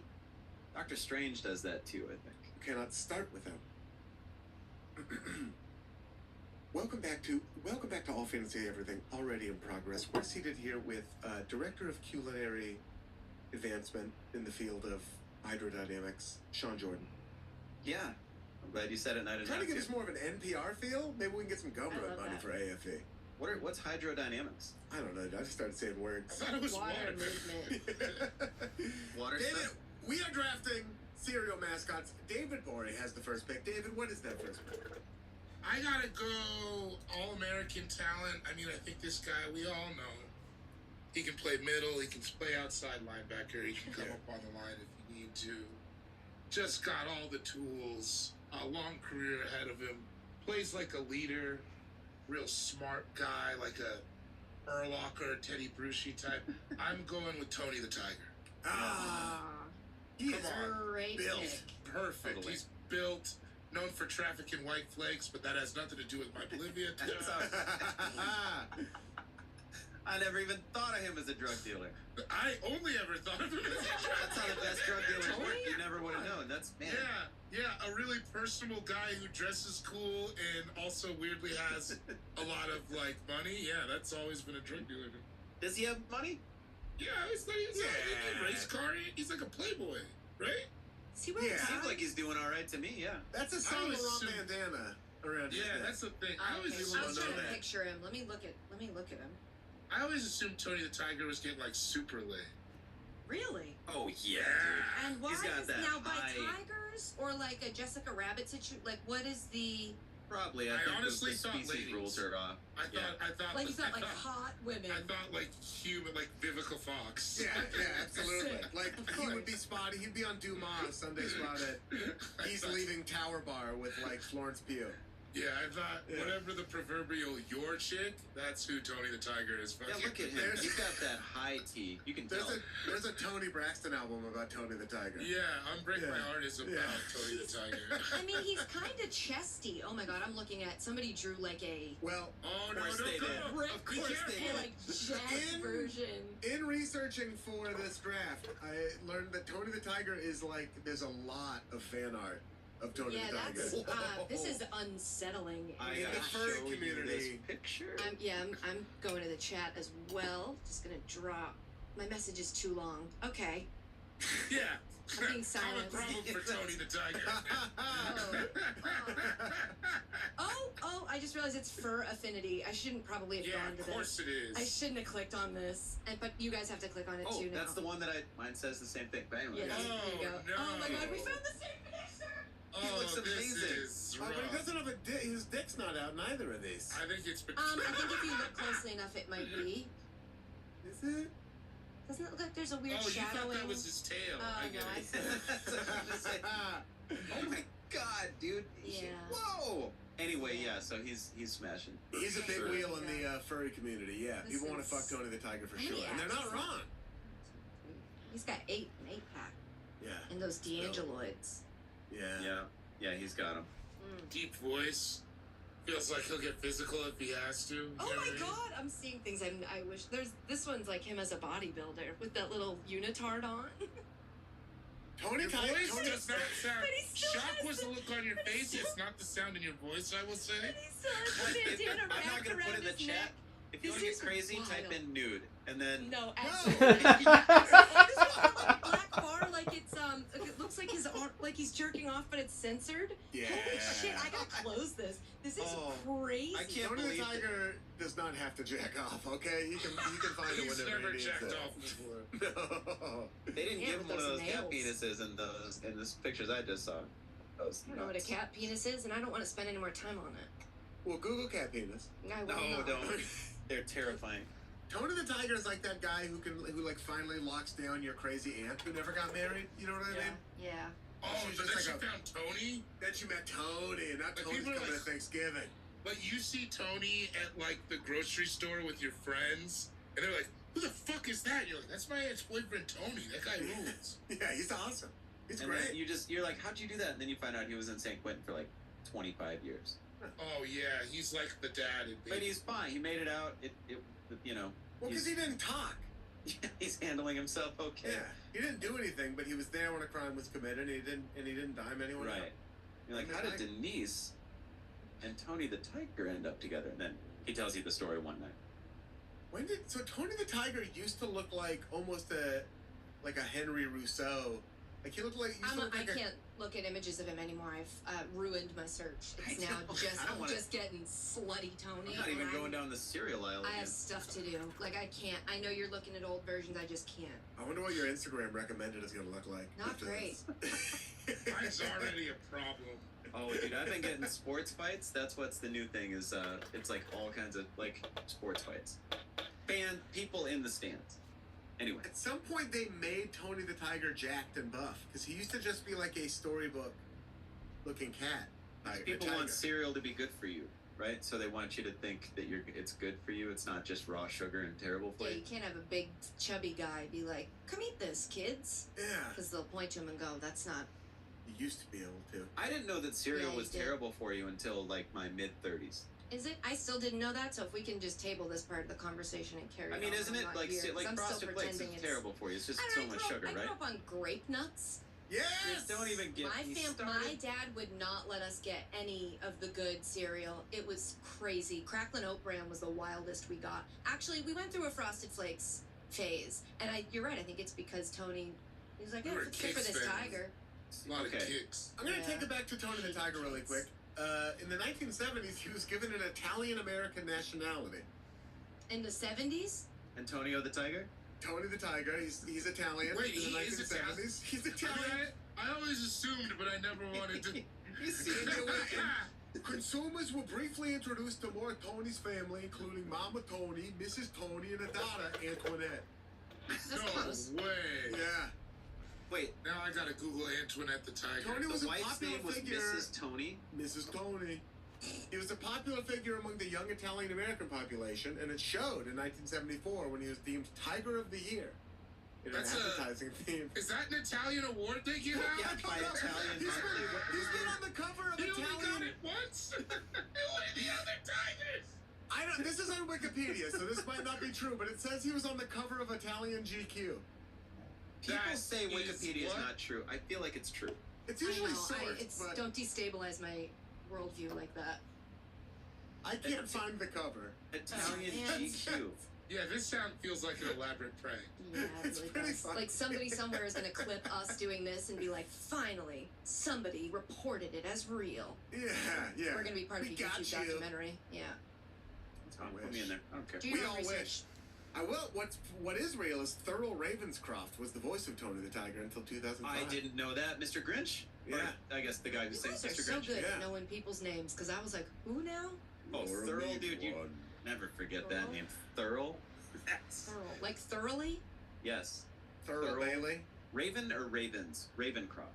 K: Doctor Strange does that too, I think.
J: You cannot start without. Welcome back to All Fantasy Everything Already in Progress. We're seated here with Director of Culinary Advancement in the field of hydrodynamics, Sean Jordan.
K: Yeah. I'm glad you said it and I didn't
J: Trying to
K: have
J: give us more of an NPR feel. Maybe we can get some
L: I
J: Gumroad
L: love
J: money
L: that.
J: for AFE.
K: What's hydrodynamics?
J: I don't know. I just started saying
M: I
J: words.
M: thought it was
L: Water
M: water.
L: movement.
K: Water
J: David,
K: stuff?
J: we are drafting cereal mascots. David Borey has the first pick. David, what is that first pick?
M: I gotta go all-American talent. I mean, I think this guy, we all know. He can play middle, he can play outside linebacker, he can come up on the line if you need to. Just got all the tools, a long career ahead of him. Plays like a leader, real smart guy, like a Urlacher, Teddy Bruschi type. I'm going with Tony the Tiger.
J: He
M: Come
J: is
M: on.
L: Great
J: built.
L: pick.
M: Perfect.
K: Totally.
M: He's built, known for trafficking white flakes, but that has nothing to do with my Bolivia.
K: I never even thought of him as a drug dealer.
M: I only ever thought of him as a
K: That's how the best drug dealers work. You never would have known. That's, man.
M: Yeah, a really personable guy who dresses cool and also weirdly has a lot of like money. Yeah, that's always been a drug dealer.
K: Does he have money?
M: Yeah, I always thought he was like a race car. He's like a playboy, right?
L: See what
J: Yeah.
K: Seems like he's doing all right to me, yeah.
J: That's a
M: I
J: Saint
M: always
J: Laurent
M: assume-
J: bandana around his
M: Yeah,
J: neck.
M: that's the thing. I
L: I
M: always
J: People
L: was
J: don't
M: assumed,
J: know
L: trying to
J: that.
L: picture him. Let me look at him.
M: I always assumed Tony the Tiger was getting like super lit.
L: Really?
K: Oh, yeah,
L: And why
K: He's got
L: is
K: that
L: now by
K: high-
L: tigers or like a Jessica Rabbit situation? Like what is the
K: Probably. I
M: I
K: think
M: honestly
K: the
M: thought
K: species
M: ladies.
K: rules are off.
M: I thought
L: like you thought like
M: I
L: hot women?
M: thought like human, like Vivica Fox.
J: Yeah, absolutely.
L: Sick.
J: Like
L: Of
J: he would
L: course.
J: be spotty. He'd be on Dumas Sunday Spotted. He's leaving Tower Bar with like Florence Pugh.
M: Yeah, I thought
J: Yeah.
M: whatever the proverbial your chick, that's who Tony the Tiger is.
K: Yeah,
M: Fucking.
K: look at him.
J: There's-
K: He's got that high T. You can tell.
J: There's a Tony Braxton album about Tony the Tiger.
M: Yeah, Unbreak My
J: Yeah.
M: Heart is about
J: Yeah.
M: Tony the Tiger.
L: I mean, he's kind of chesty. Oh my god, I'm looking at somebody drew like a
J: Well,
M: Oh
K: Of
M: no,
K: course
M: don't
K: they
M: go.
K: did.
L: brick
K: Of course they
L: full,
K: did.
L: like jacked
J: In-
L: version.
J: in researching for this draft, I learned that Tony the Tiger is like there's a lot of fan art of Tony
L: Yeah,
J: the Tiger.
L: that's this is unsettling.
K: I
J: in the
K: gotta
J: furry
K: show you
J: community.
K: this picture.
L: I'm going to the chat as well. Just gonna drop. My message is too long. Okay.
M: Yeah.
L: I'm being
M: I have a
L: silenced.
M: problem for Tony the Tiger.
L: Oh, I just realized it's fur affinity. I shouldn't probably have
M: Yeah,
L: gone to
M: of course
L: this.
M: it is.
L: I shouldn't have clicked on this. But you guys have to click on it
K: Oh,
L: too now.
K: that's the one that mine says the same thing. But anyway.
L: Yeah,
M: Oh,
L: there you go.
M: no.
L: Oh my god, we found the same picture!
M: Oh,
K: looks
M: this
K: amazing.
M: is
J: Oh, but he
M: rough.
J: doesn't have a dick. His dick's not out in either of these.
M: I think it's.
L: I think if you look closely enough, it might be.
J: Is it?
L: Doesn't it look like there's a weird
M: Oh, you thought
L: shadowing?
M: that was his tail.
L: Oh,
M: I get
L: no, I
M: it.
L: see.
K: That's what I'm gonna say. Oh my god, dude.
L: Yeah.
K: Whoa. Anyway, yeah. So he's smashing.
J: He's a big
K: Sure.
J: wheel in the furry community. Yeah,
L: This
J: people want to
L: is-
J: fuck Tony the Tiger for
L: How
J: sure,
L: many
J: and they're not
L: axes?
J: wrong.
L: He's got an 8 pack.
J: Yeah,
L: And those D'Angeloids.
J: yeah.
K: Yeah, he's got him.
M: Deep voice. Feels like he'll get physical if he has to. You
L: Oh
M: know what
L: my
M: I mean?
L: god, I'm seeing things I wish this one's like him as a bodybuilder with that little unitard on.
J: Tony
M: Your
J: Tiger.
M: voice
J: Tony,
M: does not sound.
L: But he still
M: Shock
L: has
M: was the
L: the-
M: look on your
L: but he
M: face.
L: still-
M: It's not the sound in your voice. I will say.
L: And he still has the bandana
K: I'm not
L: wrapped
K: gonna
L: around
K: put it in the
L: his
K: chat.
L: neck.
K: If you
L: This
K: want to get
L: is
K: crazy, type
L: wild.
K: in nude, and then
L: No,
J: No.
L: absolutely. This is a black bar, like it's it looks like his arm, like he's jerking off, but it's censored.
J: Yeah.
L: Holy shit! I gotta close this. This is
J: Oh,
L: crazy.
K: I can't
J: Tony the
K: believe it.
J: Tiger does not have to jack off. Okay, he can find it
M: He's
J: whenever
M: never
J: he needs
M: jacked
J: it.
M: off before.
J: No.
K: they didn't
L: Yeah,
K: give him
L: with
K: one of
L: those
K: those cat
L: nails.
K: penises in those pictures I just saw. was
L: I don't know what a cat penis is, and I don't want to spend any more time on it.
J: Well, Google cat penis.
L: I will
K: No,
L: not.
K: don't. They're terrifying.
J: Tony the Tiger is like that guy who like finally locks down your crazy aunt who never got married. You know what I mean?
L: Yeah.
M: Oh,
J: She's
M: but
J: just
M: then
J: like
M: she found Tony?
J: Then she met Tony, not
M: But
J: Tony's
M: people are
J: coming
M: like-
J: to Thanksgiving.
M: But you see Tony at like the grocery store with your friends, and they're like, "Who the fuck is that?" You're like, "That's my ex-boyfriend Tony. That guy rules."
J: Yeah, he's awesome. He's
K: And
J: great.
K: then you're like, how'd you do that? And then you find out he was in San Quentin for like 25 years.
M: Oh yeah, he's like the dad.
K: But he's fine. He made it out. You know.
J: Well, because he didn't talk.
K: He's handling himself okay.
J: Yeah, he didn't do anything, but he was there when a crime was committed, and he didn't dime anyone out.
K: Right. You're like, how did Denise and Tony the Tiger end up together? And then he tells you the story one night.
J: So Tony the Tiger used to look like almost a Henry Rousseau. Like he looked like
L: I can't look at images of him anymore. I've ruined my search. It's now I'm just getting slutty Tony.
K: I'm not even going down the cereal aisle
L: I
K: again.
L: have stuff to do. Like I can't. I know you're looking at old versions. I just can't.
J: I wonder what your Instagram recommended is going to look like.
L: Not great.
M: Mine's already a problem.
K: Oh, dude, I've been getting sports fights. That's what's the new thing is it's like all kinds of like sports fights. People in the stands. Anyway.
J: At some point, they made Tony the Tiger jacked and buff because he used to just be like a storybook-looking cat.
K: People want cereal to be good for you, right? So they want you to think that it's good for you. It's not just raw sugar and terrible for
L: Yeah,
K: you.
L: you can't have a big chubby guy be like, "Come eat this, kids."
J: Yeah.
L: Because they'll point to him and go, "That's not."
J: You used to be able to.
K: I didn't know that cereal
L: Yeah,
K: was
L: you did.
K: terrible for you until like my mid-30s.
L: Is it? I still didn't know that. So if we can just table this part of the conversation and carry.
K: I mean,
L: on,
K: isn't
L: I'm
K: it
L: not
K: like
L: here, 'cause
K: like
L: I'm still
K: Frosted Flakes is
L: pretending
K: terrible for you? It's just
L: I
K: so
L: don't know,
K: much
L: I
K: sugar,
L: grew
K: right?
L: up on grape nuts.
J: Yes.
K: Just don't even get me started.
L: My dad would not let us get any of the good cereal. It was crazy. Cracklin' Oat Bran was the wildest we got. Actually, we went through a Frosted Flakes phase, and you're right. I think it's because Tony. He's like,
M: We
L: "Yeah,
M: were
L: it's good for
M: Kicks
L: this
M: fans.
L: tiger."
M: A lot of
K: Okay.
M: kicks.
J: I'm going to
L: Yeah.
J: take it back to Tony the Tiger really quick. In the 1970s, he was given an Italian-American nationality.
L: In the 70s.
K: Antonio the Tiger?
J: Tony the Tiger, he's Italian.
M: Wait,
J: in the
M: he is
J: 1970s. He's
M: I, mean,
J: Italian.
M: I always assumed, but I never wanted to.
K: You see,
J: Consumers were briefly introduced to more Tony's family, including Mama Tony, Mrs. Tony, and a daughter, Antoinette.
L: That's
M: No
L: close.
M: way.
J: Yeah.
K: wait,
M: Now I gotta Google Antoinette the Tiger.
J: Tony was
K: the
J: a
K: wife's
J: popular
K: name was
J: figure.
K: Mrs. Tony?
J: Mrs. Tony. He was a popular figure among the young Italian American population, and it showed in 1974 when he was deemed Tiger of the Year in
M: That's
J: an
M: a-
J: advertising theme.
M: Is that an Italian award they give out?
K: Yeah, by Italian.
J: He's been on the cover of
M: He only got
J: Italian.
M: it once. Who are the other Tigers?
J: I don't. This is on Wikipedia, so this might not be true, but it says he was on the cover of Italian GQ.
K: People
M: That
K: say
M: is
K: Wikipedia is
M: what?
K: not true. I feel like it's true.
J: It's
L: I
J: usually
L: know.
J: sourced, but
L: Don't destabilize my worldview like that.
J: I can't find the cover.
K: Italian
L: Man.
K: GQ.
M: Yeah, this sound feels like an elaborate prank.
L: Yeah, it
J: It's
L: really
J: pretty
L: does.
J: funny.
L: Like somebody somewhere is gonna clip us doing this and be like, "Finally, somebody reported it as real."
J: Yeah, yeah.
L: We're gonna be part of
J: We
L: the
J: got
L: YouTube
J: you.
L: documentary. Yeah.
K: Oh, put me in there. I don't care.
L: Do
J: We
L: your
J: all
L: own
J: wish.
L: research.
J: I will. What is real is Thurl Ravenscroft was the voice of Tony the Tiger until 2005.
K: I didn't know that. Mr. Grinch?
J: Yeah.
K: Or, I guess the guy who
L: You
K: sings
L: guys are
K: Mr.
L: so
K: Grinch.
L: good
J: Yeah.
L: at knowing people's names because I was like, "Who now?"
K: Oh,
J: You're a
K: Thurl,
J: mean
K: dude. You
J: one.
K: never forget
L: Thurl?
K: that name. Thurl? That's...
L: Thorough. Like thoroughly.
K: Yes.
J: Thurl
K: Thurl.
J: Bailey.
K: Raven or Ravens? Ravencroft.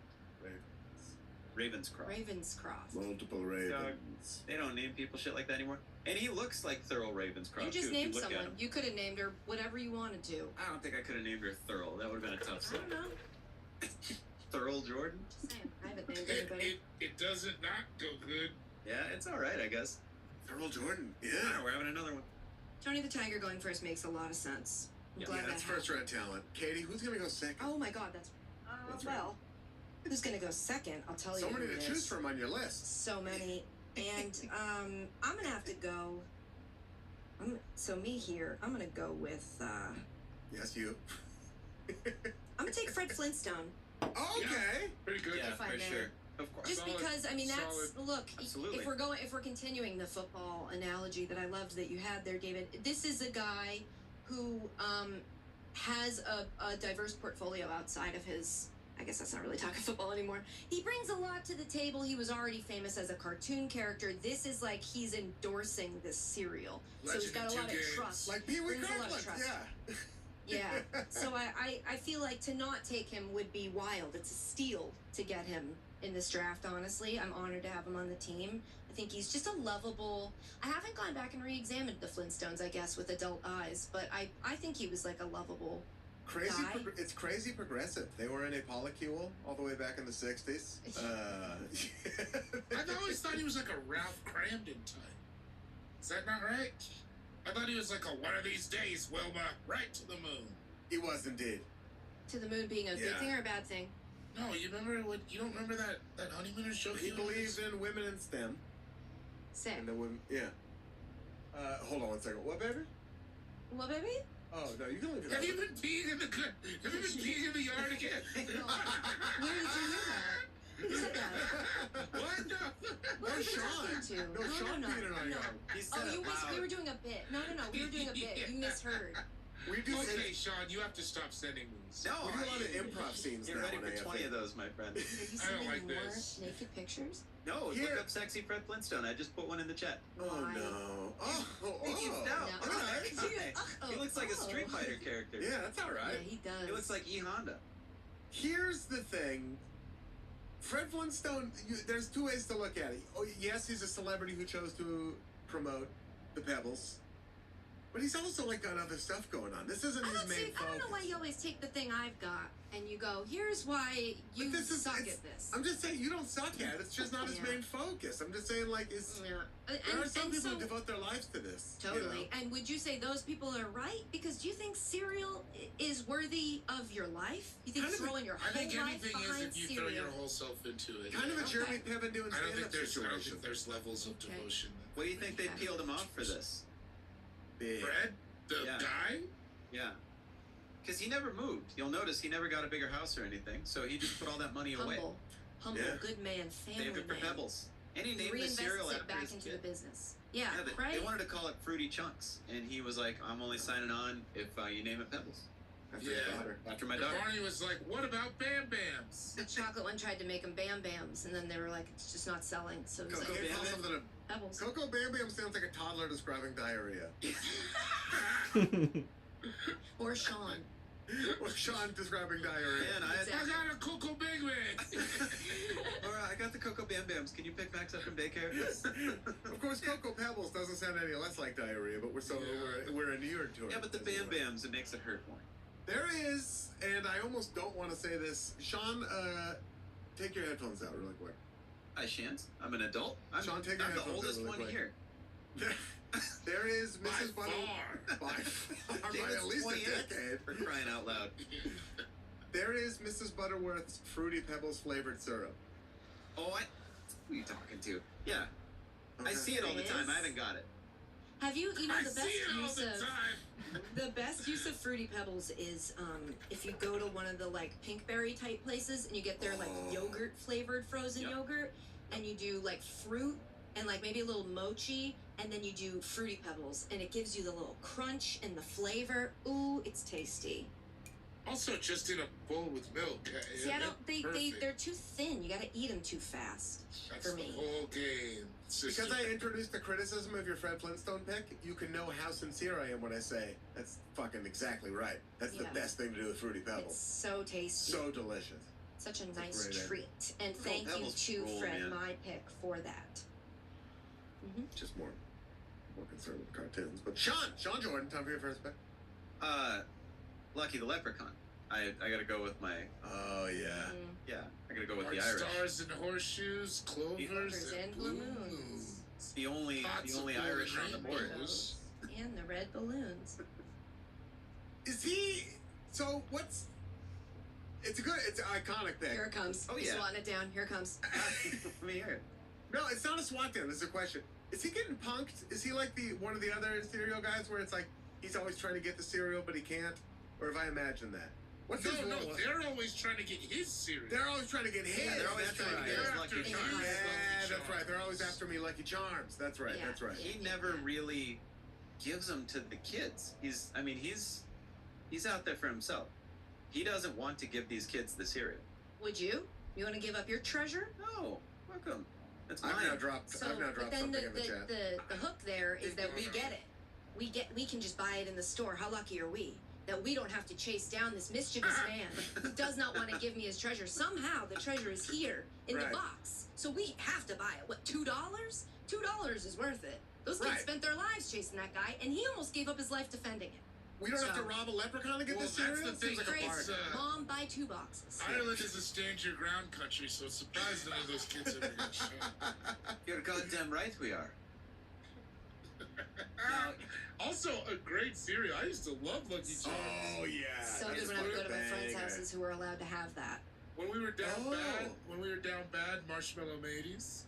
K: Ravenscroft.
L: Ravenscroft.
J: Multiple ravens.
K: They don't name people shit like that anymore. And he looks like Thurl Ravenscroft.
L: You just
K: too,
L: named
K: if you look at
L: someone.
K: him.
L: You could have named her whatever you wanted to.
K: I don't think I could have named her Thurl. That would have been a tough
L: I
K: sell.
L: don't know.
K: Thurl Jordan?
L: Just saying. I haven't named
M: It,
L: anybody.
M: it doesn't not go good.
K: Yeah, it's alright, I guess.
J: Thurl Jordan. Yeah.
K: We're having another one.
L: Tony the Tiger going first makes a lot of sense. I'm
K: Yeah,
L: glad
J: Yeah,
L: that
J: that's
L: happened.
J: first round talent. Katie, who's gonna go second?
L: Oh my God, that's
J: That's right.
L: well. Who's gonna go second? I'll tell
J: So
L: you.
J: many
L: who
J: to
L: it
J: choose
L: is.
J: from on your list.
L: So many, and I'm gonna have to go. So me here. I'm gonna go with.
J: Yes, you.
L: I'm gonna take Fred Flintstone.
J: Okay.
M: Pretty good.
K: Yeah,
L: If I
K: for
L: may.
K: sure. Of course.
L: Just
M: Solid,
L: because I mean that's
M: solid.
L: look.
K: Absolutely.
L: If we're continuing the football analogy that I loved that you had there, David. This is a guy who has a diverse portfolio outside of his I guess that's not really talking football anymore. He brings a lot to the table. He was already famous as a cartoon character. This is like he's endorsing this cereal. So he's got a lot of trust.
J: Like Pee Wee
L: Brings a lot of
J: Kirkland,
L: trust.
J: yeah.
L: Yeah. So I feel like to not take him would be wild. It's a steal to get him in this draft, honestly. I'm honored to have him on the team. I think he's just a lovable... I haven't gone back and re-examined the Flintstones, I guess, with adult eyes, but I think he was like a lovable guy.
J: It's crazy progressive. They were in a polycule all the way back in the 60s.
M: I've always thought he was like a Ralph Cramden type. Is that not right? I thought he was like a one of these days, Wilma, right to the moon.
J: He was indeed.
L: To the moon being a good thing or a bad thing?
M: No, you don't remember that Honeymooners joke?
J: He believes in women in STEM.
L: Sick.
J: And the women, yeah. Hold on one second. What, baby?
L: What, baby?
J: Oh, no, you can leave it
M: Have
J: out.
M: you been peeing in the yard again?
L: Where did you hear that? Who said that?
M: What? No.
L: What are you talking to?
J: No, Sean peed in our yard.
K: He said
L: Oh,
K: it
L: you
K: loud.
L: we were doing a bit. No, we were doing a bit. You misheard.
J: We do
M: Okay, Sean, you have to stop sending these.
K: No,
J: we do a lot of improv scenes
K: Get
J: now
K: ready
J: on
K: for 20
J: AFA.
K: of those, my friend.
L: Are you
M: I don't
L: sending
M: like
L: more
M: this.
L: naked pictures?
K: No,
J: Here.
K: look up sexy Fred Flintstone. I just put one in the chat.
J: Oh,
L: Why?
J: no. Oh.
K: No.
J: All right.
K: He looks like a Street Fighter character.
J: Yeah, that's all right.
L: Yeah, he does.
K: He looks like E Honda.
J: Here's the thing. Fred Flintstone, there's two ways to look at it. Oh, yes, he's a celebrity who chose to promote the Pebbles. But he's also, like, got other stuff going on. This isn't his main focus.
L: I don't know why you always take the thing I've got and you go, here's why you suck at this.
J: I'm just saying, you don't suck at it. It's just not his main focus. I'm just saying, like, there are some people who devote their lives to this.
L: Totally.
J: You know?
L: And would you say those people are right? Because do you think cereal is worthy of your life? You think throwing your
M: I
L: whole
M: think
L: life
M: anything is
L: behind
M: if you
L: cereal?
M: throw your whole self into it.
J: Kind of a Jeremy Piven doing
M: I don't think
J: stand-up situation.
M: there's levels of devotion.
K: What do you think they peeled him off for this?
M: Fred? The guy?
K: Yeah. Because he never moved. You'll notice he never got a bigger house or anything, so he just put all that money away.
L: Humble, good man, family
K: Saved it for
L: man.
K: Pebbles. And he named the cereal
L: Reinvests it
K: after
L: back
K: his
L: into
K: kid.
L: the business. Yeah,
K: They,
L: right?
K: they wanted to call it Fruity Chunks, and he was like, I'm only signing on if you name it Pebbles. After my daughter.
M: Barney was like, what about Bam Bams?
L: The chocolate one tried to make them Bam Bams, and then they were like, it's just not selling. So it was
J: Coco
L: like,
J: Bam Bam?
L: Pebbles.
J: Coco Bam Bam sounds like a toddler describing diarrhea.
L: Or Sean.
J: Or Sean describing diarrhea.
K: Man,
M: I got a Coco Big Man.
K: Alright, I got the Coco Bam Bams. Can you pick Max up from daycare?
J: Of course, Cocoa Pebbles doesn't sound any less like diarrhea, but we're inured to it.
K: Yeah, but the Bam Bams, it makes it hurt more.
J: There is, and I almost don't want to say this. Sean, take your headphones out really quick.
K: I shan't. I'm an adult.
J: Sean, take your
K: I'm the
J: headphones out
K: oldest
J: really
K: one
J: quick.
K: here.
J: There is Mrs. Butterworth. By
K: David's
J: at least a
K: 28
J: decade.
K: for crying out loud.
J: There is Mrs. Butterworth's Fruity Pebbles flavored syrup.
K: Oh, who are you talking to? Yeah. I
J: Okay.
K: see it all the
L: It
K: time.
L: is?
K: I haven't got it.
L: Have you know
M: I
L: the
M: see
L: best
M: it all
L: use
M: the
L: of
M: time.
L: the best use of Fruity Pebbles is if you go to one of the like Pinkberry type places and you get their like yogurt flavored frozen yogurt and you do like fruit and like maybe a little mochi and then you do Fruity Pebbles and it gives you the little crunch and the flavor. Ooh, it's tasty.
M: Also, just in a bowl with milk.
L: See, I don't. They're too thin. You gotta eat them too fast.
M: That's
L: for me.
M: the whole game.
J: Because I introduced the criticism of your Fred Flintstone pick, you can know how sincere I am when I say that's fucking exactly right. That's the
L: Yeah.
J: best thing to do with Fruity
L: It's
J: Pebbles.
L: so tasty.
J: So delicious.
L: Such a
J: It's a
L: nice
J: great idea.
L: treat. And
K: Oh,
L: thank you
K: Pebbles
L: to
K: rule,
L: Fred,
K: man.
L: my pick, for that.
J: Just more concerned with cartoons. But Sean Jordan, time for your first pick.
K: Lucky the Leprechaun. I gotta go with my.
J: Oh yeah.
K: Yeah, I gotta go with
M: White
K: the Irish.
M: stars and horseshoes, clovers
L: and blue moons.
K: It's the only Irish on the board.
L: And the red balloons.
J: Is he? So what's? It's an iconic pick.
L: Here it comes.
J: Oh
L: He's
J: yeah.
L: swatting it down. Here it comes.
K: Let me hear it.
J: No, it's not a SWAT down. This is a question. Is he getting punked? Is he like one of the other cereal guys where it's like he's always trying to get the cereal but he can't? Or have I imagined that? What's his
M: No,
J: role?
M: they're always trying to get his cereal.
J: They're always trying to get his.
K: Yeah, they're always
J: That's
K: trying to
J: right.
K: get
J: They're
K: his
J: after
K: Lucky
J: Charms.
K: Charms.
J: Yeah, that's right. They're always after me, Lucky Charms. That's right.
L: Yeah.
J: That's right.
K: He never really gives them to the kids. He's out there for himself. He doesn't want to give these kids the cereal.
L: Would you? You want to give up your treasure?
K: No, welcome. That's mine.
J: I've now dropped
L: So,
J: something
L: but then
J: in the chat.
L: the hook there is that we get it. We can just buy it in the store. How lucky are we that we don't have to chase down this mischievous man who does not want to give me his treasure? Somehow the treasure is here in the
J: Right.
L: box, so we have to buy it. What, $2? $2 is worth it. Those kids
J: Right.
L: spent their lives chasing that guy, and he almost gave up his life defending it.
J: We don't have to
L: So-
J: rob a leprechaun to get
M: Well,
J: this
M: that's
J: cereal?
M: the thing.
J: Seems like a
L: Great.
J: bargain.
L: Mom, buy 2 boxes.
M: Ireland is a stand your ground country, so it's surprised none of those kids ever get shot.
K: You're goddamn right we are. Now,
M: Also, a great cereal. I used to love Lucky Charms.
J: Oh, yeah.
L: So
J: that's
L: good when I would go to my friends'
J: banger.
L: houses who were allowed to have that.
M: When we were down
J: Oh.
M: bad, Marshmallow Mateys.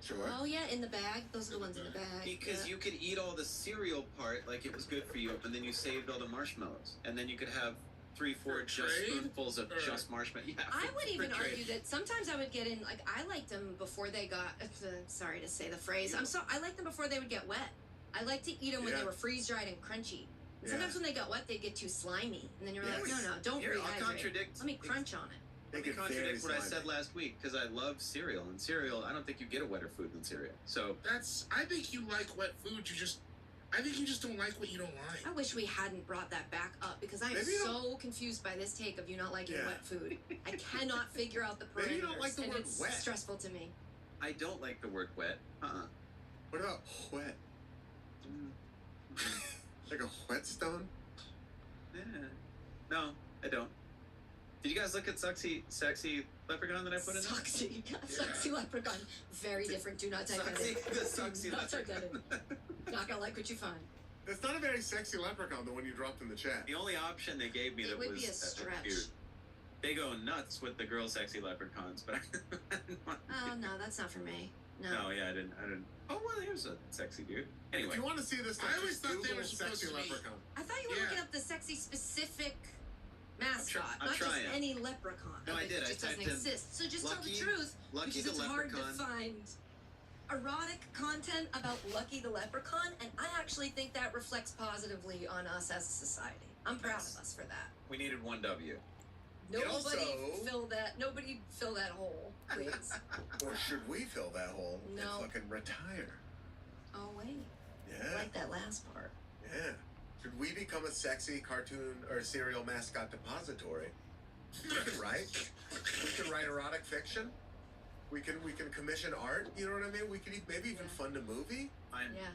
J: Sure.
L: Oh yeah, in the bag. Those are the ones in the bag.
K: because
L: Yeah.
K: you could eat all the cereal part like it was good for you, and then you saved all the marshmallows, and then you could have 3-4
M: For
K: just
M: trade?
K: spoonfuls of
M: Or-
K: just marshmallow. Yeah,
L: I would
K: for
L: even
K: trade.
L: argue that sometimes I would get in, like, I liked them before they got, sorry to say the phrase, I liked them before they would get wet. I like to eat them when
J: Yeah.
L: they were freeze-dried and crunchy. And
J: Yeah.
L: sometimes when they got wet, they'd get too slimy. And then you're like,
J: Yes.
L: no, don't
K: Here, I'll
L: rehydrate.
K: contradict.
L: Let me crunch on it.
J: They
K: Let me
J: get very
K: contradict what I
J: slimy.
K: said last week because I love cereal, and cereal, I don't think you get a wetter food than cereal. So
M: I think you like wet food. I think you just don't like what you don't like.
L: I wish we hadn't brought that back up because I am
J: Maybe you
L: so confused by this take of you not liking
J: Yeah.
L: wet food. I cannot figure out the parameters.
J: Maybe you don't like the
L: and
J: word
L: it's
J: wet.
L: stressful to me.
K: I don't like the word wet.
J: What about wet? Like a whetstone?
K: Yeah. No, I don't. Did you guys look at sexy leprechaun that I put in?
L: Soxy. Soxy leprechaun. Very different. Do not type that in.
K: The Soxy
L: Do not type that
K: leprechaun.
L: in. Not gonna like what you find.
J: That's not a very sexy leprechaun, the one you dropped in the chat.
K: The only option they gave me
L: It
K: that
L: would
K: was
L: be a stretch.
K: cute. They go nuts with the girl sexy leprechauns, but
L: Oh no, that's not for me. No.
K: no, yeah, I didn't. Oh well, here's a sexy dude. Anyway,
J: If you want to see this stuff,
M: I always
J: just
M: thought they
J: Google
M: were supposed
J: sexy
M: to be-
J: leprechaun.
L: I thought you were
M: Yeah.
L: looking up the sexy specific mascot,
K: I'm
L: not
K: trying.
L: just any leprechaun.
K: No, I
L: Okay,
K: did.
L: It
K: I
L: just doesn't
K: typed in
L: exist. So just tell
K: Lucky-
L: the truth,
K: Lucky
L: because
K: the
L: it's hard to
K: leprechaun.
L: find erotic content about Lucky the leprechaun, and I actually think that reflects positively on us as a society. I'm proud of us for that.
K: we needed one W.
L: Nobody
J: also-
L: Nobody fill that hole, please.
J: Or should we fill that hole
L: No.
J: and fucking retire?
L: Oh wait, I
J: Yeah.
L: like that last part.
J: Yeah. Should we become a sexy cartoon or cereal mascot depository? We can write. We can write erotic fiction. We can commission art. You know what I mean? We could maybe even fund a movie.
K: I'm
L: Yeah.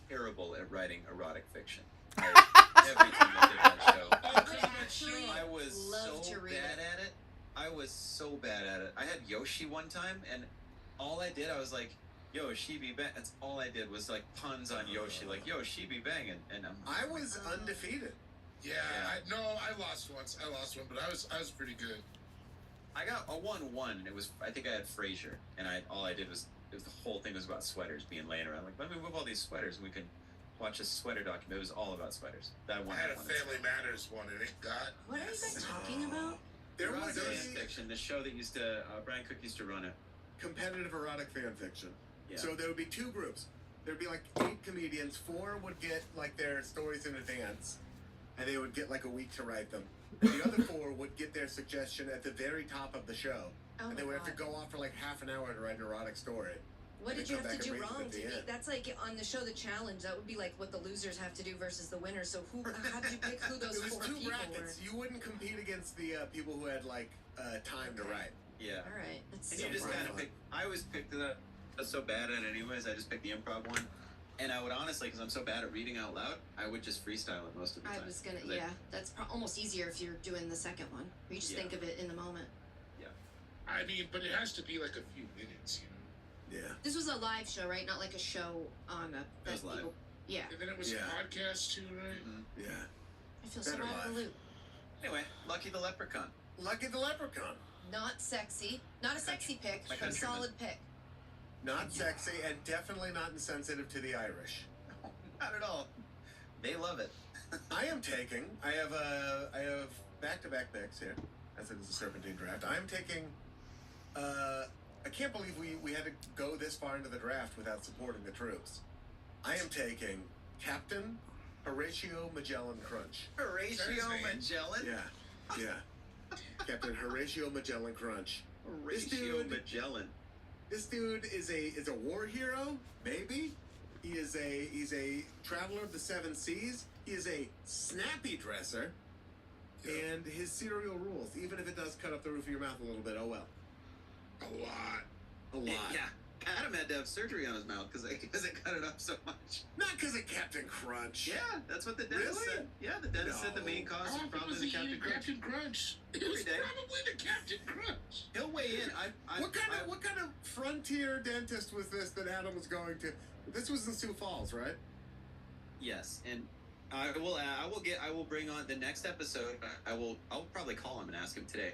K: terrible at writing erotic fiction. Every time I did that show,
L: I would actually
K: I was
L: love
K: so
L: to read
K: bad
L: it.
K: at it. I was so bad at it. I had Yoshi one time, and all I did, I was like, "Yo, she be bang." That's all I did was like puns on Yoshi, like "Yo, she be banging," and
J: I was undefeated.
M: Yeah, I lost once. I lost one, but I was pretty good.
K: I got a 1-1, and it was I think I had Frasier, and all I did was the whole thing was about sweaters being laying around. Like, let me move all these sweaters, and we can watch a sweater document. It was all about sweaters. That one.
M: I had a
K: won.
M: Family Matters one, and it got.
L: What are you guys talking about?
J: There
K: Erotic
J: was
K: fan
J: a
K: fiction. The show that used to Brian Cook used to run it.
J: competitive erotic fan fiction.
K: Yeah.
J: So there would be 2 groups. There'd be like 8 comedians. 4 would get like their stories in advance, and they would get like a week to write them. And the other 4 would get their suggestion at the very top of the show,
L: Oh
J: and they
L: my
J: would have to
L: God.
J: go off for like half an hour to write an erotic story.
L: What
J: and
L: did
J: they
L: you
J: come
L: have
J: back
L: to
J: and
L: do
J: rate them
L: wrong
J: at
L: to
J: the
L: be?
J: end.
L: That's like on the show The Challenge. That would be like what the losers have to do versus the winners. So how did you pick who those
J: It was
L: 4
J: 2
L: people
J: brackets. You wouldn't compete against the people who had like time to
L: Okay.
J: write.
K: Yeah.
L: were? All right, that's
K: And
L: so
K: you just
L: fun.
K: kind of pick. I always picked the. I was so bad at it anyways. I just picked the improv one, and I would honestly, because I'm so bad at reading out loud, I would just freestyle it most of the time.
L: I was gonna,
K: 'Cause
L: yeah. That's almost easier if you're doing the second one. You just
K: Yeah.
L: think of it in the moment.
M: I mean, but it has to be like a few minutes,
J: Yeah.
L: This was a live show, right? Not like a show on a.
K: It was
L: that
K: live.
L: people- Yeah.
M: And then it was
J: Yeah.
M: a podcast too, right?
K: Mhm.
J: Yeah.
L: I feel so
J: Better
L: out of the
J: live.
L: loop.
K: Anyway, Lucky the Leprechaun.
J: Lucky the Leprechaun.
L: Not sexy. Not a sexy pick,
K: My
L: but a
K: countryman.
L: solid pick.
J: Not sexy and definitely not insensitive to the Irish.
K: Not at all. They love it.
J: I am taking. I have back-to-back picks here, as it is a Serpentine draft. I am taking. I can't believe we had to go this far into the draft without supporting the troops. I am taking Captain Horatio Magellan Crunch.
K: Horatio
M: Is that his name?
K: Magellan.
J: Yeah, yeah. Captain Horatio Magellan Crunch.
K: Horatio Magellan.
J: This dude is a war hero, maybe. He's a traveler of the seven seas. He is a snappy dresser, and his cereal rules. Even if it does cut up the roof of your mouth a little bit, oh well. A lot.
K: Yeah. Adam had to have surgery on his mouth because it cut it up so much.
J: Not because of Captain Crunch.
K: Yeah, that's what the dentist
J: Really?
K: said. Yeah, the dentist said the main cause was probably the Captain Crunch.
M: Captain Crunch. It was
K: Every day.
M: probably the Captain Crunch.
K: He'll weigh in.
J: What kind of frontier dentist was this that Adam was going to? This was in Sioux Falls, right?
K: Yes, and I will bring on the next episode. I'll probably call him and ask him today.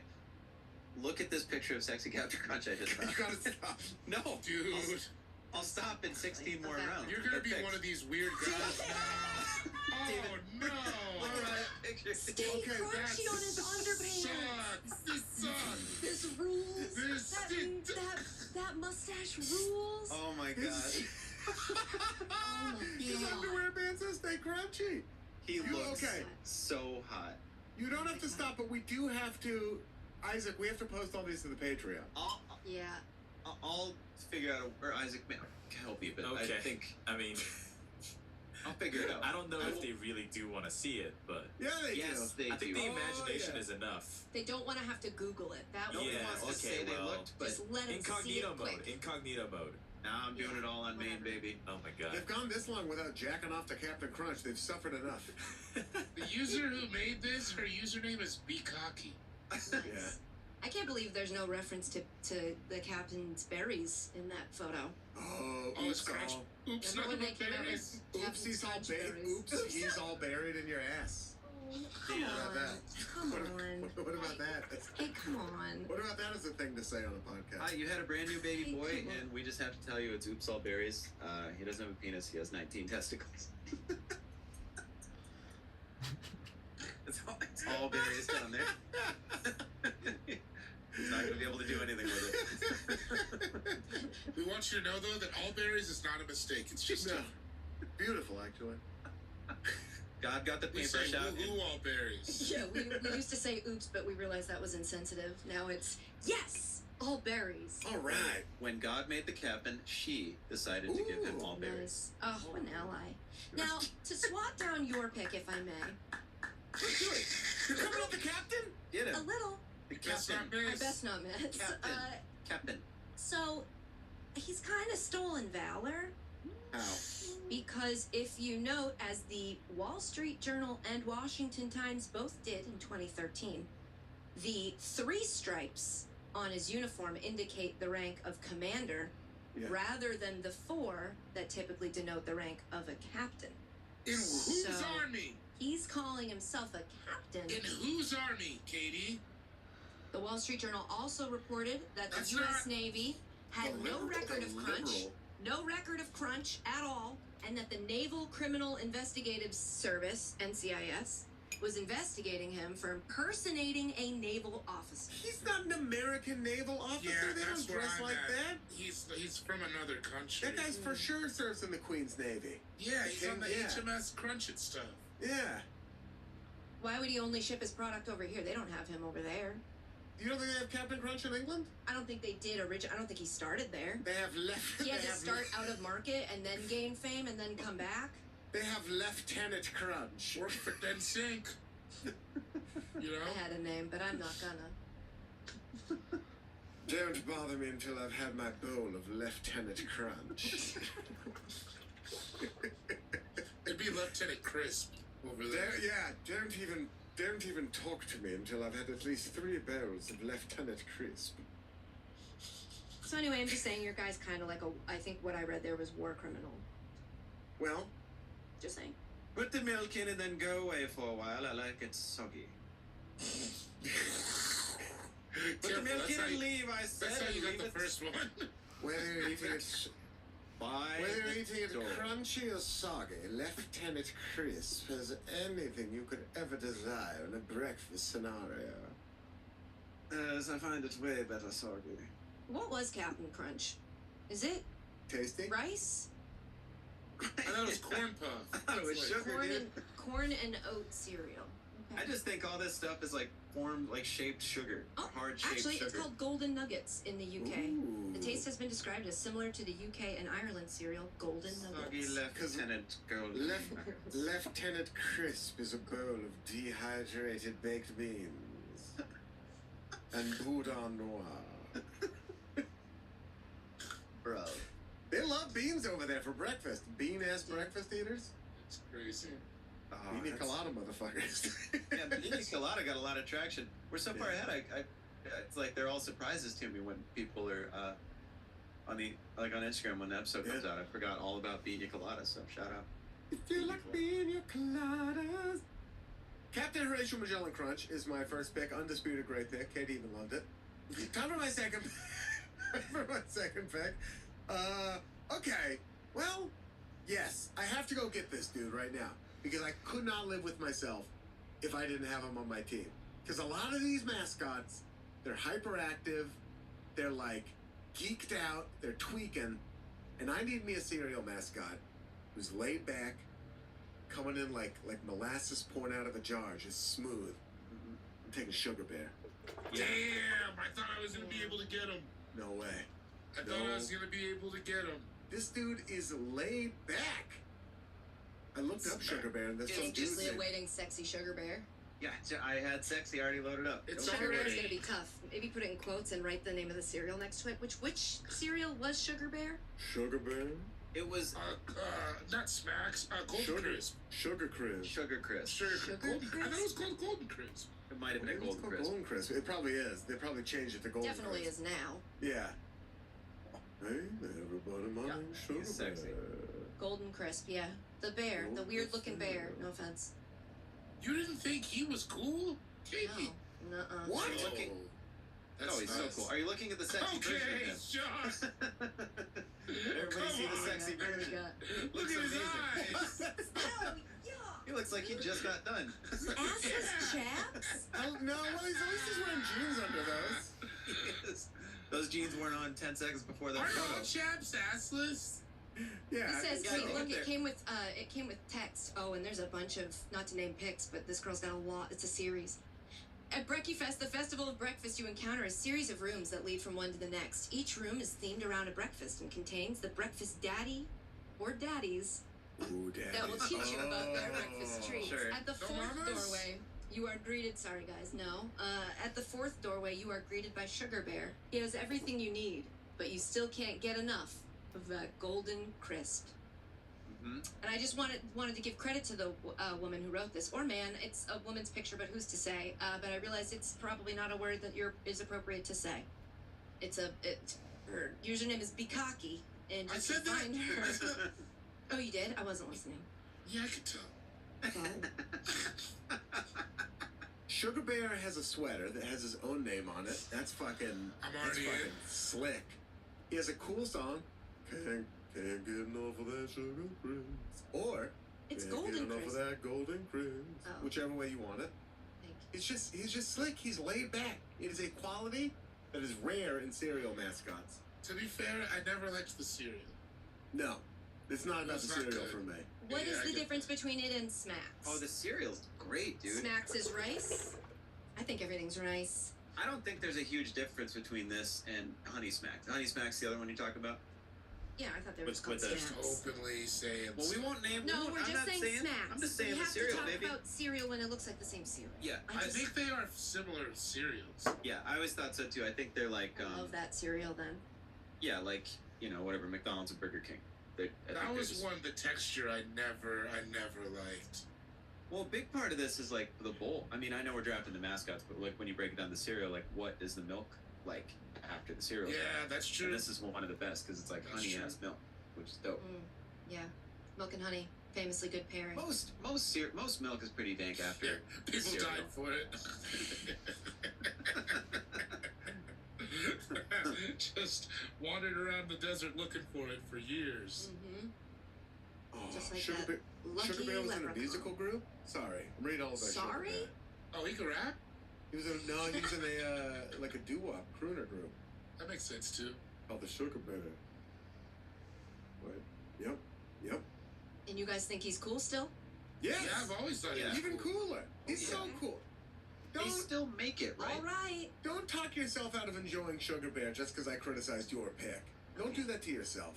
K: Look at this picture of sexy Captain Crunch I just found.
J: You gotta stop.
K: No,
M: Dude.
K: I'll stop in 16 more rounds.
M: You're gonna be one of these weird guys now. Oh no!
K: Look at that picture.
L: Stay crunchy on his underpants.
M: This sucks.
L: This rules. That mustache rules.
K: Oh my god.
J: His underwear man says stay crunchy.
K: He looks
J: okay.
K: so hot.
J: You don't have to stop, but we do have to. Isaac, we have to post all these to the Patreon.
K: I'll figure out where Isaac may help you, but
N: Okay.
K: I
N: mean,
K: I'll figure it out.
N: I don't know if they really do want to see it, but
J: Yeah, they
K: Yes,
J: do.
K: they
N: I think
K: do.
N: the imagination
J: yeah.
N: is enough.
L: They don't want to have to Google it. That
K: Nobody
L: way.
N: Yeah,
K: wants to
N: okay,
K: say they
N: well,
K: looked, but
L: Just let them see
N: Incognito
L: it
N: mode.
L: quick.
N: Incognito mode.
K: now I'm doing it all on main,
L: whatever.
K: baby.
N: Oh my god.
J: They've gone this long without jacking off to Captain Crunch. They've suffered enough.
M: The user who made this, her username is Be Cocky.
J: Yeah.
L: I can't believe there's no reference to the captain's berries in that photo.
J: Oh,
M: Oh, it's Crunch.
J: all,
M: Oops,
L: Remember when
M: nothing
L: they
M: but
L: came out
M: berries.
L: with
J: oops,
L: Captain's
J: he's all
L: Crunch
J: buried.
L: berries?
J: Oops, he's all buried in your ass.
L: Come
J: What about
L: on.
J: that?
L: Come
J: What,
L: on.
J: what about that?
L: Hey, come on.
J: What about that as a thing to say on a podcast?
K: Hi, you had a brand new baby
L: Hey,
K: boy,
L: come on.
K: and we just have to tell you it's oops all berries. He doesn't have a penis. He has 19 testicles. it's all berries down there. He's not gonna be able to do anything with it.
M: We want you to know, though, that all berries is not a mistake. It's just
J: No. Beautiful, actually.
K: God got the
M: we say
K: paintbrush out.
M: woo all berries.
L: Yeah, we used to say oops, but we realized that was insensitive. Now it's yes, all berries.
J: All right.
K: When God made the captain, she decided to give him all berries.
L: Nice. Oh, what an ally. Now, to swat down your pick, if I may,
J: You're coming up the captain?
K: Get
L: a
K: him.
L: little.
K: The
M: That's
K: captain.
M: not
L: I
M: miss.
L: best not miss.
K: Captain. Captain.
L: So, he's kind of stolen valor.
J: How?
L: Because if you note, as the Wall Street Journal and Washington Times both did in 2013, the 3 stripes on his uniform indicate the rank of commander
J: Yeah.
L: rather than the 4 that typically denote the rank of a captain.
M: In whose
L: So-
M: army?
L: He's calling himself a captain.
M: In whose army, Katie?
L: The Wall Street Journal also reported that the
M: That's
L: U.S.
M: not-
L: Navy had no record of crunch,
J: liberal.
L: no record of crunch at all, and that the Naval Criminal Investigative Service, NCIS, was investigating him for impersonating a naval officer.
J: He's not an American naval officer.
M: Yeah,
J: They
M: that's
J: don't
M: where
J: dress
M: I'm
J: like
M: at.
J: that.
M: He's from another country.
J: That guy's for sure serves in the Queen's Navy.
M: Yeah, he's on the
J: Yeah.
M: HMS Crunch and stuff.
J: Yeah.
L: Why would he only ship his product over here? They don't have him over there.
J: You don't think they have Captain Crunch in England?
L: I don't think they did I don't think he started there.
J: They have left.
L: He had
J: they
L: to
J: have
L: start out of market and then gain fame and then come back.
J: They have Lieutenant Crunch.
M: Work for then sink. You know?
L: I had a name, but I'm not gonna.
J: Don't bother me until I've had my bowl of Lieutenant Crunch.
M: It'd be Lieutenant Crisp over there.
J: Don't even talk to me until I've had at least 3 bowls of Lieutenant Crisp.
L: So anyway, I'm just saying your guy's kind of like I think what I read there was war criminal.
J: Well,
L: Just saying.
K: Put the milk in and then go away for a while. I like it soggy. Put the
M: Careful,
K: milk
M: that's
K: in
M: how
K: and
M: you-
K: leave, I said.
M: That's how you
K: Leave
M: got the
K: it
M: first one.
J: whether you're eating it,
K: by
J: whether
K: the
J: you're eating it
K: door.
J: crunchy or soggy, Lieutenant Crisp has anything you could ever desire in a breakfast scenario.
K: Yes, I find it way better soggy.
L: What was Captain Crunch? Is it
J: Tasty?
L: rice?
M: I thought it was corn puff.
K: I thought it was sugar,
L: Corn
K: dude.
L: and corn and oat cereal. Okay.
K: I just think all this stuff is like formed, like shaped sugar.
L: Oh,
K: hard shaped
L: actually,
K: sugar.
L: it's called Golden Nuggets in the UK.
J: Ooh.
L: The taste has been described as similar to the UK and Ireland cereal Golden
K: Soggy
L: Nuggets.
K: Lieutenant Gold.
J: Lieutenant Crisp is a bowl of dehydrated baked beans and boudin noir.
K: Bro.
J: They love beans over there for breakfast. Bean-ass breakfast eaters.
M: It's crazy.
K: Oh,
J: Pina
K: that's-
J: colada, motherfuckers.
K: Yeah, but Pina colada got a lot of traction. We're so far ahead. I it's like they're all surprises to me when people are on the on Instagram when the episode comes out. I forgot all about Pina colada, so shout out.
J: You feel like pina coladas. Captain Horatio Magellan Crunch is my first pick. Undisputed great pick. Katie even loved it. Time for my second pick. Okay. Well, yes, I have to go get this dude right now because I could not live with myself if I didn't have him on my team. Because a lot of these mascots, they're hyperactive, they're like geeked out, they're tweaking, and I need me a cereal mascot who's laid back, coming in like molasses pouring out of a jar, just smooth. I'm taking Sugar Bear.
M: Damn! I thought I was gonna be able to get him.
J: No way.
M: I thought I was gonna be able to get him.
J: This dude is laid back. I looked up Sugar Bear and there's some dude
L: Anxiously
J: named-
L: awaiting sexy Sugar Bear.
K: Yeah, I had sexy already loaded up.
M: It's
L: Sugar Bear is
M: already-
L: gonna be tough. Maybe put it in quotes and write the name of the cereal next to it. Which cereal was Sugar Bear?
J: Sugar Bear?
K: It was
M: not Smacks. Golden Crisp.
J: Sugar Crisp.
K: Sugar Crisp.
M: Sugar Golden. I thought it was called Golden Crisp.
K: It might have been a
J: Maybe it's
K: Golden
J: called
K: Crisp.
J: Golden Crisp. It probably is. They probably changed it to Golden
L: Definitely
J: Crisp.
L: is now.
J: Yeah. Hey, everybody, my name's Sugar
K: he's sexy.
J: Bear.
L: Golden Crisp, yeah. The bear, the weird looking bear. No offense.
M: You didn't think he was cool, Katie?
L: No. Nuh-uh.
J: What?
K: Are you looking?
M: That's
K: Oh, he's
M: nice.
K: so cool. Are you looking at the sexy version of
M: Okay,
K: him?
M: Josh.
K: Everybody see the
M: Come on.
K: sexy
L: What do we
K: version.
L: got?
M: Look at his
K: amazing.
M: eyes.
K: He looks like he just got done.
L: Assless chaps?
J: Oh, no, well, at least he's wearing jeans under those.
K: Yes. Those jeans weren't on 10 seconds before that
M: Aren't all
K: photo.
M: chaps assless?
J: Yeah.
L: It says,
K: Yeah,
L: see,
K: I think
L: look,
K: they're-
L: it came with text. Oh, and there's a bunch of, not to name pics, but this girl's got a lot. It's a series. At Brekkie Fest, the festival of breakfast, you encounter a series of rooms that lead from one to the next. Each room is themed around a breakfast and contains the breakfast daddy or daddies
J: Ooh, daddy.
L: that will teach you about their breakfast treats.
K: sure.
L: At the fourth
M: Mamas?
L: doorway, you are greeted. Sorry, guys, no. At the fourth doorway, you are greeted by Sugar Bear. He has everything you need, but you still can't get enough of that golden crisp.
K: Mm-hmm.
L: And I just wanted to give credit to the woman who wrote this, or man. It's a woman's picture, but who's to say? But I realize it's probably not a word that is appropriate to say. Her username is Bikaki, and
M: I
L: you
M: said
L: can
M: that.
L: find
M: I
L: her.
M: said that.
L: Oh, you did? I wasn't listening.
M: Yeah, I could tell.
J: Sugar Bear has a sweater that has his own name on it. That's fucking.
M: I'm
J: That's
M: already
J: fucking
M: in.
J: slick. He has a cool song. Can't get enough of that sugar crisp. Or
L: It's
J: can't
L: golden
J: get enough
L: crisp.
J: of that golden crisp.
L: Oh.
J: Whichever way you want it.
L: Thank
J: He's just slick. He's laid back. It is a quality that is rare in cereal mascots.
M: To be fair, I never liked the cereal.
J: No, it's not about
M: It's
J: the
M: not
J: cereal
M: good.
J: for me.
L: What
M: Yeah,
L: is
M: I
L: the
M: get
L: difference between it and Smacks?
K: Oh, the cereal's great, dude.
L: Smacks is rice. I think everything's rice.
K: I don't think there's a huge difference between this and Honey Smacks. Honey Smacks, the other one you're talking about?
L: Yeah, I thought they were
N: With
L: called
N: the-
L: Smacks.
M: Openly saying.
K: Well, we won't name.
L: No,
K: we won't,
L: we're
K: I'm
L: just
K: not
L: saying Smacks.
K: I'm just saying
L: we
K: the
L: have
K: cereal,
L: to talk
K: baby.
L: about cereal when it looks like the same cereal.
K: Yeah,
M: I think they are similar cereals.
K: Yeah, I always thought so too. I think they're like,
L: I love that cereal then.
K: yeah, like whatever, McDonald's and Burger King. I think
M: That
K: they're
M: was
K: just-
M: one, the texture I never liked.
K: Well, a big part of this is like the bowl. I mean, I know we're drafting the mascots, but like when you break it down the cereal, like what is the milk like after the cereal?
M: Yeah, that's true.
K: And this is one of the best because it's like
M: That's
K: honey
M: true.
K: ass milk, which is dope.
L: Yeah, milk and honey, famously good pairing.
K: Most milk is pretty dank after.
M: Yeah,
K: the
M: people
K: cereal.
M: died for it. Just wandered around the desert looking for it for years.
L: Mm-hmm.
J: Oh,
L: Just like
J: Sugar
L: that
J: Bear,
L: lucky
J: Sugar Bear was in a
L: leprechaun.
J: musical group? Sorry. I'm reading all about Sugar
L: Sorry?
J: Bear.
M: Oh, he can rap?
J: He was in a like a doo-wop crooner group
M: That makes sense too.
J: called the Sugar Bear. What? Yep.
L: And you guys think he's cool still?
J: Yes.
M: Yeah, I've always thought he
K: Yeah.
M: was
J: Even
M: cool.
J: cooler. He's so cool.
K: They still make it, right?
L: All right.
J: Don't talk yourself out of enjoying Sugar Bear just because I criticized your pick. Don't do that to yourself.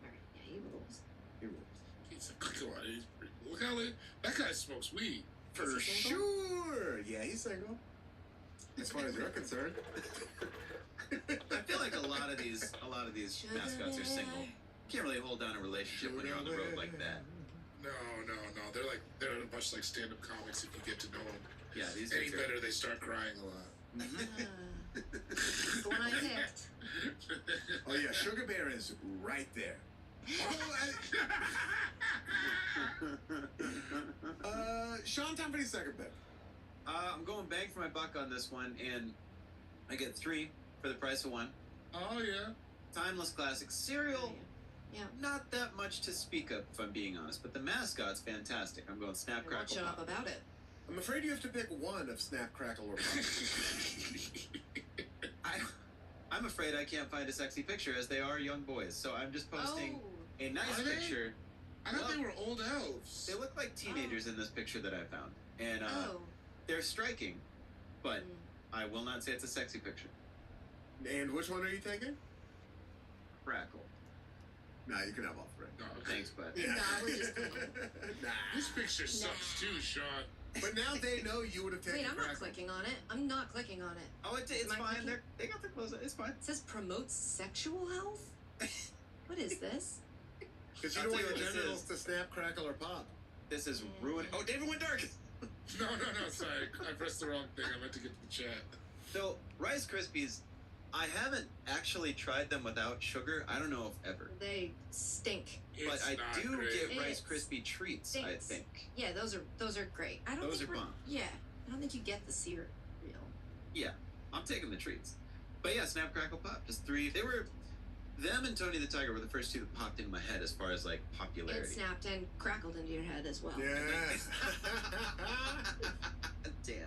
L: All right. Yeah, he rules.
J: He rules.
M: Come on, he's pretty cool. Look how that guy smokes weed.
J: For
L: Is he single?
J: sure. Yeah, he's single. As far as you're concerned.
K: I feel like a lot of these mascots are single. Can't really hold down a relationship when you're on the road like that.
M: No. They're much like stand-up comics. If you get to know them
K: Yeah, these
M: any
K: are
M: better, they start crying a lot.
L: The one I picked.
J: Oh yeah, Sugar Bear is right there. Sean, time for your second pick.
K: I'm going bang for my buck on this one, and I get 3 for the price of 1.
M: Oh yeah.
K: Timeless classic cereal.
L: Yeah.
K: Not that much to speak of, if I'm being honest, but the mascot's fantastic. I'm going Snap
L: I won't
K: Crackle
L: shut up
K: Pop.
L: about it.
J: I'm afraid you have to pick one of Snap, Crackle, or Pop.
K: I'm afraid I can't find a sexy picture, as they are young boys. So I'm just posting a nice
M: Are they?
K: picture.
M: I thought they were old elves.
K: They look like teenagers in this picture that I found, and they're striking, but I will not say it's a sexy picture.
J: And which one are you taking?
K: Crackle.
J: Nah, you can have all three.
M: No, okay.
K: Thanks, bud.
J: Yeah.
L: Nah, we're just kidding.
J: Nah.
M: This picture sucks too, Sean.
J: But now they know you would have taken
L: Wait, I'm not
J: Crackle.
L: clicking on it. I'm not clicking on it.
K: Oh, it's
L: Am I
K: fine.
L: clicking?
K: They got the clothes. It's fine.
L: It says promotes sexual health? What is this?
J: Because you
K: I'll
J: don't
K: tell
J: want
K: you
J: your
K: what this
J: genitals
K: is.
J: to snap, crackle, or pop.
K: This is ruining. Oh, David went dark.
M: No, sorry. I pressed the wrong thing. I meant to get to the chat.
K: So Rice Krispies, I haven't actually tried them without sugar. I don't know if ever.
L: They stink.
K: But
M: It's
K: I
M: not
K: do
M: great.
K: get Rice
L: It's
K: Krispie treats, I
L: stinks.
K: think.
L: Yeah, those are great. I don't
K: Those
L: think
K: are
L: we're-
K: bomb.
L: Yeah, I don't think you get the cereal.
K: Yeah, I'm taking the treats. But yeah, Snap Crackle Pop. Just 3. They were, them and Tony the Tiger were the first 2 that popped into my head as far as like
L: It
K: popularity.
L: snapped and crackled into your head as well.
J: Yes.
K: Damn.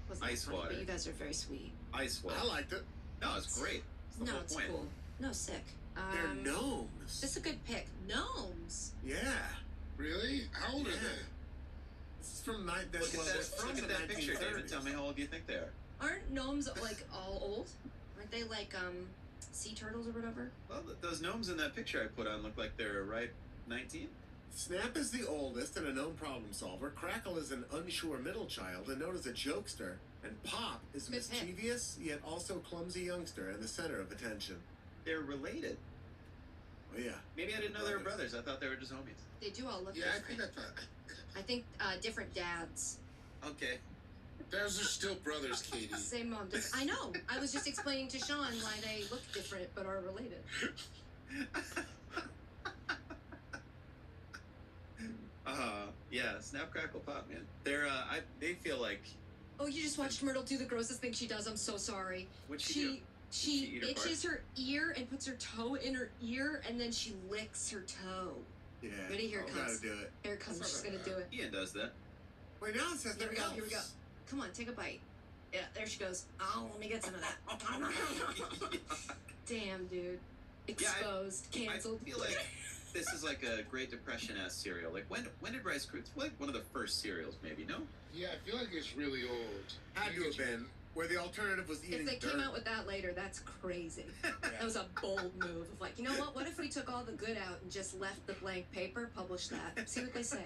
L: Wasn't that
K: Ice
L: funny?
K: water.
L: But you guys are very sweet.
K: Ice water.
J: I liked it.
K: No, it's great. It's the
L: No,
K: whole
L: it's
K: point.
L: cool. No, sick.
J: They're gnomes.
L: This is a good pick. Gnomes.
J: Yeah.
M: Really? How old are
J: Yeah.
M: they?
J: This is from
K: Look at that picture, David. Tell me how old do you think they are?
L: Aren't gnomes like all old? Aren't they like sea turtles or whatever?
K: Well, those gnomes in that picture I put on look like they're right 19.
J: Snap is the oldest and a known problem solver. Crackle is an unsure middle child and known as a jokester. And Pop is a
L: Good pick.
J: mischievous yet also clumsy youngster and the center of attention.
K: They're related.
J: Oh yeah.
K: Maybe I didn't know they were brothers. I thought they were just homies.
L: They do all look
M: Yeah, I
L: different.
M: think I thought.
L: I think different dads.
K: Okay.
M: Those are still brothers, Katie.
L: Same mom. I know. I was just explaining to Sean why they look different but are related.
K: Yeah, Snap Crackle Pop, man. They're they feel like
L: Oh, you just watched Myrtle do the grossest thing she does. I'm so sorry.
K: What'd she do?
L: She
K: eat her
L: itches her ear and puts her toe in her ear and then she licks her toe.
J: Yeah.
L: Ready? Here it
J: Gotta
L: comes.
J: do it.
L: Here it comes. She's gonna do it.
K: Ian does that.
J: Wait, now it says
L: Here
J: they're
L: we go. Here we go.
J: elves.
L: Come on, take a bite. Yeah, there she goes. Oh, let me get some of that. Damn, dude. Exposed. Canceled.
K: I feel like this is like a Great Depression-esque cereal. Like when did Rice Krispies? Like one of the first cereals, maybe. No.
M: Yeah, I feel like it's really old.
J: Had to have been. Where the alternative was eating
L: If they
J: dirt.
L: came out with that later, that's crazy. That was a bold move of like, you know what? What if we took all the good out and just left the blank paper, published that? See what they say.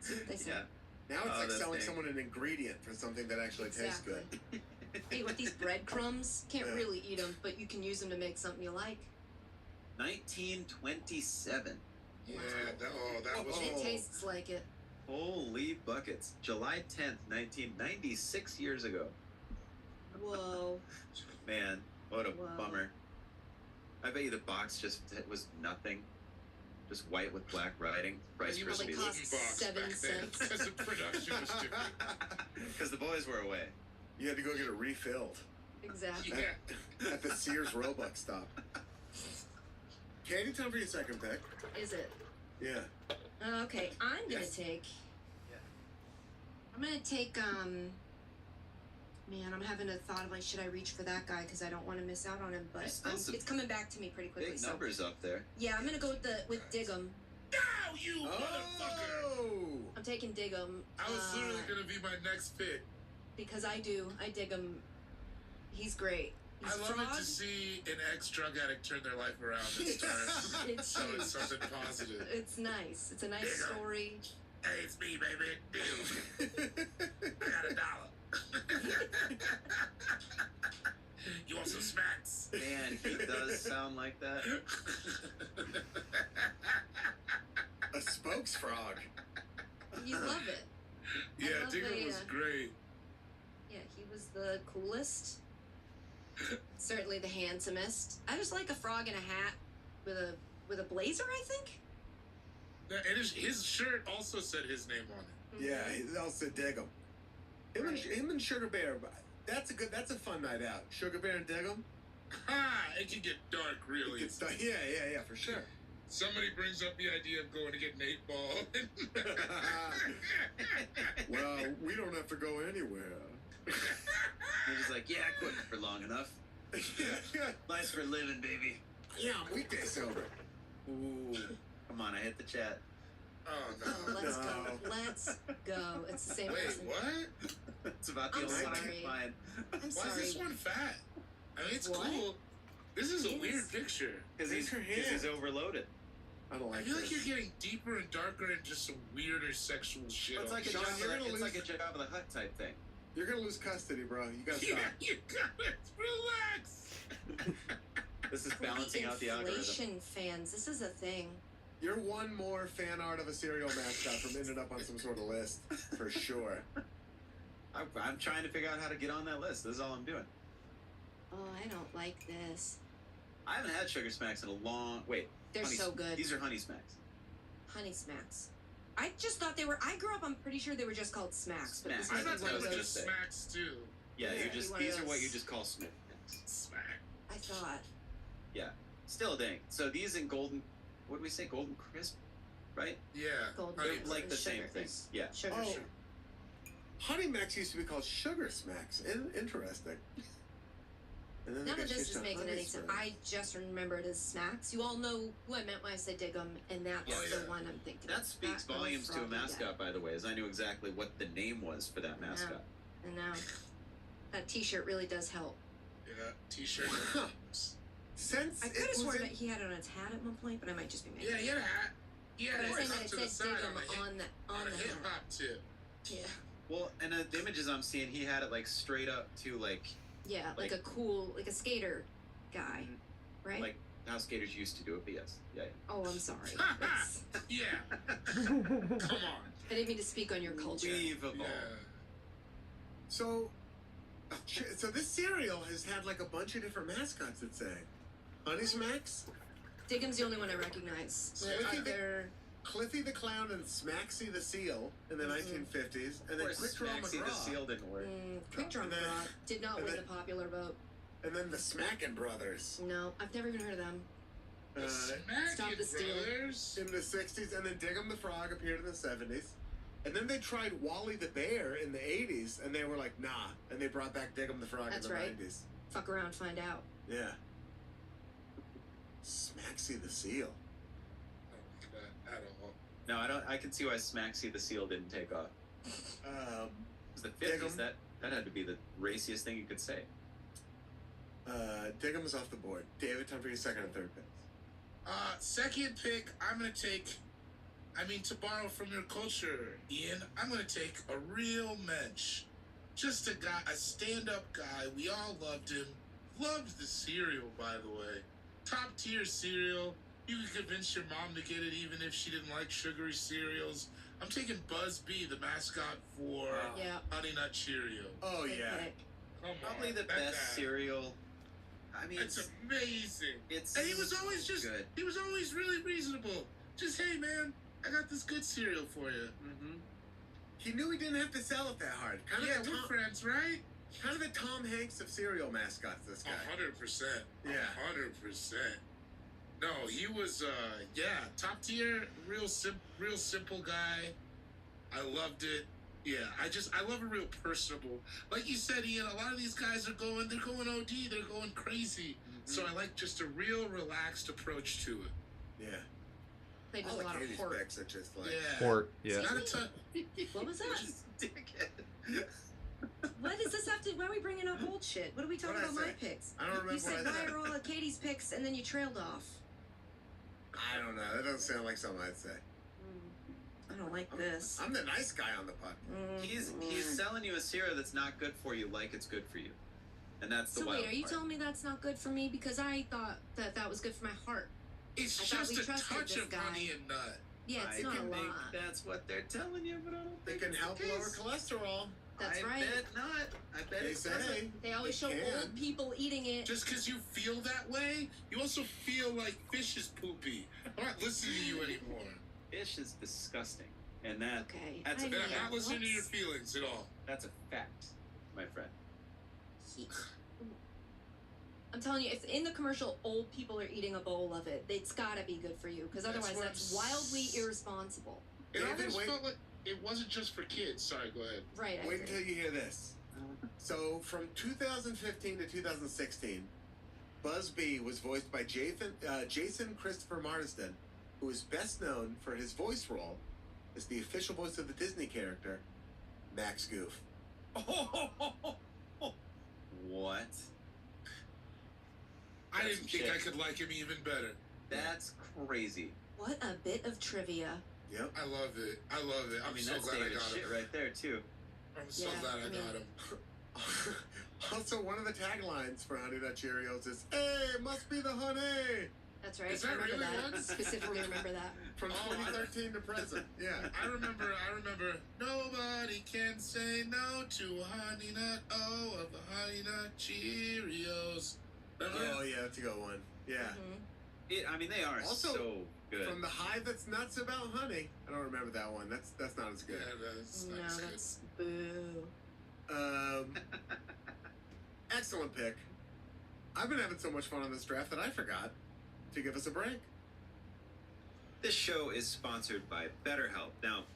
L: See what they say.
K: Yeah.
J: Now it's like
K: that's
J: selling
K: neat.
J: someone an ingredient for something that actually tastes good.
L: Hey, with these breadcrumbs, can't
J: Yeah.
L: really eat them, but you can use them to make something you like.
K: 1927.
M: Yeah, that was.
L: It tastes like it.
K: Holy buckets! July 10th, 1996 years ago.
L: Whoa.
K: Man, what a
L: Whoa.
K: bummer. I bet you the box just was nothing. Just white with black writing. Rice
M: You probably
K: Krispies.
L: cost 7 cents.
M: Because the production was different.
K: Because the boys were away.
J: You had to go get it refilled
L: Exactly.
M: Yeah.
J: at the Sears Roebuck stop. Katie, time for your second pick.
L: Is it?
J: Yeah.
L: Okay, I'm gonna
J: Yes.
L: take. I'm gonna take. Man, I'm having a thought of like, should I reach for that guy because I don't want to miss out on him, but
K: There's still some
L: it's coming back to me pretty quickly.
K: Big
L: So
K: numbers up there.
L: yeah, I'm gonna go with Diggum.
M: No, you motherfucker!
J: Oh!
L: I'm taking Diggum.
M: I was literally gonna be my next pick.
L: Because I dig him. He's great. He's
M: I love
L: frog.
M: it to see an ex-drug addict turn their life around and start
L: It's
M: showing
L: huge.
M: something positive.
L: It's nice. It's a nice
M: Diggum.
L: story.
M: Hey, it's me, baby. I got $1. You want some smacks?
K: Man, he does sound like that.
J: A spokes frog.
L: You love it.
M: Yeah,
L: love
M: Digger
L: the,
M: was great.
L: Yeah, he was the coolest. Certainly the handsomest. I just like a frog in a hat with a blazer, I think.
M: And his shirt also said his name on it.
J: Yeah, he also dig him. Him and Sugar Bear. That's a fun night out. Sugar Bear and dig him.
M: Ha! It can get dark really.
J: Yeah, for sure.
M: Somebody brings up the idea of going to get an 8-ball.
J: Well, we don't have to go anywhere.
K: He's just like, yeah, I quit for long enough. Life's for living, baby.
J: Yeah, I'm weekday sober.
K: Ooh, come on, I hit the chat.
M: Oh
L: Oh, let's go. Let's go. It's the same
M: Wait,
L: person.
M: what?
K: It's about the
L: I'm
K: only one I
L: sorry.
K: can find.
L: I'm
M: Why
L: sorry.
M: is this one fat? I mean, it's
L: What?
M: cool. This is a
L: It
M: weird
L: is.
M: picture.
K: Because he's overloaded.
J: I don't
M: I
J: like
M: feel like
J: this.
M: you're getting deeper and darker and just some weirder sexual shit.
K: It's
M: on
K: like a
J: Sean,
K: job.
J: you're gonna
K: It's
J: lose-
K: like a Jabba the Hutt type thing.
J: You're gonna lose custody, bro. You gotta
M: Yeah,
J: stop.
M: you gotta relax.
K: This is balancing out the algorithm.
L: Inflation fans. This is a thing.
J: You're one more fan art of a cereal mascot from ending up on some sort of list, for sure.
K: I'm trying to figure out how to get on that list. This is all I'm doing.
L: Oh, I don't like this.
K: I haven't had Sugar Smacks in a long. Wait.
L: They're
K: Honey-
L: so good.
K: These are Honey Smacks.
L: Honey Smacks. I just thought they were. I grew up. I'm pretty sure they were just called Smacks. But this
K: Smacks.
M: I
L: might be
M: thought
L: one
M: they
L: of
M: were
L: those.
M: just smacks too.
K: Yeah,
L: Yeah,
K: you're just.
L: one of
K: These are what
L: those.
K: you just call Smacks.
M: Smack.
L: I thought.
K: Yeah. Still dang. So these in golden. What do we say? Golden crisp, right?
M: Yeah.
L: Golden
M: Honey,
K: They're like the
L: sugar
K: same thing.
L: is-
K: Yeah.
L: Sugar.
J: Oh.
L: Sugar.
J: Honey Max used to be called Sugar Smacks. Interesting. And then they
L: None
J: got
L: of this
J: changed
L: is
J: to
L: making
J: Honey
L: any sense.
J: Smacks.
L: I just remember it as Smacks. You all know who I meant when I said Diggum, and that's
K: Oh,
L: the
M: yeah.
L: one I'm thinking.
K: That
L: of.
K: speaks
L: little
K: volumes to a
L: froggy guy.
K: mascot, by the way, as I knew exactly what the name was for that mascot.
L: I know. That T-shirt really does help.
M: Yeah. T-shirt.
J: Since
L: I
J: it
L: could have
J: was
L: sworn
J: in-
L: that he had it on his hat at one point, but I might just be making
M: Yeah,
L: it
M: he had a hat. Yeah,
L: But I'm
M: it
L: saying
M: was
L: that
M: up
L: it
M: to the
L: said
M: side
L: Diggum
M: on
L: on the
M: a
L: hat.
M: hip hop tip.
L: Yeah.
K: Well, and the images I'm seeing, he had it like straight up to like
L: Yeah, like a cool, like a skater guy, right?
K: like how skaters used to do it. But yes, yeah.
L: Oh, I'm sorry. That's,
M: Yeah. Come on.
L: I didn't mean to speak on your culture.
K: Unbelievable.
M: Yeah.
J: So this cereal has had like a bunch of different mascots. It's saying Honey Smacks,
L: Diggum's the only one I recognize.
J: Yeah, I think
L: They're
J: Cliffy the Clown, and Smaxy the Seal in the 1950s, and then
K: Of course,
J: Quick Draw
K: Smaxy the
J: McGraw,
K: Seal didn't work.
L: Quick Draw
J: And then-
L: McGraw did not
J: and
L: win
J: then-
L: the popular vote.
J: and then the Smackin' Brothers
L: No, I've never even heard of them.
M: The
L: Stop
M: Smackin'
L: the steal.
M: Brothers.
J: in the 60s, and then Diggum the Frog appeared in the 70s. And then they tried Wally the Bear in the 80s, and they were like, nah. And they brought back Diggum the Frog
L: That's
J: in the
L: right.
J: 90s.
L: Fuck around, find out.
J: Yeah. Smaxy the Seal.
M: I don't like that at all.
K: No, I don't. I can see why Smaxy the Seal didn't take off. Because the 50s,
J: Diggum.
K: that had to be the raciest thing you could say.
J: Diggum's off the board. David, time for your second and third picks.
M: Second pick, I'm gonna take. I mean, to borrow from your culture, Ian, I'm gonna take a real mensch. Just a guy, a stand-up guy. We all loved him. Loved the cereal, by the way. Top tier cereal. You could convince your mom to get it even if she didn't like sugary cereals. I'm taking Buzz B, the mascot for
L: Yeah.
M: Honey Nut Cheerio.
J: Oh,
L: Good
J: yeah.
L: pick.
M: Come
K: Probably
M: on,
K: the
M: that
K: best
M: guy.
K: cereal. I mean,
M: It's amazing.
K: it's
M: And he was always just,
K: good.
M: he was always really reasonable. Just, hey man, I got this good cereal for you.
K: Mm-hmm.
J: He knew he didn't have to sell it that hard. Kind
M: Yeah,
J: of the
M: we're
J: Tom,
M: friends, right?
J: kind of the Tom Hanks of cereal mascots, this guy.
M: 100%.
J: Yeah.
M: 100%. No, he was, top tier, real simple guy. I loved it. Yeah, I love a real personable. Like you said, Ian, a lot of these guys they're going OD, they're going crazy. So I like just a real relaxed approach to it.
J: Yeah.
L: Played with
J: All
L: a
J: of
L: lot of
J: Katie's
L: Hort.
J: picks are just like.
M: Yeah.
H: Port, yeah.
M: Not a ton.
L: What was that?
K: Dickhead.
L: What does this have to? Why are we bringing up old shit? What are we talking
J: What'd I
L: about my
J: say?
L: picks?
J: I don't remember
L: You said
J: what I
L: why
J: said.
L: are all of Katie's picks, and then you trailed off.
J: I don't know. That doesn't sound like something I'd say.
L: I don't like this.
J: I'm the nice guy on the pod.
K: He's selling you a cereal that's not good for you, like it's good for you, and that's the
L: So
K: wild
L: wait, are you
K: part.
L: telling me that's not good for me? Because I thought that was good for my heart.
M: It's
L: I thought
M: just
L: we
M: a
L: trusted
M: touch
L: this
M: of
L: guy.
M: honey and nut.
L: Yeah, it's
K: I
L: not a
K: think
L: lot.
K: that's what they're telling you, but I don't
J: It
K: think
J: can
K: it's
J: help
K: the
J: lower
K: case.
J: cholesterol.
L: That's
K: I
L: right.
K: bet not. I bet
J: They
K: it
J: say.
K: doesn't.
L: They always show
J: It
L: old
J: can.
L: people eating it.
M: Just because you feel that way, you also feel like fish is poopy. I'm not listening to you anymore.
K: Fish is disgusting, and that
L: Okay,
K: that's
L: I
K: a
M: And I'm
L: know.
M: not listening to your
L: Let's-
M: feelings at all.
K: that's a fact, my friend.
L: I'm telling you, if in the commercial old people are eating a bowl of it, it's gotta be good for you. Because
M: That's
L: otherwise,
M: what
L: that's
M: I'm
L: wildly irresponsible.
M: It
J: David,
M: almost
J: wait.
M: felt like it wasn't just for kids. Sorry, go ahead.
L: Right. I
J: Wait
L: agree.
J: until you hear this. So, from 2015 to 2016, Buzz B was voiced by Jason Christopher Marsden, who is best known for his voice role as the official voice of the Disney character, Max Goof.
K: What?
M: I
K: That's
M: didn't
K: some
M: think I
K: shit.
M: could like him even better.
K: That's crazy.
L: What a bit of trivia.
J: Yep.
M: I love it. I love it. I'm
K: I mean,
M: so
K: that's
M: glad I
K: David's
M: got
K: shit
M: him.
K: right there too.
M: I'm so
L: Yeah,
M: glad I
L: I mean-
M: got him.
J: Also, one of the taglines for Honey Nut Cheerios is, "Hey, must be the honey!"
L: That's right.
M: Is that
L: I remember
M: really
L: that.
M: one?
L: Specifically remember that.
J: From
M: Oh, I-
J: 2013 to present. Yeah.
M: I remember. Nobody can say no to a honey nut. Oh, of the honey nut Cheerios. Remember?
J: Oh, yeah, that's a good one. Yeah.
L: Mhm.
K: I mean, they are
J: Also,
K: so good.
J: From the hive that's nuts about honey. I don't remember that one. That's not as
M: Yeah,
J: good.
M: that's
L: No,
M: good.
L: that's boo.
J: Excellent pick. I've been having so much fun on this draft that I forgot to give us a break.
K: This show is sponsored by BetterHelp. Now,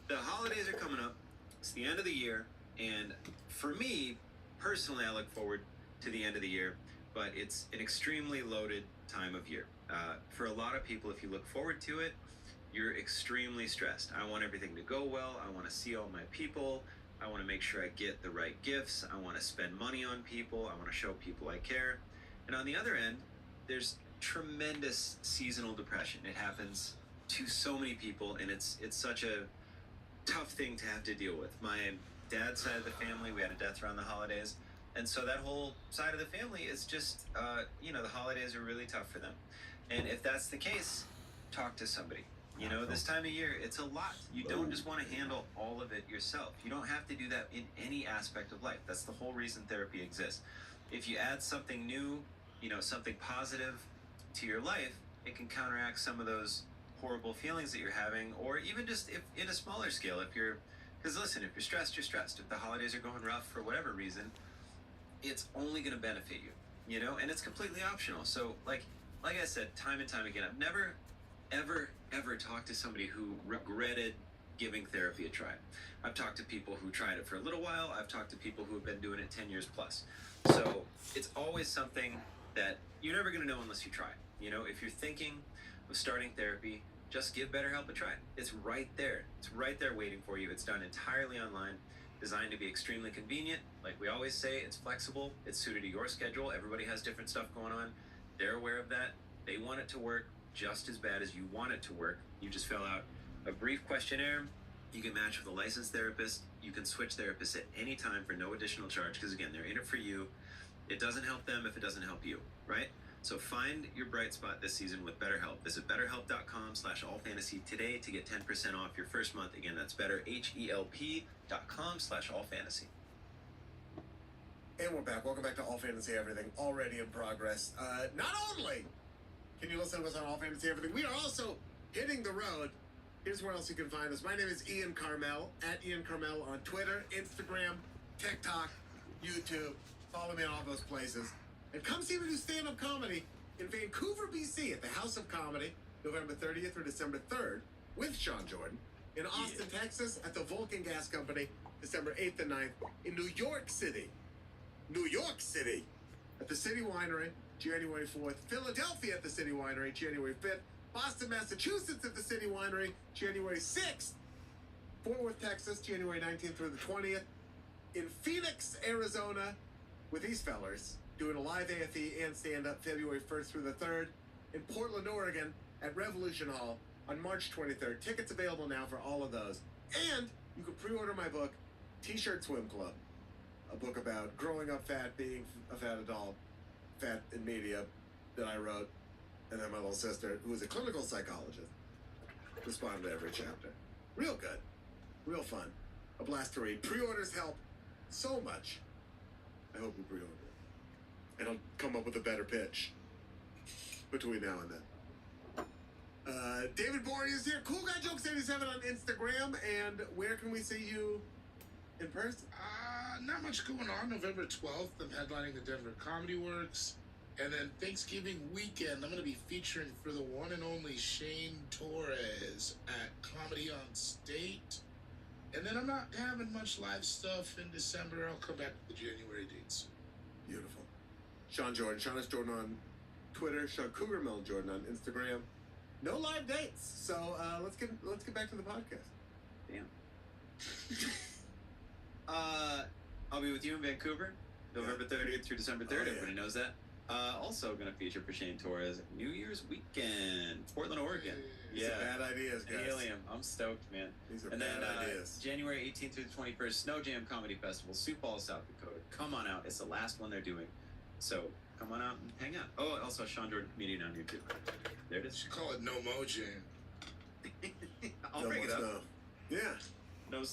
K: the holidays are coming up. It's the end of the year, and for me, personally, I look forward to the end of the year, but it's an extremely loaded time of year. For a lot of people, if you look forward to it, you're extremely stressed. I want everything to go well. I want to see all my people. I want to make sure I get the right gifts. I want to spend money on people. I want to show people I care. And on the other end, there's tremendous seasonal depression. It happens to so many people, and it's such a tough thing to have to deal with. My dad's side of the family, we had a death around the holidays, and so that whole side of the family is just, the holidays are really tough for them. And if that's the case, talk to somebody. You know, this time of year, it's a lot. You don't just want to handle all of it yourself. You don't have to do that in any aspect of life. That's the whole reason therapy exists. If you add something new, something positive to your life, it can counteract some of those horrible feelings that you're having, or even just if in a smaller scale, because listen, if you're stressed, you're stressed. If the holidays are going rough for whatever reason, it's only going to benefit you, and it's completely optional. So like I said, time and time again, I've never, ever talked to somebody who regretted giving therapy a try. I've talked to people who tried it for a little while. I've talked to people who have been doing it 10 years plus. So it's always something that you're never going to know unless you try. If you're thinking of starting therapy, just give BetterHelp a try. It's right there. It's right there waiting for you. It's done entirely online, designed to be extremely convenient. Like we always say, it's flexible. It's suited to your schedule. Everybody has different stuff going on. They're aware of that. They want it to work just as bad as you want it to work. You just fill out a brief questionnaire. You can match with a licensed therapist. You can switch therapists at any time for no additional charge because, again, they're in it for you. It doesn't help them if it doesn't help you, right? So find your bright spot this season with BetterHelp. Visit BetterHelp.com/allfantasy today to get 10% off your first month. Again, that's BetterHelp.com/allfantasy.
J: And we're back. Welcome back to All Fantasy Everything, already in progress. Not only can you listen to us on All Fantasy Everything, we are also hitting the road. Here's where else you can find us. My name is Ian Carmel, at Ian Carmel on Twitter, Instagram, TikTok, YouTube. Follow me on all those places. And come see me do stand-up comedy in Vancouver, BC at the House of Comedy, November 30th through December 3rd with Sean Jordan. In Austin, Texas at the Vulcan Gas Company, December 8th and 9th. In New York City at the City Winery, January 4th. Philadelphia at the City Winery, January 5th. Boston, Massachusetts at the City Winery, January 6th. Fort Worth, Texas, January 19th through the 20th. In Phoenix, Arizona, with these fellers, doing a live AFE and stand-up February 1st through the 3rd. In Portland, Oregon, at Revolution Hall on March 23rd. Tickets available now for all of those. And you can pre-order my book, T-Shirt Swim Club, a book about growing up fat, being a fat adult, fat in media, that I wrote, and then my little sister, who is a clinical psychologist, responded to every chapter. Real good. Real fun. A blast to read. Pre-orders help so much. I hope you pre-order it. And I'll come up with a better pitch between now and then. David Bory is here. Cool Guy Jokes 87 on Instagram. And where can we see you in person?
M: Not much going on. November 12th, I'm headlining the Denver Comedy Works. And then Thanksgiving weekend, I'm going to be featuring for the one and only Shane Torres at Comedy on State. And then I'm not having much live stuff in December. I'll come back to the January dates.
J: Beautiful. Sean Jordan. Sean S. Jordan on Twitter. Sean Cougar Mel Jordan on Instagram. No live dates. So let's get back to the podcast.
K: Damn. I'll be with you in Vancouver, November 30th through December 3rd. Everybody knows that. Also going to feature for Shane Torres New Year's weekend, Portland, Oregon.
J: These are bad ideas, guys.
K: Helium. I'm stoked, man.
J: These are
K: and
J: bad
K: then,
J: ideas.
K: January 18th through the 21st, Snow Jam Comedy Festival, Sioux Falls, South Dakota. Come on out. It's the last one they're doing. So come on out and hang out. Oh, also Sean Jordan Comedian on YouTube. There it is.
M: You should call it No Mo Jam.
K: I'll
J: No
K: bring it
J: more
K: up.
J: snow. Yeah.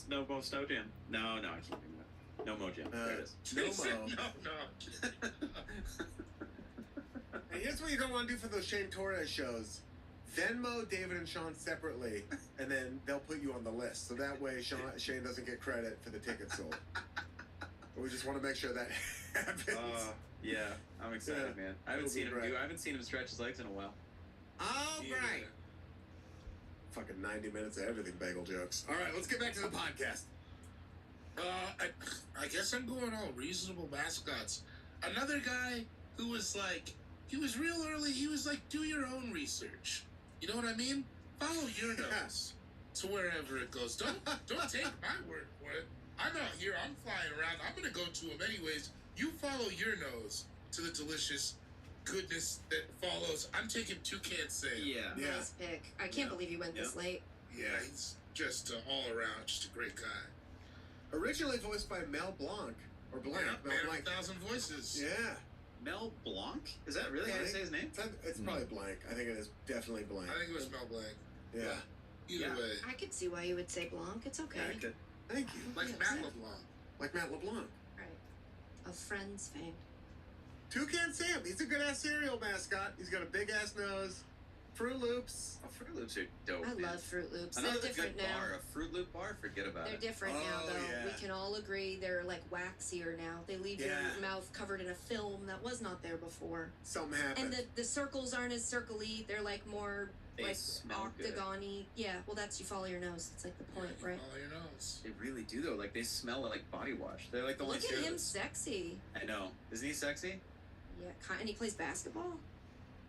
K: No Mo Snow Jam. No, I can't bring it up. No Mo Jam. There it is.
J: No Mo.
M: No.
J: And here's what you don't want to do for those Shane Torres shows. Venmo David and Sean separately, and then they'll put you on the list. So that way Shane doesn't get credit for the tickets sold. We just want to make sure that happens.
K: Yeah, I'm excited, man. I haven't
J: It'll
K: seen
J: be
K: him
J: great.
K: I haven't seen him stretch his legs in a while.
J: All
K: Yeah.
J: right. Fucking 90 minutes of everything bagel jokes. All right, let's get back to the podcast.
M: I guess I'm going all reasonable mascots. Another guy who was like, he was real early. He was like, do your own research. You know what I mean? Follow your nose to wherever it goes. Don't take my word for it. I'm out here. I'm flying around. I'm gonna go to him anyways. You follow your nose to the delicious goodness that follows. I'm taking Toucan Sam.
K: Yeah.
L: Nice pick. I can't believe you went this late.
M: Yeah, he's just all around, just a great guy.
J: Originally voiced by Mel Blanc, or Blanc.
M: Yeah,
J: Mel
M: man
J: Blanc.
M: of 1,000 voices.
J: Yeah.
K: Mel Blanc? Is that really how you say his name?
J: It's probably Blanc. I think it is definitely Blanc.
M: I think it was Mel Blanc.
J: Yeah.
M: Either way.
L: I could see why you would say Blanc. It's okay.
J: Yeah, I could. Thank you.
M: Like Matt LeBlanc.
J: Like Matt LeBlanc.
L: Right. Of Friends fame.
J: Toucan Sam. He's a good ass cereal mascot. He's got a big ass nose. Fruit Loops.
K: Oh, Fruit Loops are dope.
L: I
K: man.
L: love Fruit Loops.
K: Another
L: They're different
K: good
L: now.
K: bar, a Fruit Loop bar. Forget about
L: They're
K: it.
L: different now,
J: Oh,
L: though.
J: yeah.
L: We can all agree they're like waxier now. They leave
J: Yeah.
L: your mouth covered in a film that was not there before.
J: Something happened.
L: And the circles aren't as circly. They're like more
K: They
L: like
K: smell good.
L: octagon-y. Yeah, well, that's you follow your nose. It's like the point, right?
M: Follow your nose.
K: They really do though. Like they smell like body wash. They're like the only
L: Look at
K: cereal
L: him,
K: that's-
L: sexy.
K: I know. Isn't he sexy?
L: Yeah, and he plays basketball.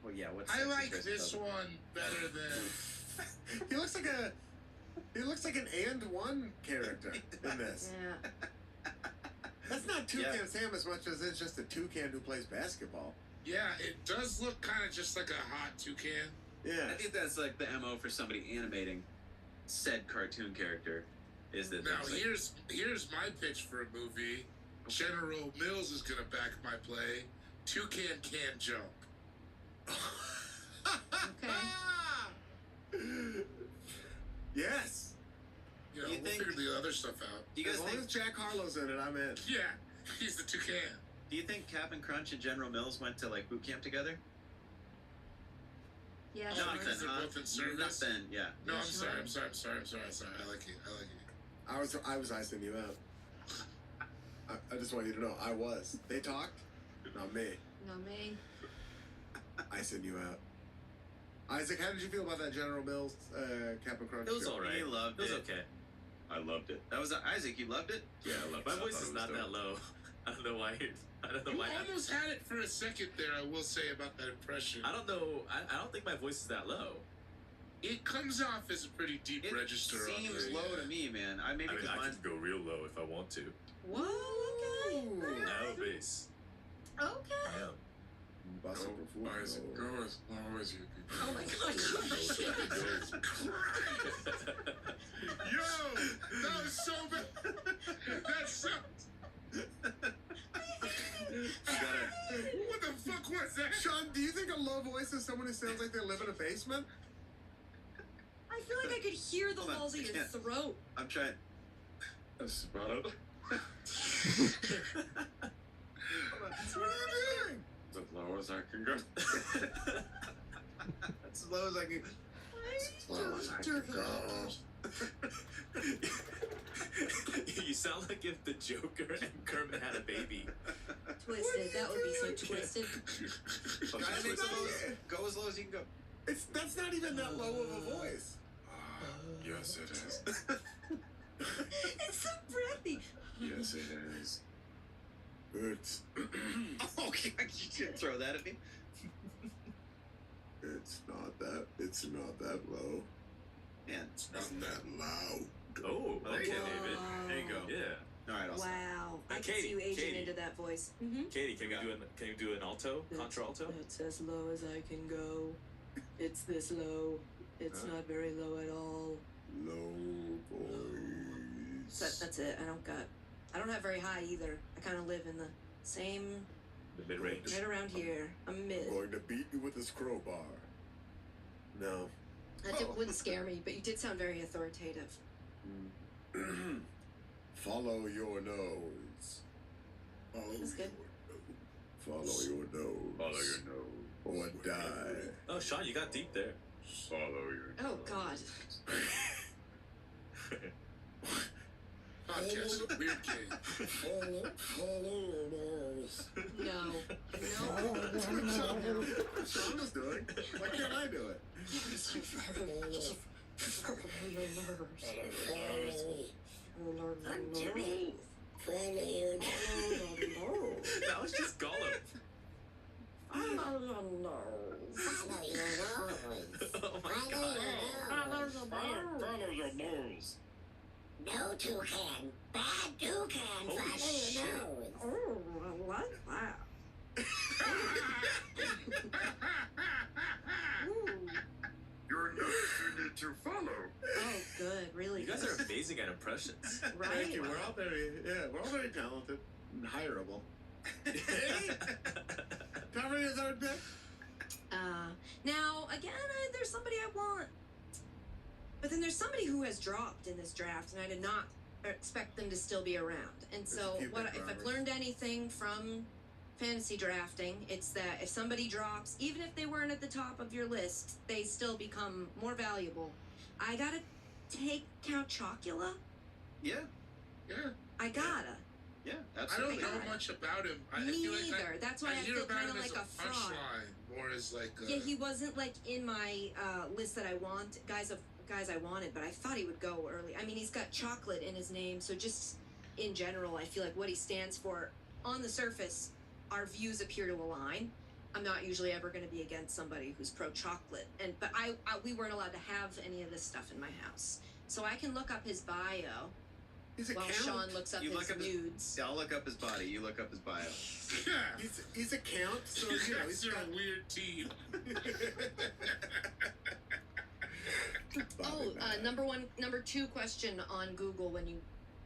K: Well, yeah. What's
M: I
K: sexy
M: like
K: Chris
M: this
K: doesn't?
M: one better than.
J: He looks like an and one character in this.
L: Yeah.
J: That's not Toucan
K: Yeah.
J: Sam as much as it's just a toucan who plays basketball.
M: Yeah, it does look kind of just like a hot toucan.
J: Yeah.
K: I think that's like the MO for somebody animating said cartoon character. Is that
M: Now
K: there's, like,
M: here's my pitch for a movie. General Mills is gonna back my play. Toucan can't jump.
L: Okay.
J: Yes.
M: You know,
K: You
M: we'll
K: think-
M: figure the other stuff out.
K: Do you
J: As
K: guys
J: long
K: think?
J: as Jack Harlow's in it, I'm in.
M: Yeah, he's the toucan.
K: Do you think Captain Crunch and General Mills went to like boot camp together?
L: Yeah.
M: Oh,
L: sure.
M: because they're both in service?
K: Nothing. Yeah.
M: No,
L: Yeah,
M: I'm
L: sure.
M: sorry. I like it.
J: I was icing you out. I just want you to know, I was. They talked, not me.
L: No, me.
J: Icing you out. Isaac, how did you feel about that General Mills Captain Crunch
N: It was
J: show?
N: alright.
K: He loved
N: It was
K: it.
N: okay.
K: I loved it. That was Isaac. You loved it?
N: Yeah, I love it. My voice is not that low. I don't know why. I don't know
M: You
N: why.
M: almost had it for a second there. I will say about that impression.
N: I don't know. I don't think my voice is that low.
M: It comes off as a pretty deep register.
K: Seems low to me, man. I
N: I mean, I
K: mine's
N: can go real low if I want to.
L: Whoa, okay.
N: Now bass.
L: Okay.
N: Yeah.
M: Why is it go as low as you can?
L: Oh my god.
M: Yo, that was so bad. That sucked. What the fuck was that?
J: Sean, do you think a low voice is someone who sounds like they live in a basement?
L: I feel like I could hear the
K: Hold on,
L: walls of
K: I
L: your
K: can't.
L: throat.
K: I'm trying.
M: That's about it.
J: What are you doing?
M: As low as I can go.
K: That's as low as I can.
M: As low as I can go.
N: You sound like if the Joker and Kermit had a baby.
L: Twisted. That would be so twisted.
K: Try to make go as low as you can go.
J: That's not even that low of a voice.
M: Yes, it is.
L: It's so breathy.
M: Yes, it is.
J: It's
K: Oh, you can't throw that at me.
J: it's not that low.
K: Man,
J: It's not that loud.
N: Oh,
K: there you
N: okay,
K: go.
N: David.
K: There you go.
N: Yeah.
K: All right, I'll stop.
L: Wow. I can
N: Katie,
L: see you aging
N: Katie.
L: into that voice. Mm-hmm.
N: Katie, can you do an alto? Contra alto?
O: It's as low as I can go. It's this low. It's not very low at all.
J: Low voice.
L: So that's it. I don't have very high either. I kind of live in the same,
N: The mid range.
L: right around here. I'm mid.
J: I'm going to beat you with this crowbar. No.
L: That wouldn't scare me, but you did sound very authoritative.
J: Follow your nose.
L: That's good.
J: Follow your nose.
N: Follow your
J: Or
N: nose.
J: die.
N: Oh, Sean, you got deep there.
M: Follow your
L: Oh God.
M: podcast. Weird Kate.
J: Follow your nose.
L: No.
J: That's what Sean is doing. Why can't I do it?
N: That was just Gollum. Oh my god.
M: Follow your nose.
I: No toucan. Bad toucan. Follow your nose.
L: Oh, I like that.
M: Your nose you need to follow.
L: Oh, good. Really
N: You guys
L: good.
N: are amazing at impressions.
L: Right?
J: Thank you. We're all very talented and hireable. Cover your third pick.
L: Now, again, there's somebody I want. But then there's somebody who has dropped in this draft, and I did not expect them to still be around. And
J: There's
L: so,
J: a few
L: what
J: big
L: if I've
J: droppers.
L: learned anything from fantasy drafting, it's that if somebody drops, even if they weren't at the top of your list, they still become more valuable. I gotta take Count Chocula.
K: Yeah,
M: Yeah.
L: I gotta.
K: yeah,
M: I
K: absolutely.
M: don't know much about him. I
L: Me
M: feel like
L: neither. That's why I
M: hear
L: feel
M: about
L: kind
M: him
L: of
M: as
L: like a fraud.
M: punchline, more as like a,
L: Yeah, he wasn't like in my list that I want guys I wanted, but I thought he would go early. I mean, he's got chocolate in his name, so just in general, I feel like what he stands for on the surface, our views appear to align. I'm not usually ever going to be against somebody who's pro chocolate, but we weren't allowed to have any of this stuff in my house, so I can look up his bio
J: He's a
L: while
J: count.
L: Sean looks up
K: You
L: his
K: look up his-
L: nudes.
K: Yeah, I'll look up his body. You look up his bio.
M: yeah.
J: He's a count, so you know he's
M: They're
J: got.
M: a weird team.
L: Oh, number two question on Google when you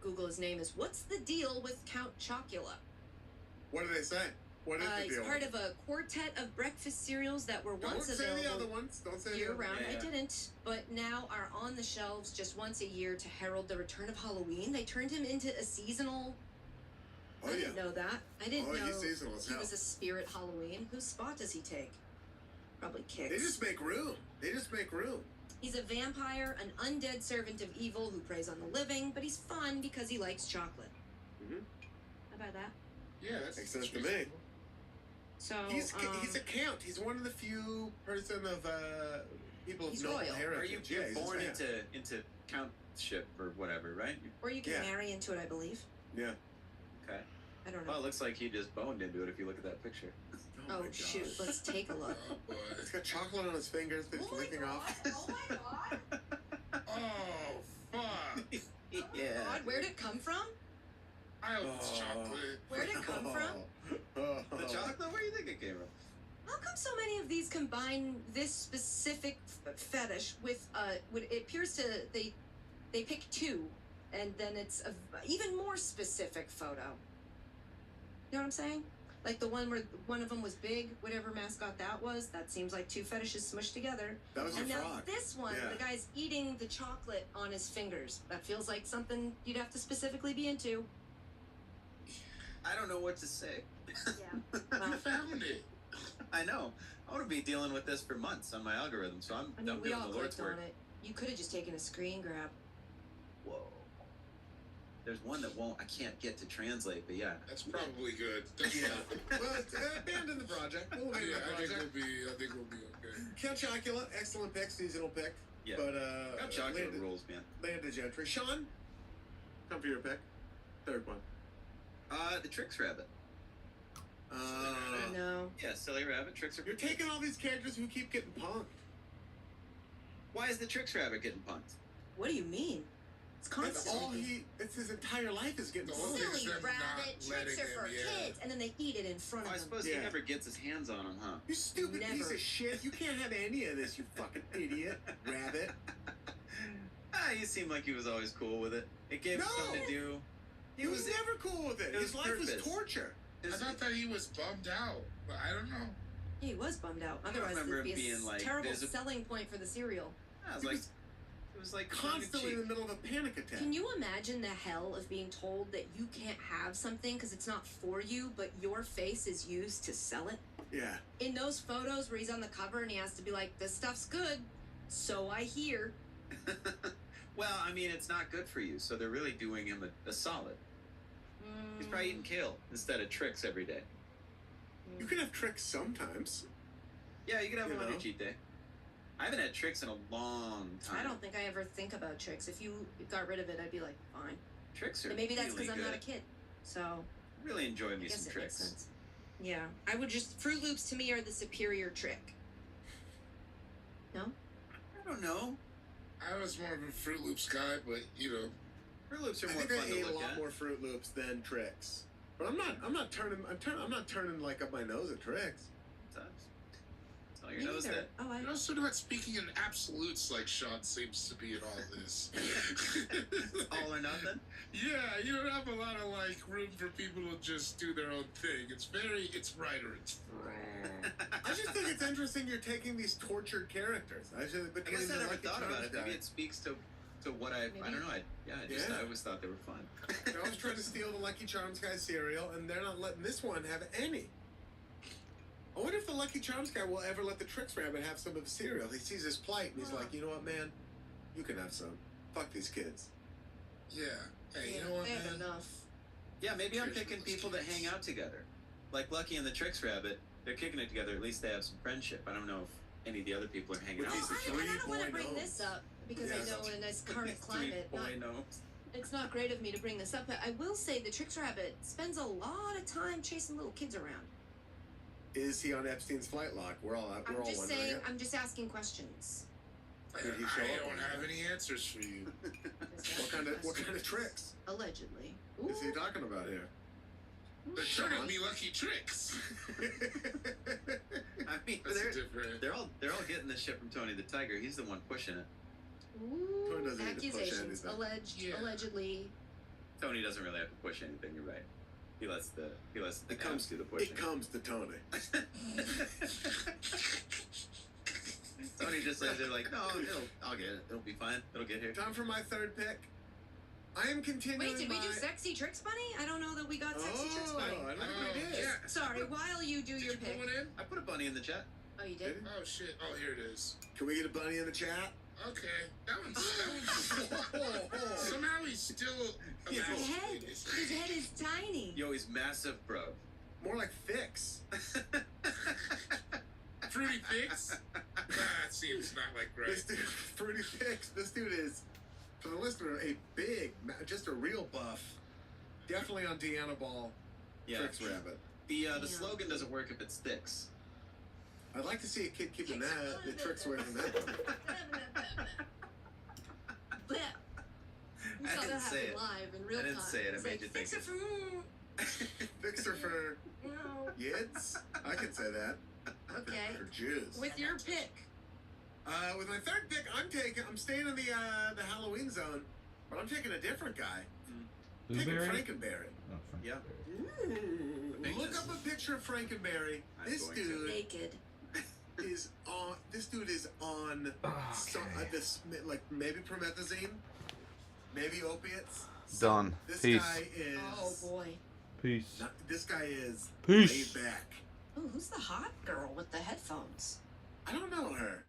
L: Google his name is, what's the deal with Count Chocula?
J: What do they say? What is the
L: He's
J: deal?
L: part of a quartet of breakfast cereals that were
J: Don't
L: once
J: say the other
L: available
J: ones. Don't say the
L: year
J: other
L: round.
K: Yeah, yeah.
L: I didn't, but now are on the shelves just once a year to herald the return of Halloween. They turned him into a seasonal.
J: Oh
L: I
J: yeah.
L: didn't know that. I didn't
J: Oh,
L: know
J: he's seasonal as
L: he
J: hell.
L: was a spirit Halloween. Whose spot does he take? Probably Kicks.
J: They just make room. They just make room.
L: He's a vampire, an undead servant of evil who preys on the living, but he's fun because he likes chocolate.
J: Mhm.
L: How about that?
M: Yeah, that's
J: Makes sense to me.
L: So
J: He's a count. He's one of the few person of people of
L: He's
J: noble
L: royal.
K: Are you
J: heritage. Yeah, he's a
K: born
J: fan.
K: into countship or whatever, right?
L: or you can
J: Yeah.
L: marry into it, I believe.
J: Yeah.
K: Okay.
L: I don't know.
K: Well, it looks like he just boned into it if you look at that picture.
L: Oh, shoot. Let's take a look.
M: Oh boy.
J: It's got chocolate on his fingers that he's licking off.
D: Oh my god.
M: Oh fuck.
K: Yeah.
L: God, where'd it come from?
M: I hope it's chocolate.
L: Where'd it come from?
K: The chocolate? Where do you think it came from?
L: How come so many of these combine this specific fetish with it appears to they pick two, and then it's a even more specific photo. You know what I'm saying? Like the one where one of them was big, whatever mascot that was. That seems like two fetishes smushed together.
J: That was a
L: and now
J: frog.
L: this one,
J: Yeah.
L: the guy's eating the chocolate on his fingers. That feels like something you'd have to specifically be into.
K: I don't know what to say.
L: Yeah.
M: I found it.
K: I know. I want to be dealing with this for months on my algorithm, so I'm
L: I mean, we
K: doing
L: all
K: the Lord's
L: clicked
K: work.
L: on it. You could have just taken a screen grab.
K: Whoa. There's one that won't. I can't get to translate, but yeah.
M: That's probably good. That's
J: Yeah.
M: probably-
J: Well, abandon the project. We'll abandon
M: Yeah,
J: the
M: I think
J: project.
M: we'll be okay.
J: Count Chocula, excellent pick, seasonal pick.
K: Yeah.
J: But
K: Got chocolate
J: landed,
K: rules, man.
J: landed gentry. Sean, come for your pick. Third one.
K: The Tricks Rabbit.
L: No.
K: Yeah, Silly Rabbit. Tricks are.
J: You're taking all these characters who keep getting punked.
K: Why is the Tricks Rabbit getting punked?
L: What do you mean? It's
J: That's
L: constantly.
J: all it's his entire life is getting
M: The
J: punked.
M: whole thing is
L: Silly
M: them
L: rabbit,
M: not letting
L: tricks are for
M: him, yeah.
L: kids, and then they eat it in front
K: Oh, I
L: of them.
K: suppose
J: Yeah.
K: he never gets his hands on them, huh?
J: You stupid piece
L: Never.
J: of shit. You can't have any of this, you fucking idiot. Rabbit.
K: He seemed like he was always cool with it. It gave him
J: No!
K: something to do.
J: He was never cool with it.
K: it
J: His
K: was
J: life was
K: purpose.
J: torture.
M: I thought that he was bummed out, but I don't know.
L: Yeah, he was bummed out.
K: I
L: Otherwise,
K: remember
L: it'd be a
K: him being like,
L: terrible
K: there's a-
L: selling point for the cereal.
K: I was
J: He
K: like,
J: was
K: it was like
J: Constantly in the
K: tongue-in-cheek.
J: middle of a panic attack.
L: Can you imagine the hell of being told that you can't have something because it's not for you, but your face is used to sell it?
J: Yeah.
L: In those photos where he's on the cover and he has to be like, "This stuff's good," so I hear.
K: Well, I mean, it's not good for you, so they're really doing him a solid. He's probably eating kale instead of Tricks every day.
J: You can have tricks sometimes.
K: Yeah, you can have
J: You
K: him on
J: know?
K: your cheat day. I haven't had Tricks in a long time.
L: I don't think I ever think about tricks. If you got rid of it, I'd be like, fine.
K: Tricks are
L: And maybe that's
K: really
L: because I'm not a
K: good.
L: kid. So
K: Really enjoy
L: I
K: me
L: guess
K: some
L: it
K: Tricks.
L: makes sense. Yeah, I would just Fruit Loops to me are the superior trick. No.
K: I don't know.
M: I was more of a Fruit Loops guy, but you know,
K: Fruit Loops are
J: I
K: more
J: think
K: fun
J: I ate
K: to
J: a
K: look
J: lot
K: at.
J: more Fruit Loops than tricks. But I'm not turning like up my nose at tricks.
K: Sometimes. It's all your
L: Me
K: nose
L: neither.
K: that.
L: Oh, I
M: you know, sort of about speaking in absolutes, like Sean seems to be in all this.
K: All or nothing.
M: Yeah, you don't have a lot of like room for people to just do their own thing. It's right or it's wrong.
J: I just think it's interesting you're taking these tortured characters.
K: I guess I never thought about it. Maybe
J: Guy.
K: it speaks to what I don't know. I always thought they were fun.
J: They're always trying to steal the Lucky Charms guy cereal, and they're not letting this one have any. I wonder if the Lucky Charms guy will ever let the Tricks Rabbit have some of the cereal. He sees his plight, and he's like, you know what, man? You can have some. Fuck these kids.
M: Yeah. Hey, you know what,
L: they have
M: man?
L: enough.
K: Yeah, maybe I'm
M: Cheers
K: picking
M: for those
K: people that
M: kids.
K: hang out together. Like Lucky and the Tricks Rabbit, they're kicking it together. At least they have some friendship. I don't know if any of the other people are hanging
J: With
K: out.
J: these
L: I don't want to bring
J: 3.0.
L: this up because
J: Yes.
L: I know in this current climate, not, it's not great of me to bring this up, but I will say the Tricks Rabbit spends a lot of time chasing little kids around.
J: Is he on Epstein's flight log? We're all
L: I'm just
J: wondering
L: saying,
J: it.
L: I'm just asking questions.
J: Did he show
M: I
J: up?
M: don't have any answers for you.
J: What kind of tricks
L: Allegedly.
J: is he talking about here?
M: They're trying to be lucky tricks.
K: I mean,
M: That's different.
K: they're all getting this shit from Tony the Tiger. He's the one pushing it.
J: Tony doesn't need to push
L: Accusations,
J: anything.
L: allegedly.
K: Tony doesn't really have to push anything. You're right. He lets the
J: It
K: abs
J: comes
K: do the pushing.
J: It comes to Tony.
K: Tony just says they're like, no, I'll get it. It'll be fine. It'll get here.
J: Time for my third pick. I am continuing.
L: Wait, did we do
J: my-
L: Sexy Tricks Bunny? I don't know that we got Sexy Tricks
J: Oh,
L: Bunny.
J: I don't think we did.
M: Yeah.
L: Sorry, while you do
M: Did
L: your
M: you
L: pick.
M: put one in?
K: I put a bunny in the chat.
L: Oh, you did?
M: Oh shit! Oh, here it is.
J: Can we get a bunny in the chat?
M: Okay, that one's somehow he's still a
J: Yeah.
L: His
M: mouse.
L: head. His head is tiny.
K: Yo, he's massive, bro.
J: More like Fix.
M: Fruity Fix? That seems not like right.
J: This dude, Fruity Fix. This dude is, for the listener, a big, just a real buff. Definitely on Deanna Ball.
K: Yeah.
J: Tricks Rabbit.
K: The slogan doesn't work if it sticks.
J: I'd like to see a kid keeping that. The tricks away from that.
L: Bleh. You
K: I
L: saw
K: didn't
L: that
K: say
L: happen
K: it.
L: live in real
K: I didn't
L: time.
K: say it. I
L: It's
K: made
L: like,
K: you think
L: fix it for
J: Fixer for
L: No.
J: yids? I can say that.
L: Okay.
J: For Jews.
L: With your pick.
J: With my third pick, I'm staying in the Halloween zone, but I'm taking a different guy. Taking
P: Blueberry?
J: Frankenberry.
P: Oh,
K: Yeah.
J: Look up a picture of Frankenberry. This dude
L: Naked.
J: is on. This dude is on. This like maybe promethazine, maybe opiates.
H: Done.
J: This
H: Peace.
J: guy is.
L: Oh boy.
H: Peace.
J: This guy is
H: Peace.
J: laid back.
L: Oh, who's the hot girl with the headphones?
J: I don't know her.